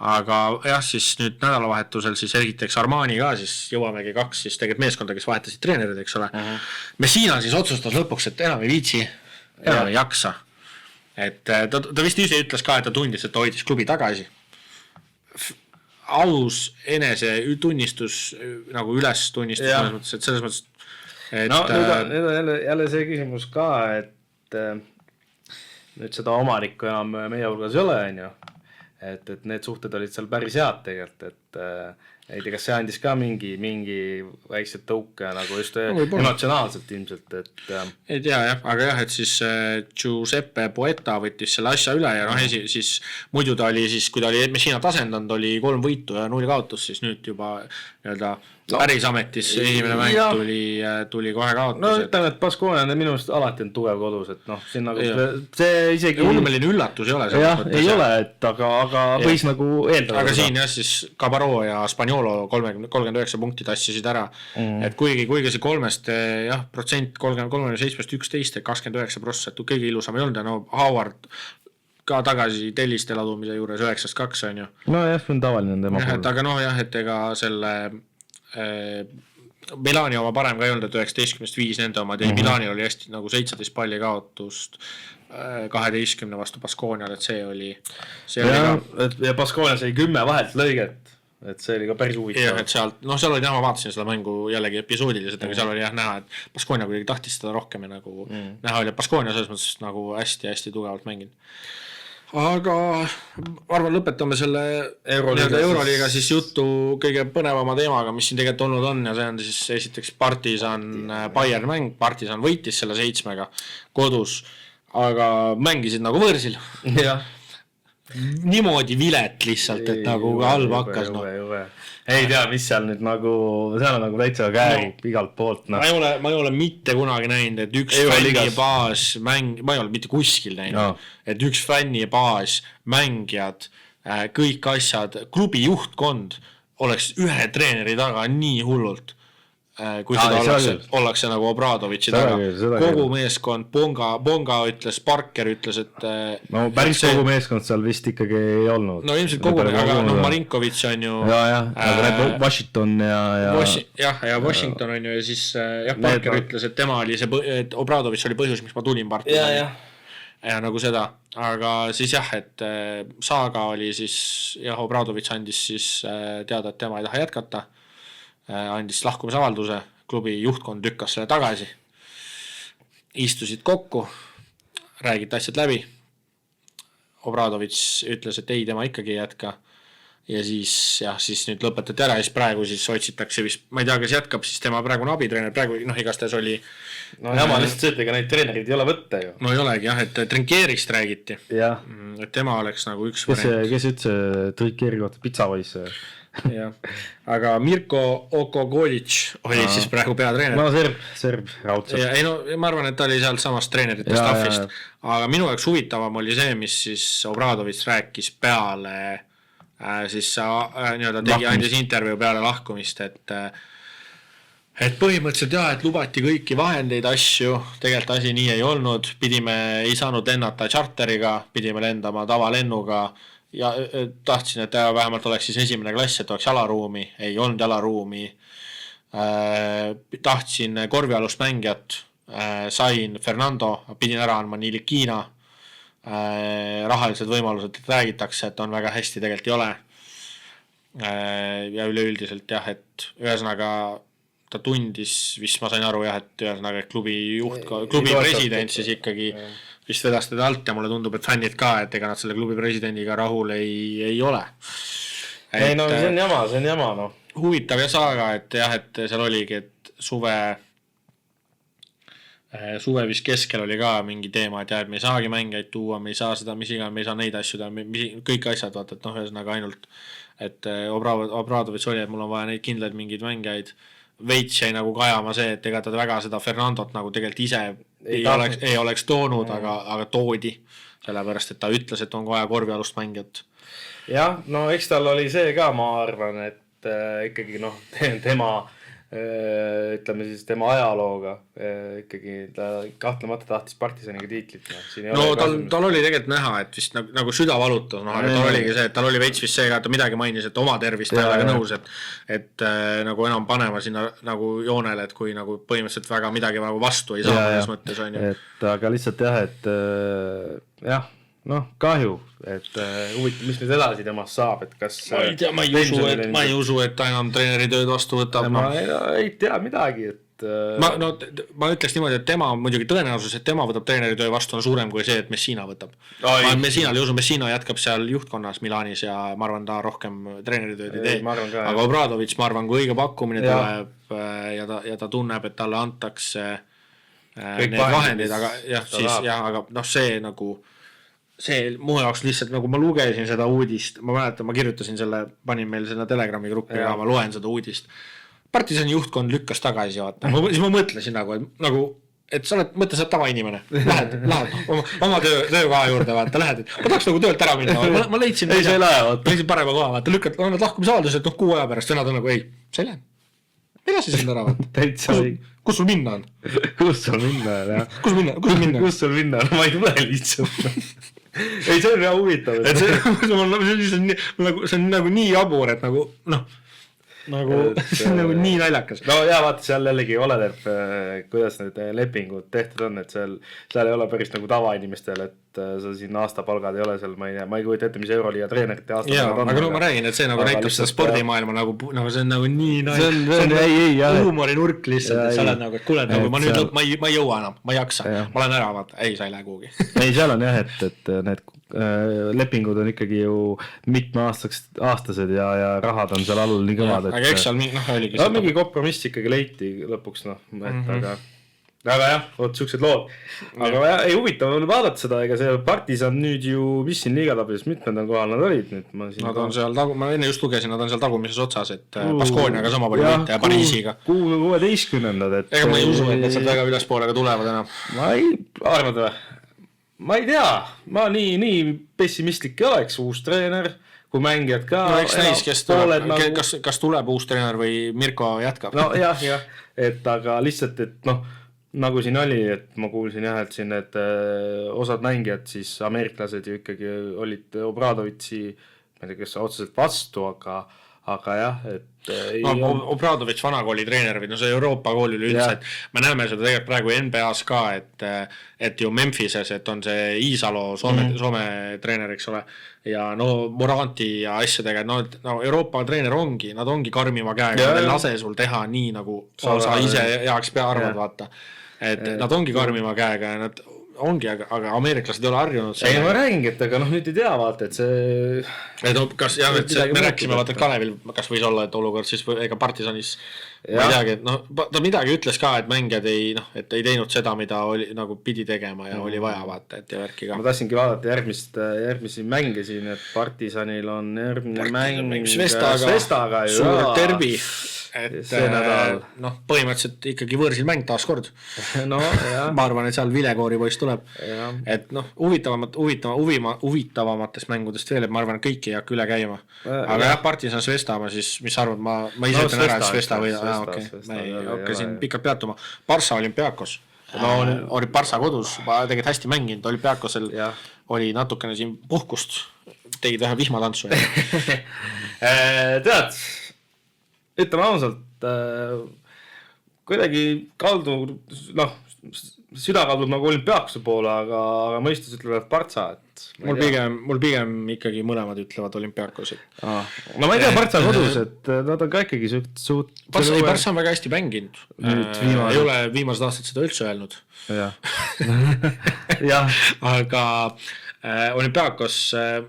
aga jah, siis nüüd nädalavahetusel siis esiteks Armani ka, siis jõuamegi 2 siis tegelikult meeskonda, kes vahetasid treenerid, eks ole. Messina siis otsustas lõpuks, et enam ei viitsi, enam ei jaksa. Et ta vist ise ütles ka, et ta tundis, et ta hoidis klubi tagasi. Aus enese tunnistus nagu üles tunnistus selles mõttes, et selles mõttes nüüd on jälle see küsimus ka, et nüüd seda omanikku enam meie hulgas ei ole, on ju, et need suhted olid seal päris head tegelikult, et ei tea, kas see andis ka mingi väiksed tõuke nagu just emotsionaalselt ilmselt, et ei tea jah, aga jah, et siis Giuseppe Poeta võttis selle asja üle ja siis muidu ta oli siis, kui ta oli Messina tasendanud, oli 3 võitu ja 0 kaotus, siis nüüd juba nii-öelda päris ametis esimene mäng tuli kohe kaotus. No ütleme, et Baskonia on minu meelest alati on tugev kodus, et siin nagu see isegi... Ulmeline üllatus ei ole. Jah, ei ole, et aga võis nagu eeldada. Aga siin jah, siis Cabaro ja Spaniolo 39 punkti tassisid ära, et kuigi see 3-st jah, protsent 37-st 11 ja 29%, et kõige ilusam ei olnud ja Howard ka tagasi telliste ladumise juures 9-2 on ju. No jah, see on tavaline tema puhul. Aga jah, et ega selle Milani oma parem ka ei olnud, et 19-5 nende oma tegi. Milanil oli hästi nagu 17 palli kaotust 12 vastu Baskonial, et see oli ja Baskonia sai 10 vahelt lõiget, et see oli ka päris huvitav. Jah, et seal oli ma vaatasin seda mängu jällegi episoodiliselt, aga seal oli näha, et Baskonia kuidagi tahtis seda rohkem ja nagu näha oli, et Baskonia selles mõttes nagu hästi tugevalt mänginud. Aga arvan, lõpetame selle Euroliiga siis juttu kõige põnevama teemaga, mis siin tegelikult olnud on ja see on siis esiteks Partisan Bayern mäng, Partisan võitis selle 7-ga kodus, aga mängisid nagu võõrsil. Niimoodi vilet lihtsalt, et nagu halb hakkas. Ei tea, mis seal nüüd nagu, seal on nagu täitsa käärib igalt poolt. Ma ei ole mitte kunagi näinud, et üks fännibaas ma ei ole mitte kuskil näinud, et üks fännibaas, mängijad, kõik asjad, klubi juhtkond oleks ühe treeneri taga nii hullult, kui seda ollakse nagu Obradovitši taga. Kogu meeskond, Bonga ütles, Parker ütles, et... No päris kogu meeskond seal vist ikkagi ei olnud. No ilmselt kogu, aga Marinkovitš on ju... aga need Washington ja Washington on ju ja siis Parker ütles, et tema oli see, et Obradovitš oli põhjus, miks ma tulin Partisani. Ja nagu seda, aga siis jah, et Saaga oli siis, Obradovitš andis siis teada, et tema ei taha jätkata. Andis lahkumisavalduse, klubi juhtkond lükkas selle tagasi, istusid kokku, räägiti asjad läbi, Obradovitš ütles, et ei, tema ikkagi jätka ja siis nüüd lõpetati ära ja siis praegu siis otsitakse vist, ma ei tea, kas jätkab siis tema praegune abitreener, praegu igastahes oli ma lihtsalt see, et ega neid treenerid ei ole võtta ju. No ei olegi jah, et Trinkerist räägiti, et tema oleks nagu üks variant. Kes ütles Trinkeri kohta pitsavois? jah, aga Mirko Okogolic oli siis praegu peatreener. No serb raudselt. Ei no ma arvan, et ta oli sealt samast treenerite staffist, aga minu jaoks huvitavam oli see, mis siis Obradovic rääkis peale siis nii-öelda andis intervjuu peale lahkumist, et põhimõtteliselt jah, et lubati kõiki vahendeid, asju, tegelikult asi nii ei olnud, ei saanud lennata charteriga, pidime lendama tavalennuga ja tahtsin, et vähemalt oleks siis esimene klass, et oleks jalaruumi, ei olnud jalaruumi. Tahtsin korvialust mängijat, sain Fernando, pidin ära andma Nilikina, rahalised võimalused, et räägitakse, et on väga hästi, tegelikult ei ole. Ja üleüldiselt jah, et ühesõnaga ta tundis, vist ma sain aru jah, et ühesõnaga klubi president siis ikkagi vist vedas teda alt ja mulle tundub, et fännid ka, et ega nad selle klubi presidendiga rahul ei ole. Ei no see on jama no. Huvitav ja saaga, et jah, et seal oligi, et suve vist keskel oli ka mingi teema, et jah, et me ei saagi mängijaid tuua, me ei saa seda, me ei saa neid asju teha, kõik asjad, vaata, et noh, ühesõnaga ainult, et Obradovic oli, et mul on vaja neid kindlaid mingeid mängijaid, veits jäi nagu kajama see, et ega ta väga seda Fernandot nagu tegelikult ise ei oleks toonud, aga toodi, sellepärast, et ta ütles, et on vaja korvialust mängijat. Jah, no eks tal oli see ka, ma arvan, et ikkagi noh, ütleme siis tema ajalooga ikkagi ta kahtlemata tahtis Partisaniga tiitlit. No tal oli tegelikult näha, et vist nagu süda valutus, aga tal oligi see, et tal oli veits vist see ka, et ta midagi mainis, et oma tervist väga nõus, et nagu enam panema sinna nagu joonele, et kui nagu põhimõtteliselt väga midagi nagu vastu ei saa mõnes mõttes on ju. Et aga lihtsalt jah, et jah, noh, kahju, et huvitav, mis nüüd edasi temast saab, et kas ma ei usu, et ta enam treeneri tööd vastu võtab. Ma ei tea midagi, et ma ütleks niimoodi, et tema muidugi tõenäosus, et tema võtab treeneri töö vastu on suurem kui see, et Messina võtab. Messinal ei usu, Messina jätkab seal juhtkonnas Milanis ja ma arvan, ta rohkem treeneri tööd ei tee. Aga Obradovic, ma arvan, kui õige pakkumine tuleb ja ta tunneb, et talle antakse need vahendid, aga jah, siis jah, aga noh, see nagu see mu jaoks lihtsalt, nagu ma lugesin seda uudist, ma mäletan, ma kirjutasin selle, panin meil selle Telegrami gruppi ja ma loen seda uudist. Partisani juhtkond lükkas tagasi, vaata. Siis ma mõtlesin et sa mõtle, sa oled tavainimene. Lähed oma töökoha juurde, vaata, lähed. Ma tahaks nagu töölt ära minna. Ma leidsin parema koha, vaata, lükkad, annad lahkumisavaldus, et 6 aja pärast venad on nagu, ei, sa ei lähe. Mida siis enda ära, vaata? Kus sul minna on? Kus sul minna on, jah. Kus sul minna on? Ma ei tule lihtsalt. Ei, see on väga huvitav. See on nagu nii jabur, et nagu, noh, see on nagu nii naljakas. No jah, vaata, seal jällegi oleneb, kuidas need lepingud tehtud on, et seal ei ole päris nagu tavainimestel, et sa siin aastapalgad ei ole seal, ma ei kujuta ette, mis Euroliiga treenerite aastapalgad on. Aga no ma räägin, et see nagu näitab seda spordimaailma nagu see on nagu nii naljakas. Huumori nurk lihtsalt, et sa oled nagu, et kuule, ma ei jõua enam, ma ei jaksa, ma olen ära, vaata, ei, sa ei lähe kuhugi. Ei, seal on jah, et need lepingud on ikkagi ju mitmeaastased ja rahad on seal allul nii kõvad, aga eks seal oligi seda. Mingi kompromiss ikkagi leiti lõpuks, aga jah, siuksed lood. Aga ei huvitav on vaadata seda, ega see Partisan nüüd ju, mis siin liigatabelis mitmendal kohal nad olid nüüd? Nad on seal, ma enne just lugesin, nad on seal tagumises otsas, et Baskooniaga sama palju võita ja Pariisiga. 16. Ega ma ei usu, et nad sealt väga ülespoolega tulevad enam. Arvad või? Ma ei tea, ma nii pessimistlik ei oleks, uus treener, kui mängijad ka. No eks näis, kas tuleb uus treener või Mirko jätkab. No jah, et aga lihtsalt, et noh, nagu siin oli, et ma kuulsin jah, et siin need osad mängijad, siis ameeriklased ju ikkagi olid Obradovitsi, ma ei tea, kes otseselt vastu, aga jah, et Obradovic vanakooli treener või see Euroopa kool üleüldse, et me näeme seda tegelikult praegu NBA-s ka, et ju Memphises, et on see Iisalo Soome treener, eks ole, ja Moranti ja asjadega, Euroopa treener nad ongi karmima käega, nad ei lase sul teha nii, nagu sa ise heaks pea arvad, vaata, et nad ongi karmima käega ja nad ongi, aga ameeriklased ei ole harjunud. Ei, ma räägingi, et aga nüüd ei tea, vaata, et see... me rääkisime, vaata, et Kalevil kas võis olla, et olukord siis ega Partisanis ma ei teagi, et noh, ta midagi ütles ka, et mängijad ei, noh, et ei teinud seda, mida oli, nagu pidi tegema ja oli vaja vaata, et ja värki ka. Ma tahtsingi vaadata järgmisi mänge siin, et Partisanil on järgmine mäng Svestaga suur derbi, et noh, põhimõtteliselt ikkagi võõrsil mäng taas kord. No, ma arvan, et seal Vilekoori poiss tuleb, et noh, huvitavamatest mängudest veel, et ma arvan, et kõik ei hakka üle käima, aga jah, Partisan Svesta, ma siis, mis arvad, ma ise ütlen ära, et Svesta või ma ei hakka siin pikalt peatuma. Barça Olümpiakos, oli Barça kodus, tegelikult hästi mänginud, Olümpiakosel oli natukene siin puhkust, tegid vähe vihmatantsu. Tead, ütleme ausalt, kuidagi kaldu, noh, süda kaldub nagu Olümpiakose poole, aga mõistus ütlevad Barça, et mul pigem ikkagi mõlemad ütlevad Olümpiakos. No ma ei tea, Barça kodus, et nad on ka ikkagi suht... Barça on väga hästi mänginud. Ei ole viimased aastad seda üldse öelnud. Aga Olümpiakos,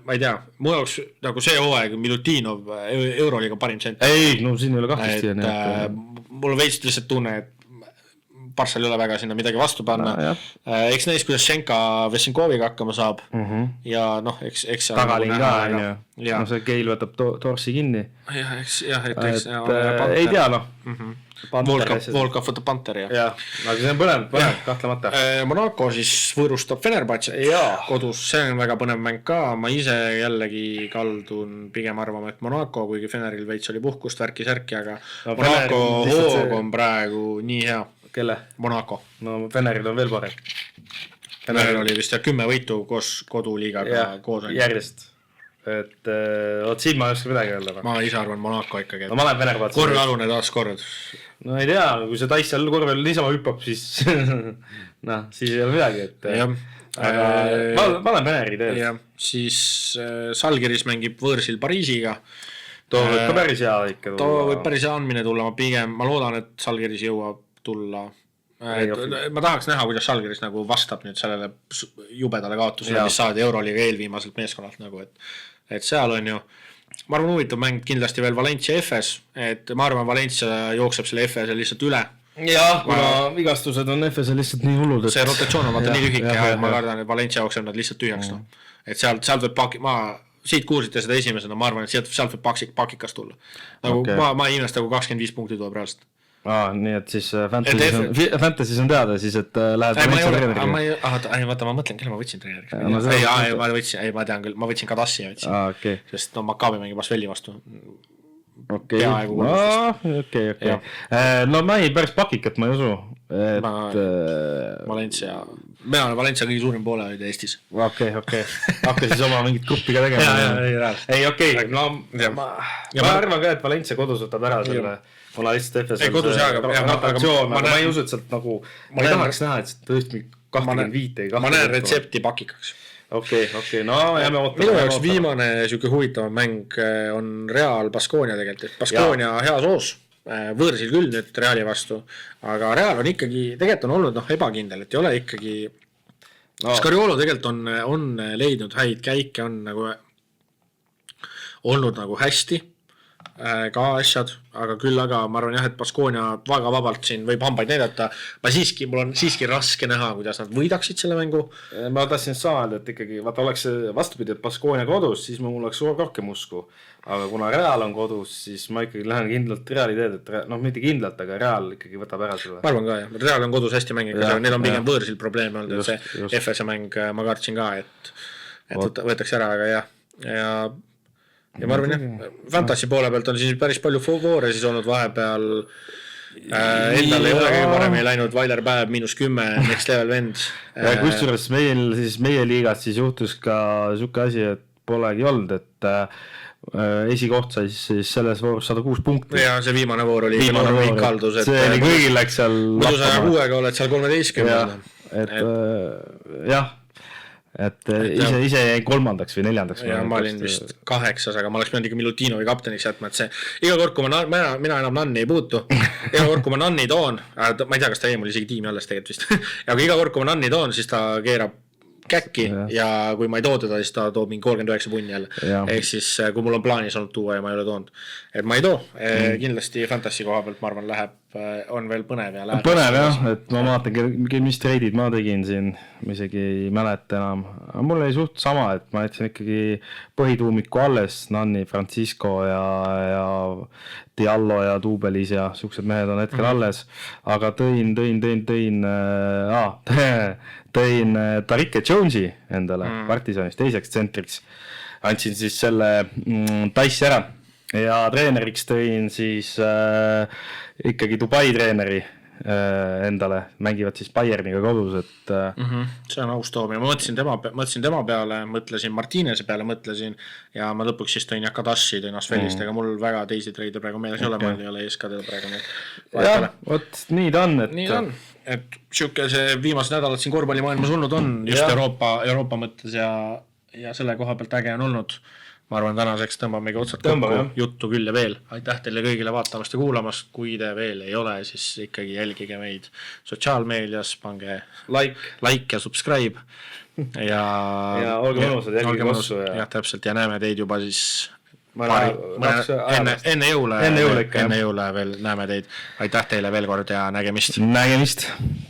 ma ei tea, mu jaoks nagu see hooaeg Milutinov Euroliiga parim sent. Ei, no siin ei ole kahtlust. Mul veits lihtsalt tunne, et Barssal ei ole väga sinna midagi vastu panna. Eks näis, kuidas Šenka Vesenkoviga hakkama saab. Ja noh, eks tagalin ka, no see Keil võtab torsi kinni. Ei tea, noh. Volkov võtab Panteri. Aga see on põnev, kahtlemata. Monaco siis võõrustab Fenerbahce kodus, see on väga põnev mäng ka. Ma ise jällegi kaldun pigem arvama, et Monaco, kuigi Feneril veits oli puhkust värki-särki, aga Monaco hoog on praegu nii hea. Kelle? Monaco. No Feneril on veel parem. Feneril oli vist 10 võitu koos koduliigaga koos. Järjest. Et siin ma ei oska midagi öelda. Ma ise arvan Monaco ikkagi. No ma olen Fenerbahce. Korvealune taas kord. No ei tea, kui see Tais seal korvel niisama hüppab, siis noh, siis ei ole midagi. Ma olen Feneri teel. Siis Salgiris mängib võõrsil Pariisiga. Too võib ka päris hea ikka tulla. Too võib päris hea andmine tulla. Ma loodan, et Salgiris jõuab tulla. Ma tahaks näha, kuidas Salgiris nagu vastab nüüd sellele jubedale kaotusele, mis saadi Euroliiga eelviimaselt meeskonnalt nagu, et seal on ju, ma arvan huvitav mäng kindlasti veel Valencia FS, et ma arvan Valencia jookseb selle FS lihtsalt üle. Jah, kuna vigastused on FS lihtsalt nii hullud. See rotatsioon on vaata nii lühike ja ma kardan, et Valencia jookseb nad lihtsalt tühjaks. Et sealt võib siit kuulsite seda esimesena, ma arvan, et sealt võib pakikas tulla. Ma ei imesta, kui 25 punkti tuleb reaalselt. Nii et siis Fantasy's on teada siis, et lähed Valencia treeneriga. Vaata, ma mõtlen, kelle ma võtsin treeneriga. Ma tean küll, ma võtsin Kadassi, sest Maccabi mängib Asveli vastu. Okei. No ma ei päris pakikat, ma ei usu. Valencia, mina olen Valencia kõige suurim poole olid Eestis. Okei. Hakka siis oma mingit gruppi ka tegema. Ei, okei. Ma arvan ka, et Valencia kodus võtab ära selle Ona lihtsalt FS ma ei usu, et sealt nagu ma ei tahaks näha, et tõesti 25 ma näen retsepti pakikaks. Okei, no jääme ootama. Minu jaoks viimane siuke huvitav mäng on Real Baskonia tegelikult, Baskonia hea soos, võõrsil küll nüüd Reali vastu, aga Real on ikkagi, tegelikult on olnud ebakindel, et ei ole ikkagi Scariolo tegelikult on leidnud häid käike, on nagu olnud nagu hästi ka asjad, aga küll aga ma arvan jah, et Baskonia väga vabalt siin võib hambaid näidata. Mul on siiski raske näha, kuidas nad võidaksid selle mängu. Ma tahtsin saada, et ikkagi vaata oleks vastupidi, et Baskonia kodus, siis mul oleks rohkem usku. Aga kuna Real on kodus, siis ma ikkagi lähen kindlalt Reali teed, et noh, mitte kindlalt, aga Real ikkagi võtab ära selle. Ma arvan ka jah, Real on kodus hästi mängig, neil on pigem võõrsil probleem olnud, et see FS mäng ma kartsin ka, et võetakse ära, aga jah. Ja ma arvan jah, Fantasy poole pealt on siis päris palju foore siis olnud vahepeal endal ei ole kõige parem ei läinud Vailer Päev -10 next level vend. Kusjuures meie liigas siis juhtus ka suke asi, et polegi olnud, et esikoht sai siis selles voorus 106 punkti. Ja see viimane voor oli kõik haldus. See oli kõigil läks seal muidu 106-ga oled seal 13. Et jah, et ise jäi 3. või 4. Ja ma olin vist 8, aga ma oleks pidanud ikka Milutinovi kapteniks jätma, et see iga kord, kui mina enam Nanni ei puutu, iga kord, kui ma Nanni toon, ma ei tea, kas ta jäi mul isegi tiimi alles tegelikult vist, aga iga kord, kui ma Nanni toon, siis ta keerab käkki ja kui ma ei too teda, siis ta toob mingi 39 punni jälle. Ehk siis kui mul on plaanis olnud tuua ja ma ei ole toonud. Et ma ei too. Kindlasti fantasy koha pealt, ma arvan, läheb, on veel põnev ja läheb. Põnev jah, et ma vaatan, mis treidid ma tegin siin, ma isegi ei mäleta enam. Mul oli suht sama, et ma jätsin ikkagi põhituumiku alles, Nanni, Francisco ja Diallo ja Tuubelis ja suksed mehed on hetkel alles, aga tõin Tariq Jonesi endale Partisanis teiseks tsentriks. Andsin siis selle Tassi ära ja treeneriks tõin siis ikkagi Dubai treeneri endale, mängivad siis Bayerniga kodus, et see on aus toomine, ma mõtlesin tema peale, mõtlesin Martinese peale, mõtlesin ja ma lõpuks siis tõin Kadassi, tõin Asfelist, ega mul väga teisi treide praegu meeles ei ole, mul ei ole ESK-del praegu jah, vot nii ta on, et siuke see viimased nädalad siin korvpallimaailmas olnud on just Euroopa mõttes ja selle koha pealt äge on olnud. Ma arvan, tänaseks tõmbamegi otsad kokku, juttu küll ja veel. Aitäh teile kõigile vaatamast ja kuulamast, kui te veel ei ole, siis ikkagi jälgige meid sotsiaalmeedias, pange like ja subscribe ja olge mõnusad, jälgige vassu ja täpselt ja näeme teid juba siis enne jõule veel näeme teid. Aitäh teile veel kord ja nägemist.